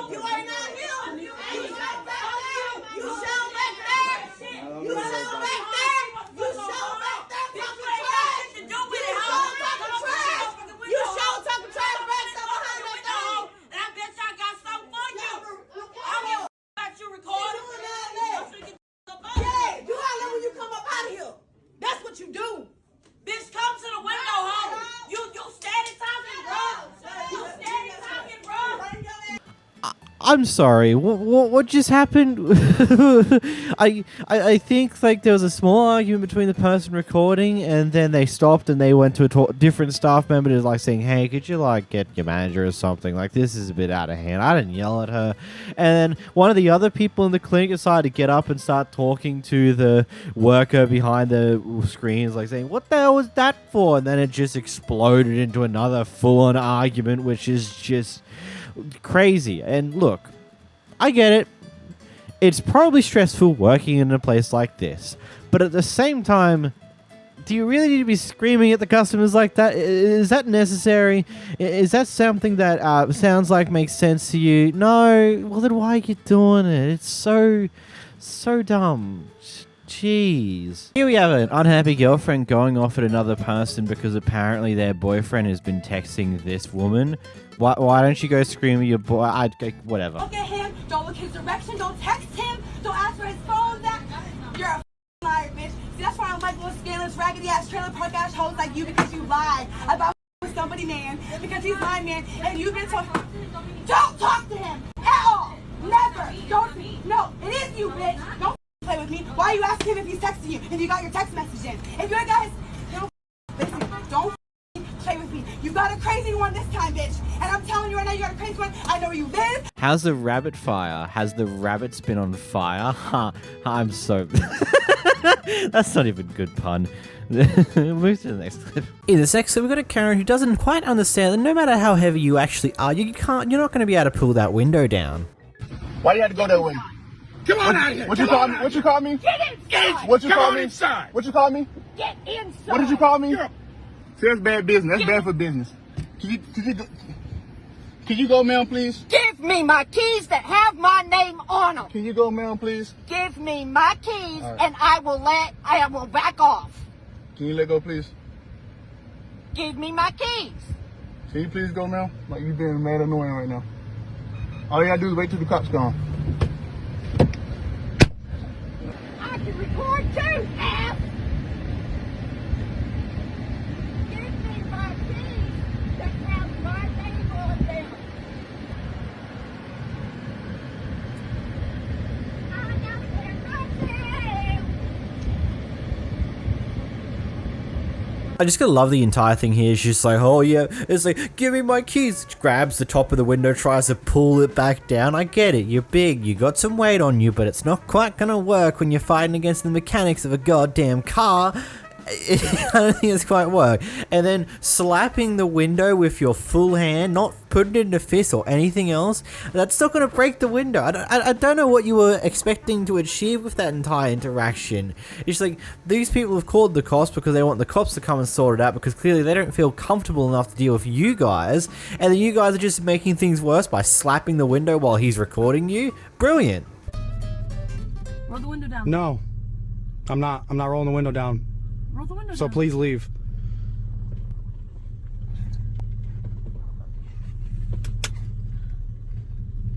You ain't not here. You shut back there. You shut back there. You shut back there. You shut back there. You ain't got shit to do with it, ho. You show talking trash back there behind that door. And I bet y'all got something for you. I don't give a about you recording. Yeah, do all that when you come up out of here. That's what you do. Bitch, come to the window, ho. You steady talking, bro. You steady talking, bro. I'm sorry. What just happened? I think like there was a small argument between the person recording, and then they stopped and they went to a different staff member to like saying, "Hey, could you like get your manager or something? Like this is a bit out of hand." I didn't yell at her, and then one of the other people in the clinic decided to get up and start talking to the worker behind the screens, like saying, "What the hell was that for?" And then it just exploded into another full-on argument, which is just crazy. And look, I get it. It's probably stressful working in a place like this, but at the same time, do you really need to be screaming at the customers like that? Is that necessary? Is that something that sounds like makes sense to you? No. Well, then why are you doing it? It's so dumb. Jeez. Here we have an unhappy girlfriend going off at another person because apparently their boyfriend has been texting this woman. Why don't you go scream at your boy? Whatever. Look at him. Don't look his direction. Don't text him. Don't ask for his phone. You're a liar, bitch. See, that's why I don't like little scandalous, raggedy ass, trailer park ass hoes like you, because you lied about with somebody, man. Because he's my man, and you've been talking. Don't talk to him at all. Never. Don't. No, it is you, bitch. Don't play with me. Why are you asking him if he's texting you? If you got your text message in? If you're guys, don't play with me. You got a crazy one this time, bitch. And I'm telling you right now, you got a crazy one. I know where you live. How's the rabbit fire? Has the rabbits been on fire? I'm so... That's not even a good pun. Move to the next clip. In the next clip, we've got a Karen who doesn't quite understand that no matter how heavy you actually are, you're not going to be able to pull that window down. Why do you have to go that way? Come on out of here. What you call me? What you call me? Get inside. What you call me? Inside. What you call me? Get inside. What did you call me? See, that's bad business. That's bad for business. Can you go, ma'am, please? Give me my keys that have my name on them. Can you go, ma'am, please? Give me my keys, right, and I will back off. Can you let go, please? Give me my keys. Can you please go, ma'am? Like, you being mad annoying right now. All you gotta do is wait till the cops come. I can record too, F. Give me my keys that have my name on them. I just gotta love the entire thing here. She's just like, oh yeah, it's like, give me my keys. She grabs the top of the window, tries to pull it back down. I get it, you're big, you got some weight on you, but it's not quite gonna work when you're fighting against the mechanics of a goddamn car. I don't think it's quite work. And then slapping the window with your full hand, not putting it in a fist or anything else, that's not going to break the window. I don't know what you were expecting to achieve with that entire interaction. It's like, these people have called the cops because they want the cops to come and sort it out, because clearly they don't feel comfortable enough to deal with you guys, and then you guys are just making things worse by slapping the window while he's recording you. Brilliant. Roll the window down. No, I'm not rolling the window down. Roll the window So down. please leave.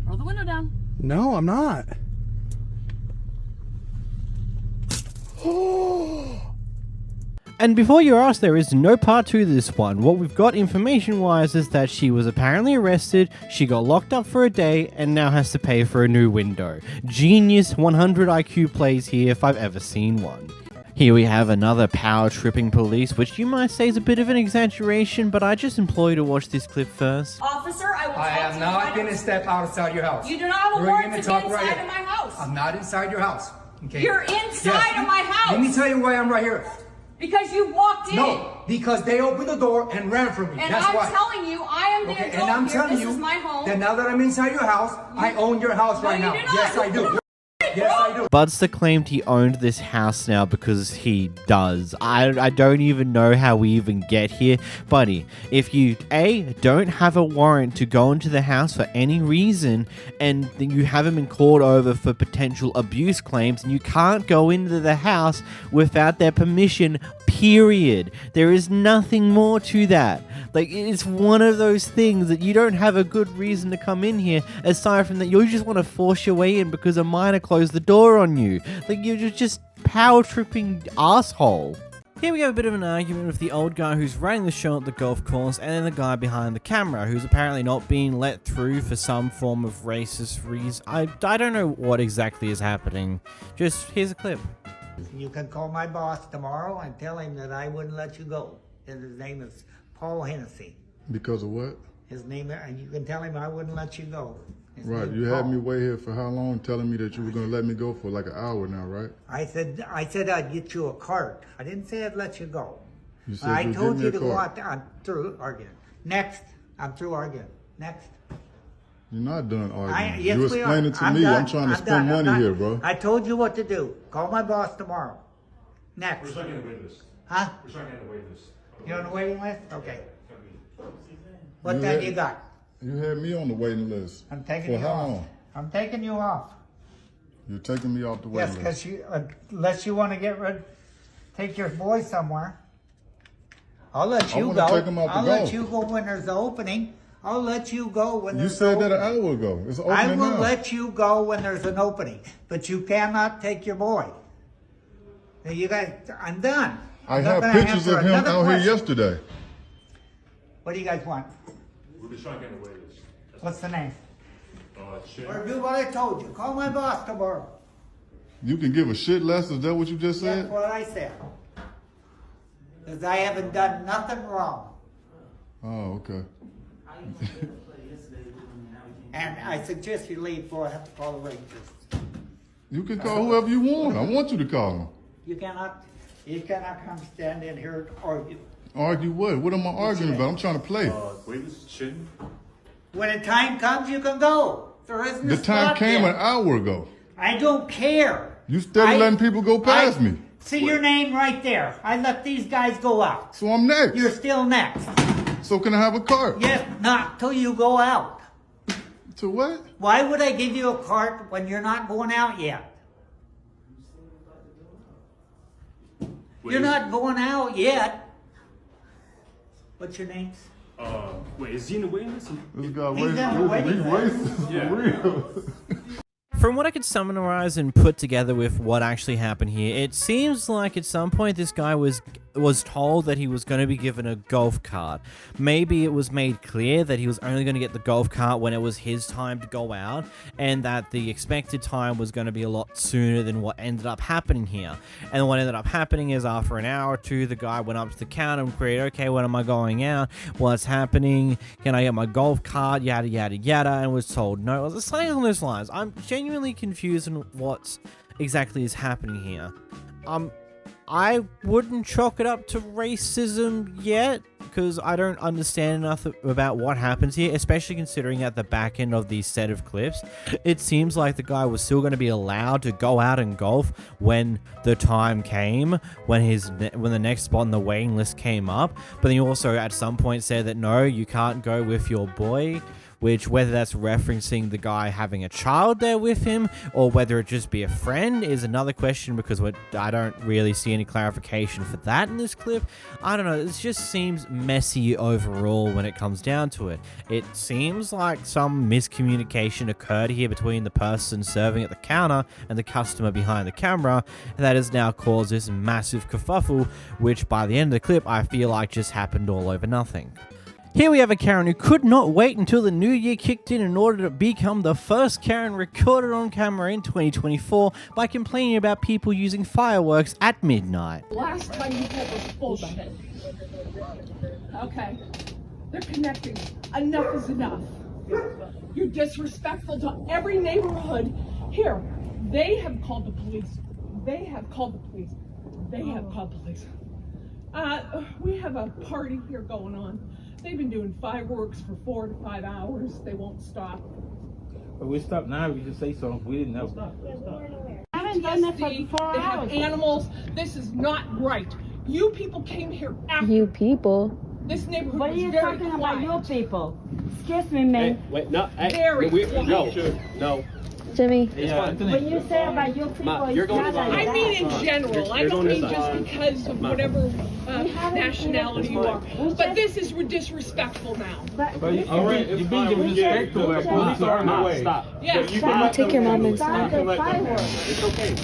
Roll the window down. No, I'm not. And before you ask, there is no part 2 to this one. What we've got information-wise is that she was apparently arrested, she got locked up for a day, and now has to pay for a new window. Genius 100 IQ plays here if I've ever seen one. Here we have another power-tripping police, which you might say is a bit of an exaggeration, but I just implore you to watch this clip first. Officer, I will I talk am to not you. going to step outside your house. You do not have a We're warrant gonna to be talk inside right of here. my house. I'm not inside your house. Okay? You're inside of my house. Let me tell you why I'm right here. Because you walked in. No, because they opened the door and ran from me. And That's I'm why. telling you, I am the Okay, adult and I'm here. telling This you is my home. that now that I'm inside your house, I own your house No, right you now. do not. Yes, I do. Yes, I do. Budster claimed he owned this house now because he does. I don't even know how we even get here. Buddy, if you A, don't have a warrant to go into the house for any reason, and you haven't been called over for potential abuse claims, and you can't go into the house without their permission, period. There is nothing more to that. Like, it's one of those things that you don't have a good reason to come in here, aside from that you just want to force your way in because a minor closed the door on you. Like, you're just power-tripping asshole. Here we have a bit of an argument with the old guy who's running the show at the golf course, and then the guy behind the camera who's apparently not being let through for some form of racist reason. I don't know what exactly is happening. Just, here's a clip. You can call my boss tomorrow and tell him that I wouldn't let you go. And his name is Paul Hennessy. Because of what? His name, and you can tell him I wouldn't let you go. His Right, name you is had Paul. me wait here for how long, telling me that you were going to let me go for like an hour now, right? I said I'd get you a cart. I didn't say I'd let you go. You said I you'd told give me you a to go cart. out. I'm through arguing. Next, I'm through arguing. Next. You're not done arguing. Yes, you we are. explaining to I'm me, done. I'm trying to I'm spend done. I'm money not- here, bro. I told you what to do. Call my boss tomorrow. Next. We're not going to wait this. Huh? We're not going to wait this. You on the waiting list? Okay. What You time had- you got? You had me on the waiting list. I'm taking For you how off. long? I'm taking you off. You're taking me off the Yes, waiting list. because unless you want to take your boy somewhere, I'll let I you wanna go. take him out to I'll let golf. you go when there's an opening. I'll let you go when You there's said an that an opening. hour ago. It's I opening will now. let you go when there's an opening, but you cannot take your boy. Now you guys, I'm done. I I'm not have gonna pictures answer of him another out here question. yesterday. What do you guys want? We're just not going to wait this. What's the name? Shit. Or do what I told you. Call my boss tomorrow. You can give a shit less? Is that what you just That's said? what I said. Because I haven't done nothing wrong. Oh, okay. And I suggest you leave before I have to call the Rangers. You can call whoever you want. I want you to call him. You cannot come stand in here and argue. Argue what? What am I arguing about? I'm trying to play. Wait this shit. When the time comes, you can go. There isn't The a time spot came yet. an hour ago. I don't care. You steady letting people go past me. See your name right there. I let these guys go out. So I'm next. You're still next. So can I have a cart? Yes, not till you go out. To what? Why would I give you a cart when you're not going out yet? You're not going out yet. What's your name? Wait, is he in the waiting list? This guy He's in the waiting list. racist. Yeah. For real. From what I could summarize and put together with what actually happened here, it seems like at some point this guy was was told that he was going to be given a golf cart. Maybe it was made clear that he was only going to get the golf cart when it was his time to go out, and that the expected time was going to be a lot sooner than what ended up happening here. And what ended up happening is after an hour or two, the guy went up to the counter and queried, okay, when am I going out? What's happening? Can I get my golf cart? Yada, yada, yada. And was told no. It was something along those lines. I'm genuinely confused on what exactly is happening here. I wouldn't chalk it up to racism yet, because I don't understand enough about what happens here, especially considering at the back end of these set of clips, it seems like the guy was still going to be allowed to go out and golf when the time came, when the next spot on the waiting list came up. But then he also at some point said that no, you can't go with your boy, which whether that's referencing the guy having a child there with him or whether it just be a friend is another question, because I don't really see any clarification for that in this clip. I don't know, it just seems messy overall when it comes down to it. It seems like some miscommunication occurred here between the person serving at the counter and the customer behind the camera, and that has now caused this massive kerfuffle, which by the end of the clip I feel like just happened all over nothing. Here we have a Karen who could not wait until the new year kicked in order to become the first Karen recorded on camera in 2024 by complaining about people using fireworks at midnight. Last time you had was bullshit. Okay, they're connecting. Enough is enough. You're disrespectful to every neighborhood. Here, they have called the police. They have called the police. They have called the police. We have a party here going on. They've been doing fireworks for 4 to 5 hours. They won't stop. But we stopped now. We just say something. We didn't know. Stop. I haven't done that for 4 hours. They have animals. This is not right. You people came here after. You people? This neighborhood What are was you very talking quiet. about, you people? Excuse me, man. Hey, wait, no. Hey, Very no. Jimmy. Yeah, when you say about you people, Ma, you're it's going not to like I that. mean in general. I don't mean just because of whatever nationality you are. But this is disrespectful now. All right, you're being disrespectful. Police are on the way. Stop. Yeah. Take your mom inside. It's okay.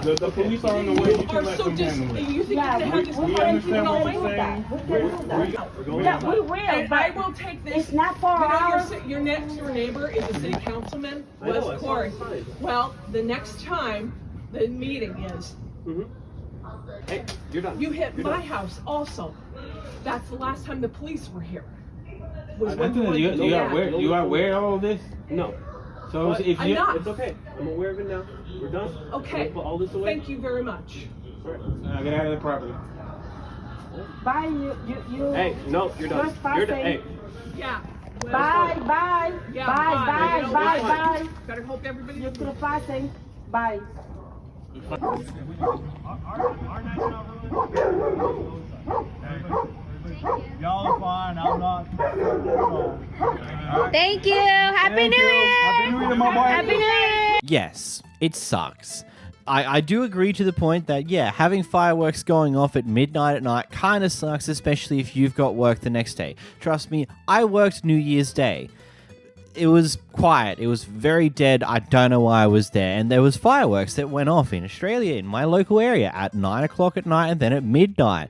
The police are on the way. You can let them handle it. You think you're going to have this We party understand what going you're saying. Yeah, we will, and but I will take this. it's not 4 hours. Your next door neighbor is a city councilman, Wes Corey. Well, the next time the meeting is, Hey, you're done. you hit my house also. That's the last time the police were here. Was when Anthony, you are aware of all this? No. So But if I'm you, not. It's okay. I'm aware of it now. We're done. Okay. We'll put all this away. Thank you very much. get out of the property. Bye, you. Hey, no, you're done. You're done. Hey. Yeah. Well, Bye. Yeah, Bye. Better hope everybody. You're trespassing. Bye. Y'all are fine. I'm not. Thank you. Happy New Year. Happy New Year, my boy. Happy New Year. Yes, it sucks. I do agree to the point that, yeah, having fireworks going off at midnight at night kind of sucks, especially if you've got work the next day. Trust me, I worked New Year's Day. It was quiet. It was very dead. I don't know why I was there. And there was fireworks that went off in Australia, in my local area, at 9 o'clock at night and then at midnight.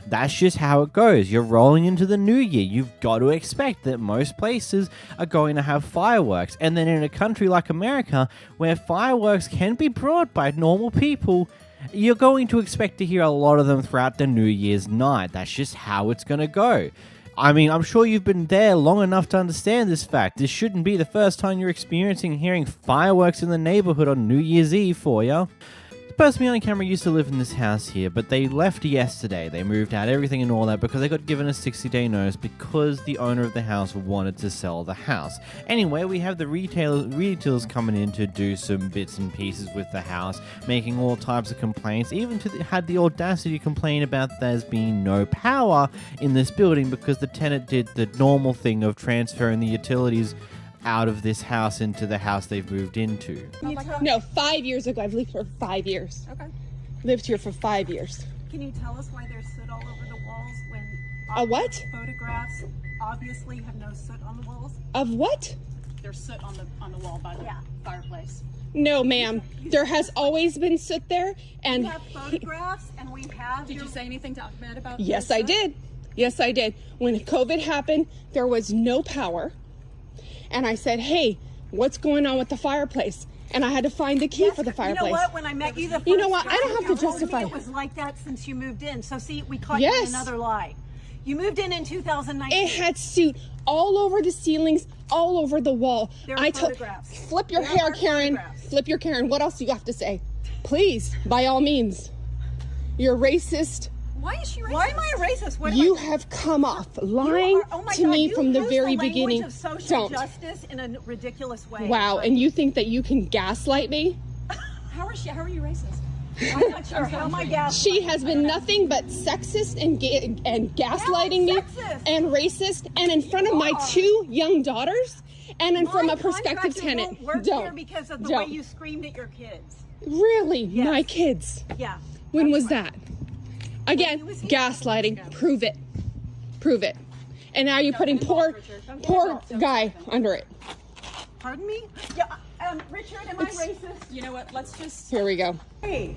That's just how it goes. You're rolling into the new year. You've got to expect that most places are going to have fireworks. And then in a country like America, where fireworks can be brought by normal people, you're going to expect to hear a lot of them throughout the New Year's night. That's just how it's going to go. I mean, I'm sure you've been there long enough to understand this fact. This shouldn't be the first time you're experiencing hearing fireworks in the neighborhood on New Year's Eve for you. The person behind the camera used to live in this house here, but they left yesterday. They moved out, everything and all that, because they got given a 60-day notice because the owner of the house wanted to sell the house. Anyway, we have the retailers coming in to do some bits and pieces with the house, making all types of complaints, even had the audacity to complain about there's being no power in this building because the tenant did the normal thing of transferring the utilities out of this house into the house they've moved into. No, 5 years ago. I've lived here for 5 years. Okay. Lived here for 5 years. Can you tell us why there's soot all over the walls when what? photographs obviously have no soot on the walls? Of what? There's soot on the wall by the fireplace. No, ma'am. There has always been soot there, and We have photographs, and we have. Did you say anything to Ahmed about this? yes, I did. Yes, I did. When COVID happened, there was no power, and I said, "Hey, what's going on with the fireplace?" And I had to find the key for the fireplace. You know what? When I met you the first You know what? I don't time, have to you told me justify. It was like that since you moved in. So see, we caught you Yes. in another lie. You moved in 2019. It had soot all over the ceilings, all over the wall. There are photographs. Flip your There hair, are Karen. photographs. Flip your Karen. What else do you have to say? Please, by all means. You're racist. Why is she racist? Why am I a racist? What You have come off lying oh my to God, me you from the use very language beginning. Of social Don't. justice in a ridiculous way. Wow, and you think that you can gaslight me? How are you racist? I'm not sure. How am I gaslighting? She has been nothing but sexist and gaslighting me sexist. and racist, and in front of my two young daughters, and in front of a prospective tenant. Won't work Don't. here because of the Don't. way you screamed at your kids. Really? Yes. My kids? Yeah. When was that? Again, gaslighting. Prove it. Prove it. And now you're putting poor guy under it. Pardon me? Yeah. Richard, am I racist? You know what? Let's just. Here we go. Hey.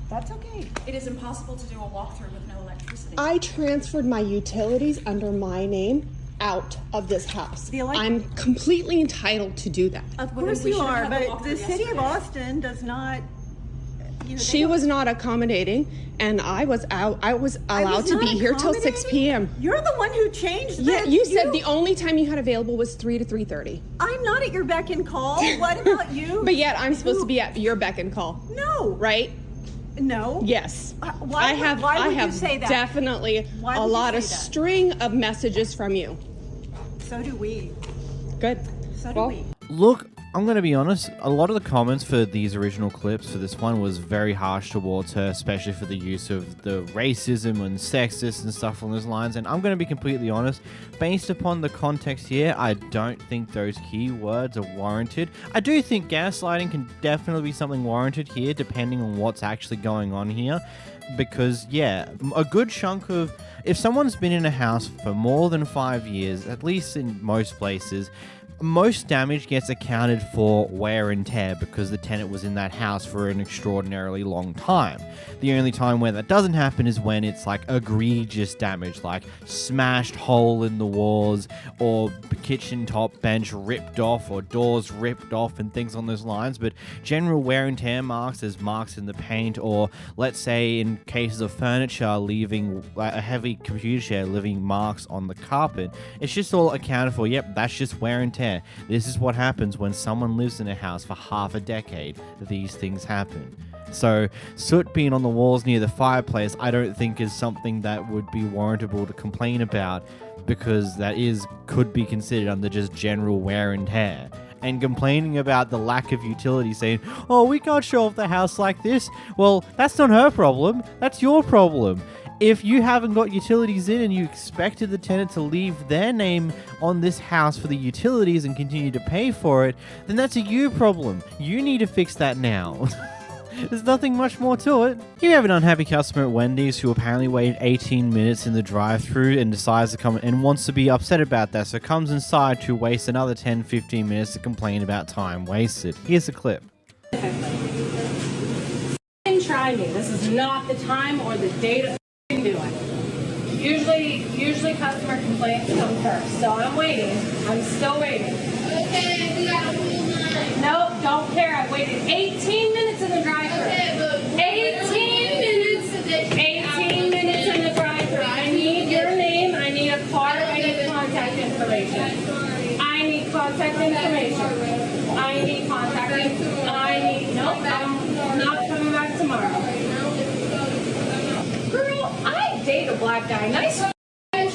That's okay. It is impossible to do a walkthrough with no electricity. I transferred my utilities under my name out of this house. I'm completely entitled to do that. Of course you are, but the city of Austin does not. She was not accommodating, and I was allowed to be here till 6 p.m. You're the one who changed this. Yeah, you said the only time you had available was 3 to 3:30. I'm not at your beck and call. What about you? But yet I'm supposed to be at your beck and call. No. Right? No. Yes. Why would you say that? Definitely Why a would you lot say of that? string of messages from you. So do we. Good. So do we. Look, I'm going to be honest, a lot of the comments for these original clips for this one was very harsh towards her, especially for the use of the racism and sexist and stuff along those lines, and I'm going to be completely honest, based upon the context here, I don't think those keywords are warranted. I do think gaslighting can definitely be something warranted here, depending on what's actually going on here, because, yeah, a good chunk of... If someone's been in a house for more than 5 years, at least in most places, most damage gets accounted for wear and tear because the tenant was in that house for an extraordinarily long time. The only time where that doesn't happen is when it's like egregious damage, like smashed hole in the walls, or kitchen top bench ripped off, or doors ripped off, and things on those lines. But general wear and tear marks, as marks in the paint, or let's say in cases of furniture leaving like a heavy computer chair leaving marks on the carpet, it's just all accounted for. Yep, that's just wear and tear. This is what happens when someone lives in a house for half a decade. These things happen. So soot being on the walls near the fireplace, I don't think is something that would be warrantable to complain about, because that could be considered under just general wear and tear. And complaining about the lack of utility, saying, oh, we can't show off the house like this. Well, that's not her problem. That's your problem. If you haven't got utilities in and you expected the tenant to leave their name on this house for the utilities and continue to pay for it, then that's a you problem. You need to fix that now. There's nothing much more to it. You have an unhappy customer at Wendy's who apparently waited 18 minutes in the drive-thru and decides to come and wants to be upset about that, so comes inside to waste another 10-15 minutes to complain about time wasted. Here's a clip. Try me. This is not the time or the day to do it. Usually customer complaints come first, so I'm waiting. I'm still waiting. Okay, we got a full line. Nope, don't care. I waited 18 minutes in the drive-thru. 18 minutes. 18 minutes in the drive-thru. I need your name. I need a card. I need contact information. I need contact information. I need contact information. Nope, I'm not coming back tomorrow. Girl, I date a black guy. Nice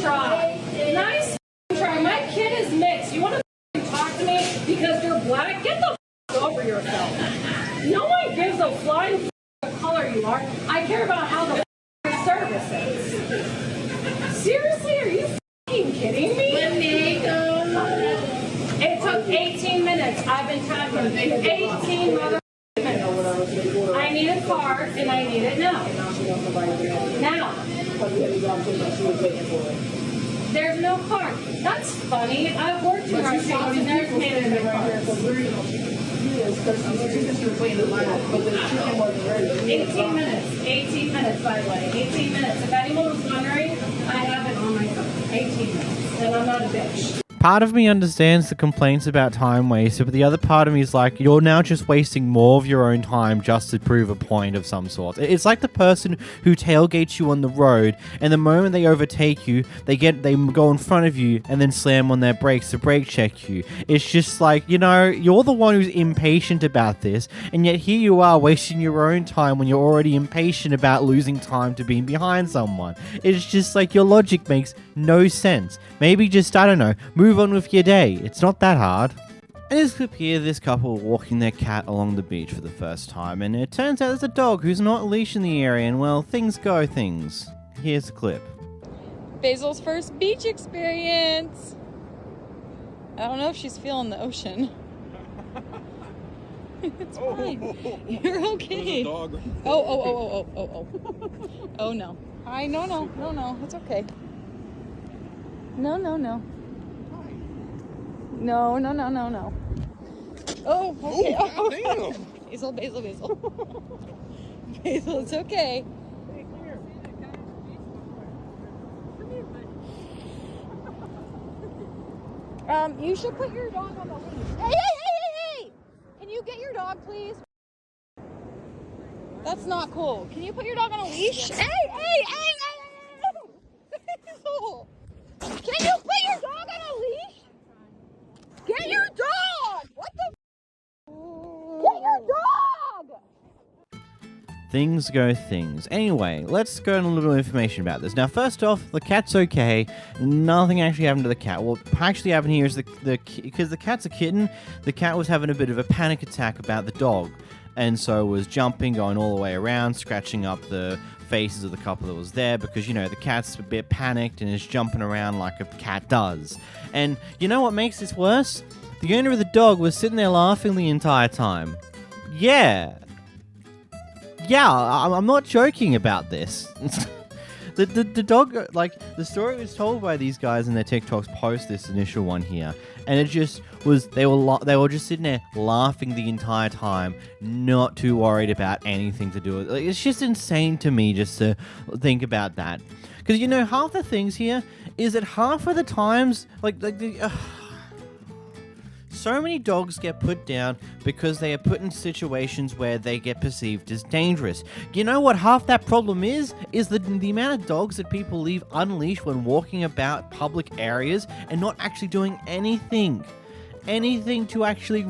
try. Nice try. My kid is mixed. You want to talk to me because you're black? Get the over yourself. No one gives a flying what color you are. I care about how the service is. Seriously, are you kidding me? It took 18 minutes. I've been talking 18 minutes. I need a card and I need it now. Now. There's no card. That's funny. I've worked in our shops and there's made cards. 18 minutes. 18 minutes, by the way. 18 minutes. If anyone was wondering, I have it on my phone. 18 minutes. And I'm not a bitch. Part of me understands the complaints about time wasted, but the other part of me is like, you're now just wasting more of your own time just to prove a point of some sort. It's like the person who tailgates you on the road, and the moment they overtake you, they go in front of you and then slam on their brakes to brake check you. It's just like, you know, you're the one who's impatient about this, and yet here you are wasting your own time when you're already impatient about losing time to being behind someone. It's just like your logic makes no sense. Maybe just, I don't know, move on with your day. It's not that hard. In this clip here, this couple walking their cat along the beach for the first time, and it turns out there's a dog who's not leashed in the area, and well, things go things. Here's the clip. Basil's first beach experience. I don't know if she's feeling the ocean. It's fine. You're okay. Oh. Oh no. No. It's okay. No. No. Oh, okay. Oh, Basil. Basil, it's okay. You should put your dog on the leash. Hey! Can you get your dog, please? That's not cool. Can you put your dog on a leash? Hey! Basil! Can you put your dog on a leash? Get your dog! What the? Get your dog! Things go things. Anyway, let's go into a little information about this. Now, first off, the cat's okay. Nothing actually happened to the cat. What actually happened here is because the cat's a kitten, the cat was having a bit of a panic attack about the dog, and so was jumping, going all the way around, scratching up the faces of the couple that was there, because, you know, the cat's a bit panicked and is jumping around like a cat does. And you know what makes this worse? The owner of the dog was sitting there laughing the entire time. Yeah, I'm not joking about this. The dog, like, the story was told by these guys in their TikToks post this initial one here, and it just was, they were just sitting there laughing the entire time, not too worried about anything to do with it. Like, it's just insane to me just to think about that. Because, you know, half the things here is that half of the times, so many dogs get put down because they are put in situations where they get perceived as dangerous. You know what half that problem is the amount of dogs that people leave unleashed when walking about public areas and not actually doing anything to actually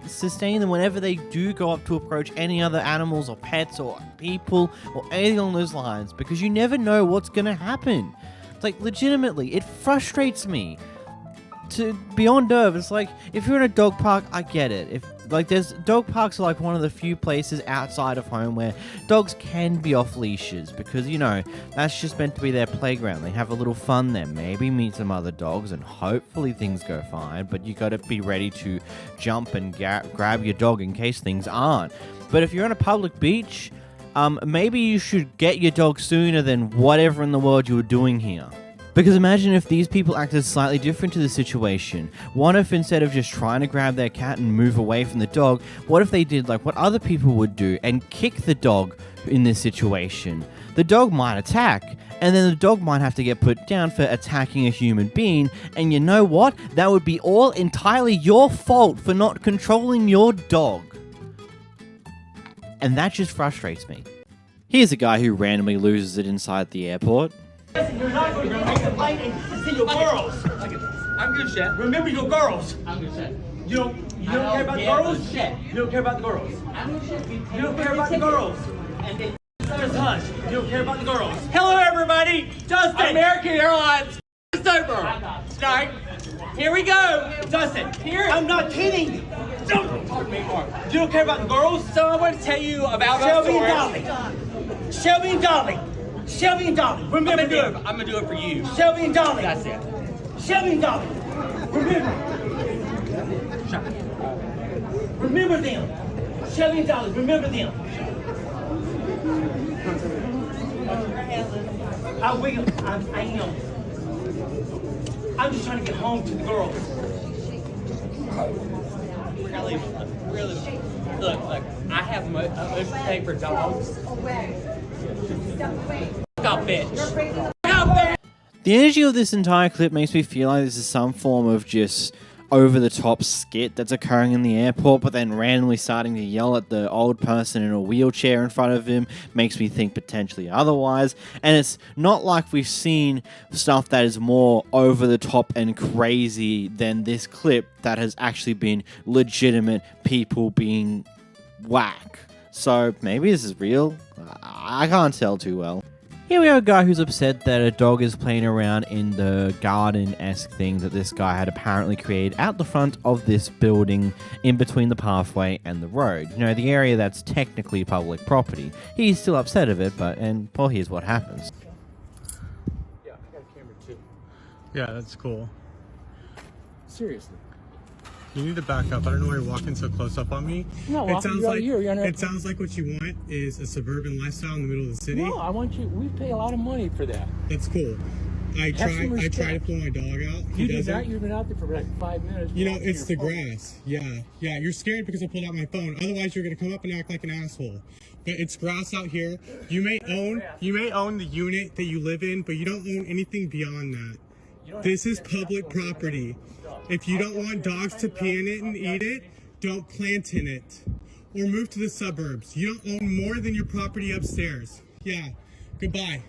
sustain them whenever they do go up to approach any other animals or pets or people or anything along those lines, because you never know what's gonna happen. It's like, legitimately, it frustrates me to beyond nerve. It's like, if you're in a dog park, I get it. There's dog parks are like one of the few places outside of home where dogs can be off leashes, because, you know, that's just meant to be their playground. They have a little fun there, maybe meet some other dogs, and hopefully things go fine, but you gotta be ready to jump and grab your dog in case things aren't. But if you're on a public beach, maybe you should get your dog sooner than whatever in the world you were doing here. Because imagine if these people acted slightly different to the situation. What if, instead of just trying to grab their cat and move away from the dog, what if they did like what other people would do and kick the dog in this situation? The dog might attack, and then the dog might have to get put down for attacking a human being, and you know what? That would be all entirely your fault for not controlling your dog. And that just frustrates me. Here's a guy who randomly loses it inside the airport. You're not going to make the plane and see your girls. I'm good, Chef. Remember your girls. I'm good, Chef. You don't care about the girls? You don't care about the girls. You don't care about the girls. And then just hush. You don't care about the girls. Hello, everybody. Justin. American Airlines. Sober. Start. Here we go. Justin. Here. I'm not kidding. Don't talk to me more. You don't care about the girls? So I want to tell you about Shelby and Dolly. Shelby and Dolly. Shelby and Dolly, remember them. I'm gonna do it for you. Shelby and Dolly. That's it. Shelby and Dolly, remember. Remember them. Shelby and Dolly, remember them. I will. I am. I'm just trying to get home to the girls. Really. look. I have much pay for dogs. Look out, bitch. The energy of this entire clip makes me feel like this is some form of just over-the-top skit that's occurring in the airport, but then randomly starting to yell at the old person in a wheelchair in front of him makes me think potentially otherwise. And it's not like we've seen stuff that is more over-the-top and crazy than this clip that has actually been legitimate people being whack. So maybe this is real? I can't tell too well. Here we have a guy who's upset that a dog is playing around in the garden-esque thing that this guy had apparently created out the front of this building in between the pathway and the road. You know, the area that's technically public property. He's still upset of it, well, here's what happens. Yeah, I got a camera too. Yeah, that's cool. Seriously. You need to back up. I don't know why you're walking so close up on me. No, it sounds like it sounds like what you want is a suburban lifestyle in the middle of the city. No, I want you. We pay a lot of money for that. That's cool. I try to pull my dog out. You did that. You've been out there for like 5 minutes. You know, it's the grass. Yeah. You're scared because I pulled out my phone. Otherwise, you're gonna come up and act like an asshole. But it's grass out here. You may own the unit that you live in, but you don't own anything beyond that. This is public property. If you don't want dogs to pee in it and eat it, don't plant in it. Or move to the suburbs. You don't own more than your property upstairs. Yeah, goodbye.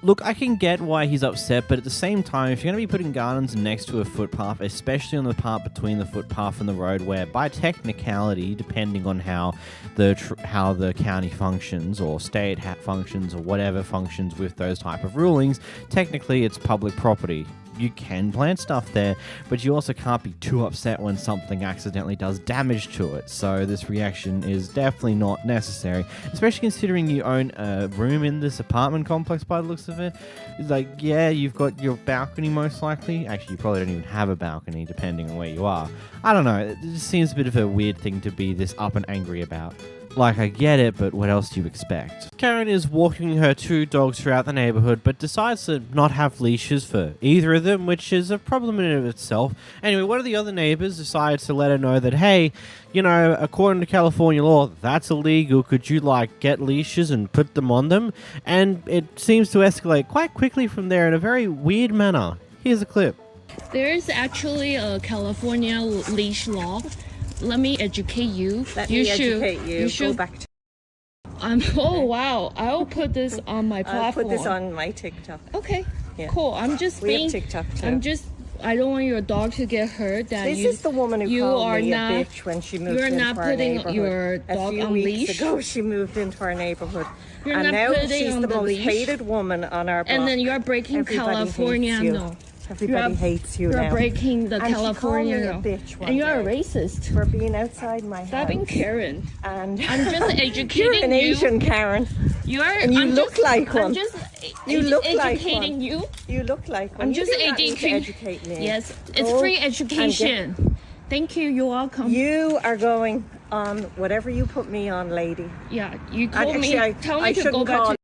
Look, I can get why he's upset, but at the same time, if you're going to be putting gardens next to a footpath, especially on the part between the footpath and the road, where by technicality, depending on how the county functions or state functions or whatever functions with those type of rulings, technically it's public property. You can plant stuff there, but you also can't be too upset when something accidentally does damage to it. So this reaction is definitely not necessary, especially considering you own a room in this apartment complex by the looks of it. It's like, yeah, you've got your balcony most likely. Actually, you probably don't even have a balcony depending on where you are. I don't know. It just seems a bit of a weird thing to be this up and angry about. Like, I get it, but what else do you expect? Karen is walking her 2 dogs throughout the neighborhood, but decides to not have leashes for either of them, which is a problem in and of itself. Anyway, one of the other neighbors decides to let her know that, hey, you know, according to California law, that's illegal. Could you, like, get leashes and put them on them? And it seems to escalate quite quickly from there in a very weird manner. Here's a clip. There is actually a California leash law. Let me educate you. You should go back to... oh wow, I'll put this on my platform. I'll put this on my TikTok. Okay, yeah. Cool. I'm just we being... have TikTok too. I don't want your dog to get hurt. This is the woman who called me a bitch when she moved into our neighborhood. You're not putting your dog on leash? A few weeks ago, she moved into our neighborhood. You're and not now putting she's on the the most leash? hated woman on our block. And then you're breaking California law. Everybody hates you now. You're breaking the and California law. And you're a racist. For being outside my house. Stop being Karen. And I'm just educating you're an you. Asian Karen. And you look like one. I'm just you look educating like you. You look like one. I'm just educate me. Yes, it's free education. Thank you. You're welcome. You are going on whatever you put me on, lady. Yeah, you told me. Tell me to go back to.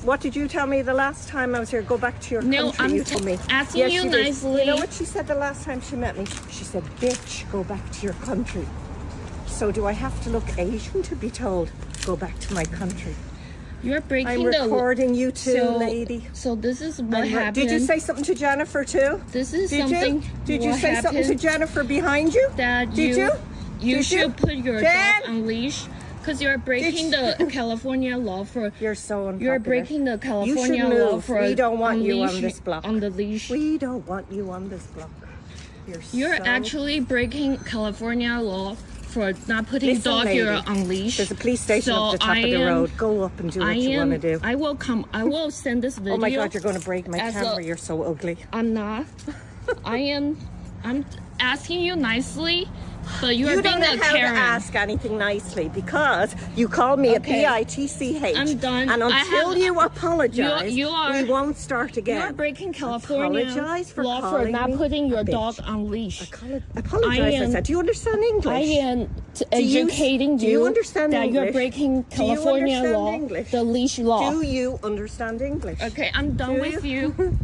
What did you tell me the last time I was here? Go back to your country. No, I'm you told me. asking you nicely. You know what she said the last time she met me? She said, "Bitch, go back to your country." So do I have to look Asian to be told, "Go back to my country"? You're breaking I'm recording you too, lady. So this is what happened. Did you say something to Jennifer too? This is something. Did you say something to Jennifer behind you? That did you? You should put your dog on leash. Because you're breaking the California law for... You're so unpopular. You're breaking the California law for... We don't want you on this block. On the leash. We don't want you on this block. You're actually breaking California law for not putting dog here on leash. There's a police station up the top of the road. Go up and do what you want to do. I will send this video. Oh my God, you're going to break my camera. You're so ugly. I'm not. I'm asking you nicely. But you don't know how to ask anything nicely because you called me a PITCH. I'm done. And until you apologize, we won't start again. You're breaking California law for calling not me putting your a dog bitch. on leash. Apologize, I said. Do you understand English? I am educating you. Do you understand that English? you're breaking California law, the leash law. Do you understand English? Okay, I'm done with you.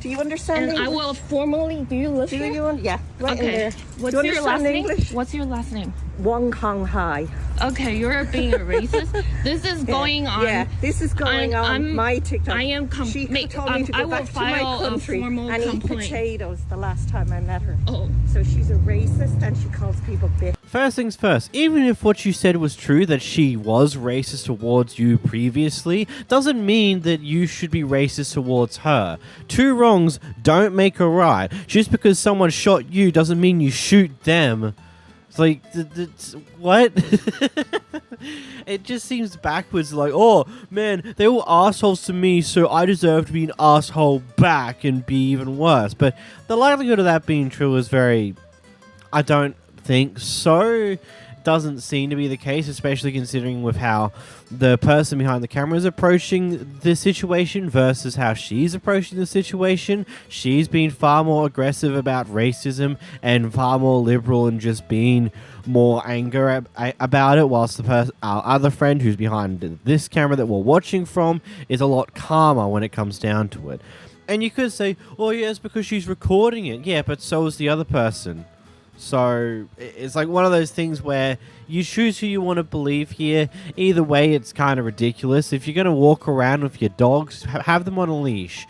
Do you understand English? I will formally. Do you listen? Yeah. Right okay. in there. What's your last name? What's your last name? Wong Kong High. Okay, you're being a racist. This is going on. Yeah, this is going on my TikTok. I am She told me to go back to my country and eat potatoes the last time I met her. Oh. So she's a racist and she calls people bitch. First things first, even if what you said was true, that she was racist towards you previously, doesn't mean that you should be racist towards her. Two wrongs don't make a right. Just because someone shot you doesn't mean you shoot them. It's like, what? It just seems backwards, like, oh, man, they were assholes to me, so I deserve to be an asshole back and be even worse. But the likelihood of that being true is very... I don't think so. Doesn't seem to be the case, especially considering with how the person behind the camera is approaching the situation versus how she's approaching the situation. She's been far more aggressive about racism and far more liberal and just being more anger about it, whilst our other friend who's behind this camera that we're watching from is a lot calmer when it comes down to it. And you could say, oh yeah, it's because she's recording it. Yeah, but so is the other person. So it's like one of those things where you choose who you want to believe here. Either way, it's kind of ridiculous. If you're going to walk around with your dogs, have them on a leash.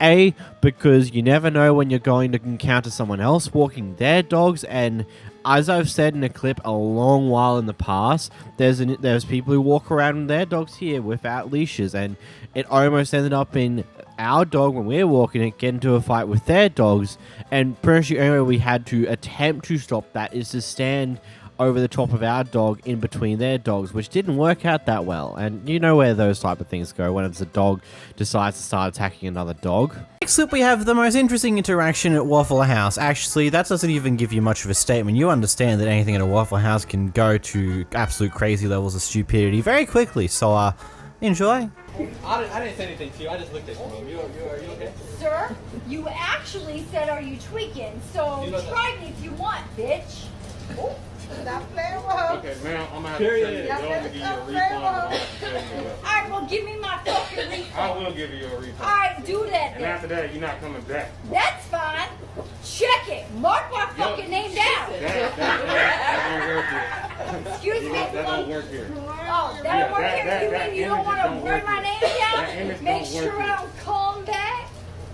A, because you never know when you're going to encounter someone else walking their dogs, and as I've said in a clip a long while in the past, there's people who walk around with their dogs here without leashes, and it almost ended up in our dog, when we're walking it, get into a fight with their dogs, and pretty much the only way we had to attempt to stop that is to stand over the top of our dog in between their dogs, which didn't work out that well. And you know where those type of things go when it's a dog decides to start attacking another dog. Next up, we have the most interesting interaction at Waffle House. Actually, that doesn't even give you much of a statement. You understand that anything at a Waffle House can go to absolute crazy levels of stupidity very quickly, so enjoy. I didn't say anything to you. I just looked at you. Are you okay? Sir, you actually said, are you tweaking? So try me if you want, bitch. Oh, stop playing with her. Okay, man, I'm going to have to send you. Don't give you a refund. Alright, well, give me my fucking refund. I will give you a refund. Alright, do that And then. after that, you're not coming back. That's fine. Check it. Mark my fucking name down. That don't work here. Excuse me? That don't work here. Oh, that don't work here? You mean you don't want to write my name down? Make sure I don't come back?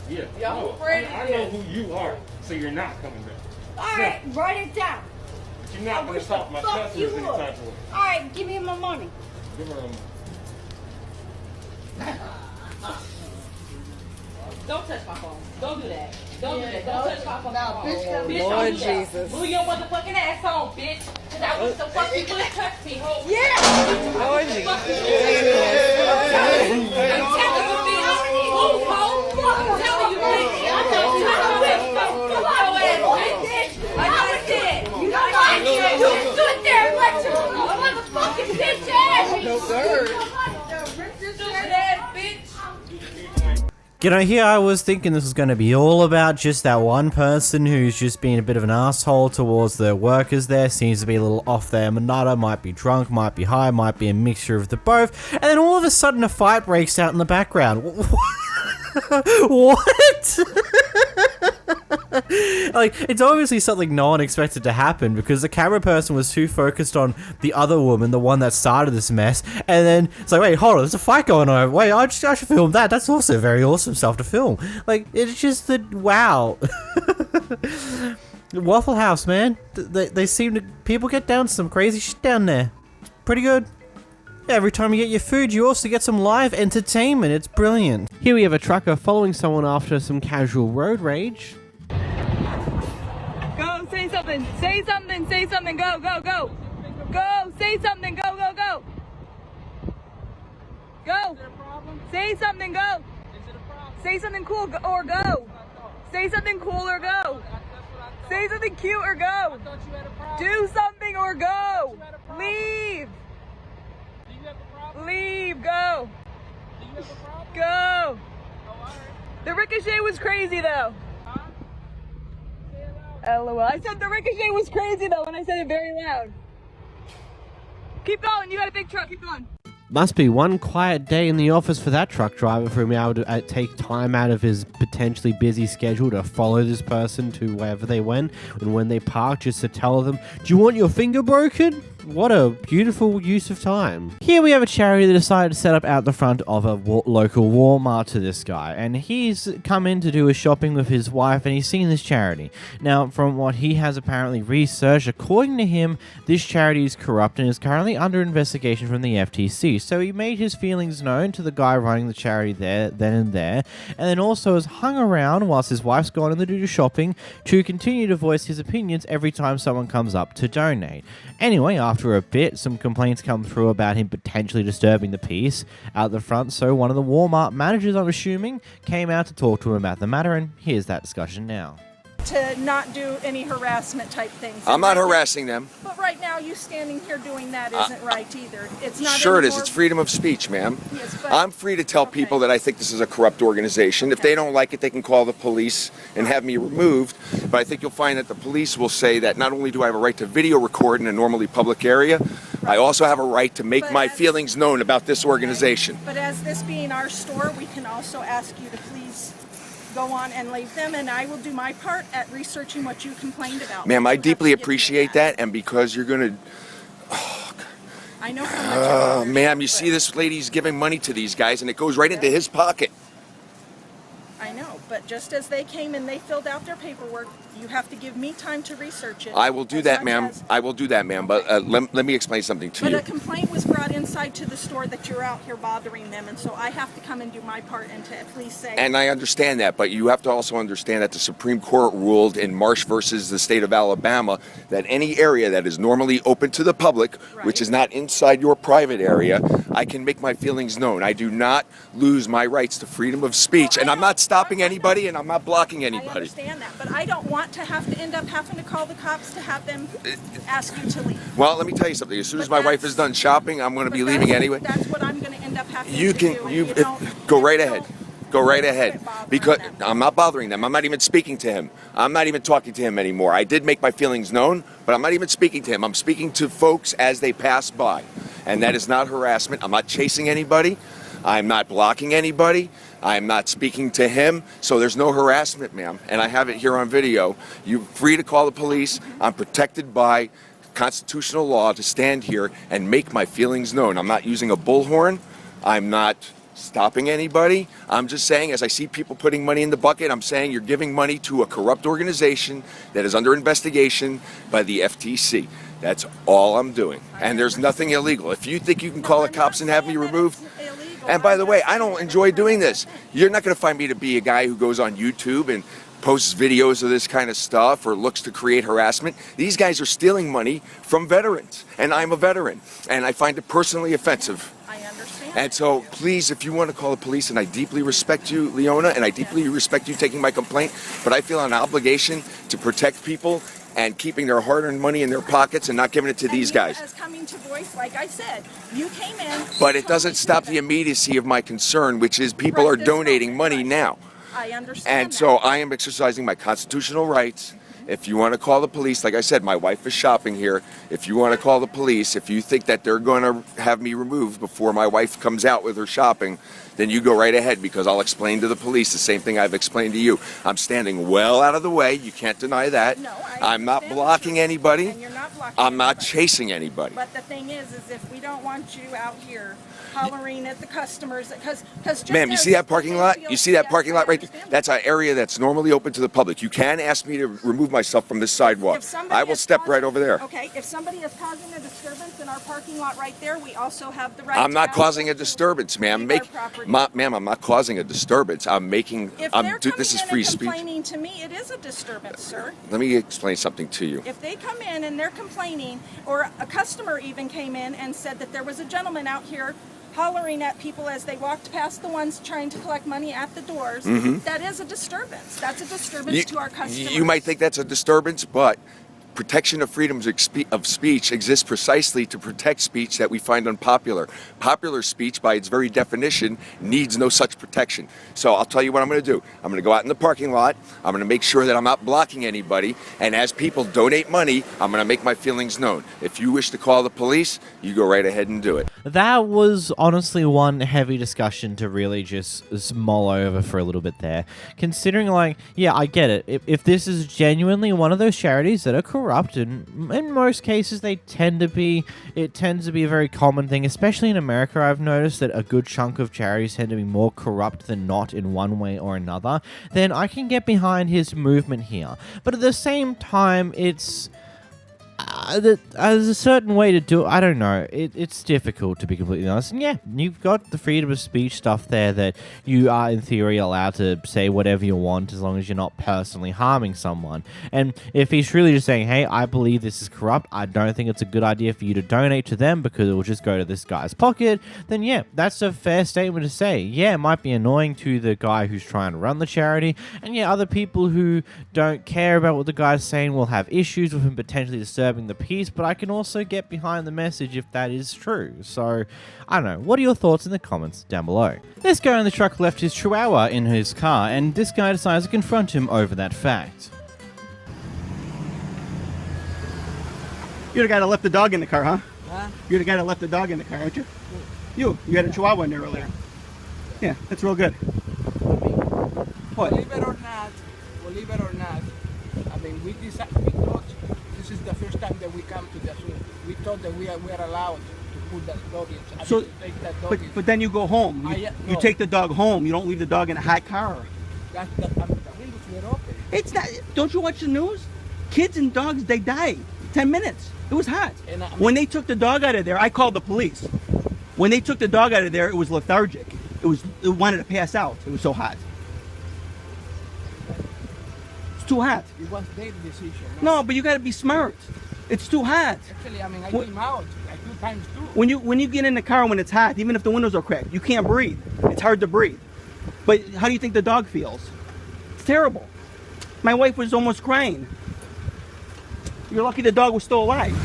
Yeah. No, I know who you are, so you're not coming back. Alright, write it down. You're not going to talk my customers any type of way. Alright, give me my money. Give her a money. Don't touch my phone. Don't do that. Don't do that. Don't touch my phone. Bitch, Lord don't do that. Jesus. Move your motherfucking ass on, bitch. Cause I wish the fuck you would touch me, ho. Yeah. Lord Jesus. I'm telling you, bitch. Move, ho. I'm telling you, bitch. I'm telling you, bitch. Come on, bitch. I know it's it. You don't like it. You stood there and let your motherfucking bitch ass. No, sir. Stupid ass bitch. You know, here I was thinking this was going to be all about just that one person who's just being a bit of an asshole towards the workers there, seems to be a little off their manada, might be drunk, might be high, might be a mixture of the both, and then all of a sudden a fight breaks out in the background. What? Like, it's obviously something no one expected to happen because the camera person was too focused on the other woman, the one that started this mess, and then it's like, wait, hold on, there's a fight going on. Wait, I should film that. That's also very awesome stuff to film. Like, it's just that, wow. Waffle House, man. They seem to, people get down some crazy shit down there. It's pretty good. Every time you get your food, you also get some live entertainment. It's brilliant. Here we have a trucker following someone after some casual road rage. Go, say something. Say something. Say something. Go, go, go. Go, say something. Go, go, go. Go. Say something. Go. Say something cool or go. Say something cool or go. Say something cute or go. Do something or go. Leave. Leave. Go. Go. The ricochet was crazy though. LOL. I said the ricochet was crazy though when I said it very loud. Keep going. You got a big truck. Keep going. Must be one quiet day in the office for that truck driver for him able to take time out of his potentially busy schedule to follow this person to wherever they went, and when they parked just to tell them, do you want your finger broken? What a beautiful use of time. Here we have a charity that decided to set up out the front of a local Walmart to this guy, and he's come in to do his shopping with his wife, and he's seen this charity. Now, from what he has apparently researched, according to him, this charity is corrupt and is currently under investigation from the FTC. So he made his feelings known to the guy running the charity then and there, and then also has hung around whilst his wife's gone in to do the shopping to continue to voice his opinions every time someone comes up to donate. Anyway, after a bit, some complaints come through about him potentially disturbing the peace out the front, so one of the Walmart managers, I'm assuming, came out to talk to him about the matter, and here's that discussion now. To not do any harassment type things. I'm not harassing them. But right now, you standing here doing that isn't right either. It's not. Sure, it is. anymore. It's freedom of speech, ma'am. Yes, but I'm free to tell people that I think this is a corrupt organization. If they don't like it, they can call the police and have me removed. But I think you'll find that the police will say that not only do I have a right to video record in a normally public area, I also have a right to make my feelings known about this organization. But as this being our store, we can also ask you to please go on and leave them, and I will do my part at researching what you complained about. Ma'am, I deeply appreciate that, and because you're going to... I know how much. Ma'am, you see this lady's giving money to these guys, and it goes right into his pocket. I know, but just as they came and they filled out their paperwork, you have to give me time to research it. I will do that, ma'am. I will do that, ma'am. But let me explain something to you. But a complaint was brought inside to the store that you're out here bothering them, and so I have to come and do my part and to at least say... And I understand that, but you have to also understand that the Supreme Court ruled in Marsh versus the state of Alabama that any area that is normally open to the public, which is not inside your private area, I can make my feelings known. I do not lose my rights to freedom of speech, and I'm not stopping anybody, and I'm not blocking anybody. I understand that, but I don't want to have to end up having to call the cops to have them ask you to leave. Well, let me tell you something. As soon as my wife is done shopping, I'm going to be leaving anyway. That's what I'm going to end up having You to can, do. go right ahead. Go right ahead. Because I'm not bothering them. I'm not even speaking to him. I'm not even talking to him anymore. I did make my feelings known, but I'm not even speaking to him. I'm speaking to folks as they pass by. And that is not harassment. I'm not chasing anybody. I'm not blocking anybody. I'm not speaking to him. So there's no harassment, ma'am. And I have it here on video. You're free to call the police. I'm protected by constitutional law to stand here and make my feelings known. I'm not using a bullhorn. I'm not stopping anybody. I'm just saying, as I see people putting money in the bucket, I'm saying you're giving money to a corrupt organization that is under investigation by the FTC. That's all I'm doing. And there's nothing illegal. If you think you can call the cops and have me removed, and by the way, I don't enjoy doing this. You're not going to find me to be a guy who goes on YouTube and posts videos of this kind of stuff or looks to create harassment. These guys are stealing money from veterans, and I'm a veteran, and I find it personally offensive. I understand. And so, please, if you want to call the police, and I deeply respect you, Leona, and I deeply respect you taking my complaint, but I feel an obligation to protect people and keeping their hard-earned money in their pockets and not giving it to these guys. As coming to voice, like I said, you came in. But it doesn't stop the immediacy of my concern, which is people are donating money now. I understand. And so I am exercising my constitutional rights. If you want to call the police, like I said, my wife is shopping here. If you want to call the police, if you think that they're going to have me removed before my wife comes out with her shopping, then you go right ahead, because I'll explain to the police the same thing I've explained to you. I'm standing well out of the way. You can't deny that. No, I'm not blocking anybody. And you're not blocking I'm not chasing anybody. But the thing is if we don't want you out here hollering at the customers, because Ma'am, you see that parking lot? You see that parking lot right there? That's an area that's normally open to the public. You can ask me to remove myself from this sidewalk. I will step right over there. Okay, if somebody is causing a disturbance in our parking lot right there, we also have the right I'm to not ask causing a disturbance, ma'am. Ma'am, I'm not causing a disturbance. I'm making. If they're this is coming in free and speech. complaining to me, it is a disturbance, sir. Let me explain something to you. If they come in and they're complaining, or a customer even came in and said that there was a gentleman out here hollering at people as they walked past the ones trying to collect money at the doors, that is a disturbance. That's a disturbance to our customers. You might think that's a disturbance, but protection of freedoms of speech exists precisely to protect speech that we find unpopular. Popular speech, by its very definition, needs no such protection. So I'll tell you what I'm going to do. I'm going to go out in the parking lot. I'm going to make sure that I'm not blocking anybody. And as people donate money, I'm going to make my feelings known. If you wish to call the police, you go right ahead and do it. That was honestly one heavy discussion to really just mull over for a little bit there. Considering, like, yeah, I get it. If this is genuinely one of those charities that are corrupt, and in most cases it tends to be a very common thing, especially in America. I've noticed that a good chunk of charities tend to be more corrupt than not in one way or another. Then I can get behind his movement here. But at the same time, it's... there's a certain way to do it. I don't know. It's difficult, to be completely honest. And yeah, you've got the freedom of speech stuff there that you are, in theory, allowed to say whatever you want as long as you're not personally harming someone. And if he's really just saying, hey, I believe this is corrupt, I don't think it's a good idea for you to donate to them because it will just go to this guy's pocket, then yeah, that's a fair statement to say. Yeah, it might be annoying to the guy who's trying to run the charity, and yeah, other people who don't care about what the guy's saying will have issues with him potentially disturbing the peace, but I can also get behind the message if that is true. So, I don't know. What are your thoughts in the comments down below? This guy in the truck left his chihuahua in his car, and this guy decides to confront him over that fact. You're the guy that left the dog in the car, huh? Huh? You're the guy that left the dog in the car, aren't you? You had a chihuahua in there earlier. Yeah, that's real good. What? Believe it or not, I mean, we thought this is the first time that we come to the zoo. We thought that we are allowed to put that dog in. So, take that dog in. but then you go home. You take the dog home. You don't leave the dog in a hot car. The windows were open. It's not. Don't you watch the news? Kids and dogs, they die. 10 minutes. It was hot. When they took the dog out of there, I called the police. When they took the dog out of there, it was lethargic. It wanted to pass out. It was so hot. It's too hot. It was their decision. No, but you got to be smart. It's too hot. Actually, I mean, I came out like 2 times too. When you get in the car when it's hot, even if the windows are cracked, you can't breathe. It's hard to breathe. But how do you think the dog feels? It's terrible. My wife was almost crying. You're lucky the dog was still alive.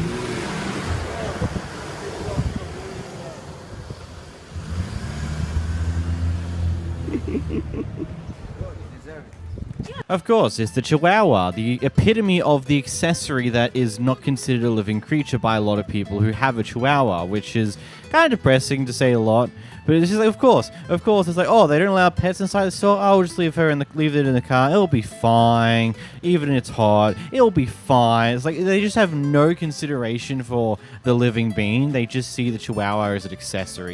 Of course, it's the Chihuahua, the epitome of the accessory that is not considered a living creature by a lot of people who have a Chihuahua, which is kind of depressing to say a lot. But it's just like, of course, it's like, oh, they don't allow pets inside the store. Oh, we'll just leave it in the car. It'll be fine. Even if it's hot, it'll be fine. It's like they just have no consideration for the living being. They just see the Chihuahua as an accessory.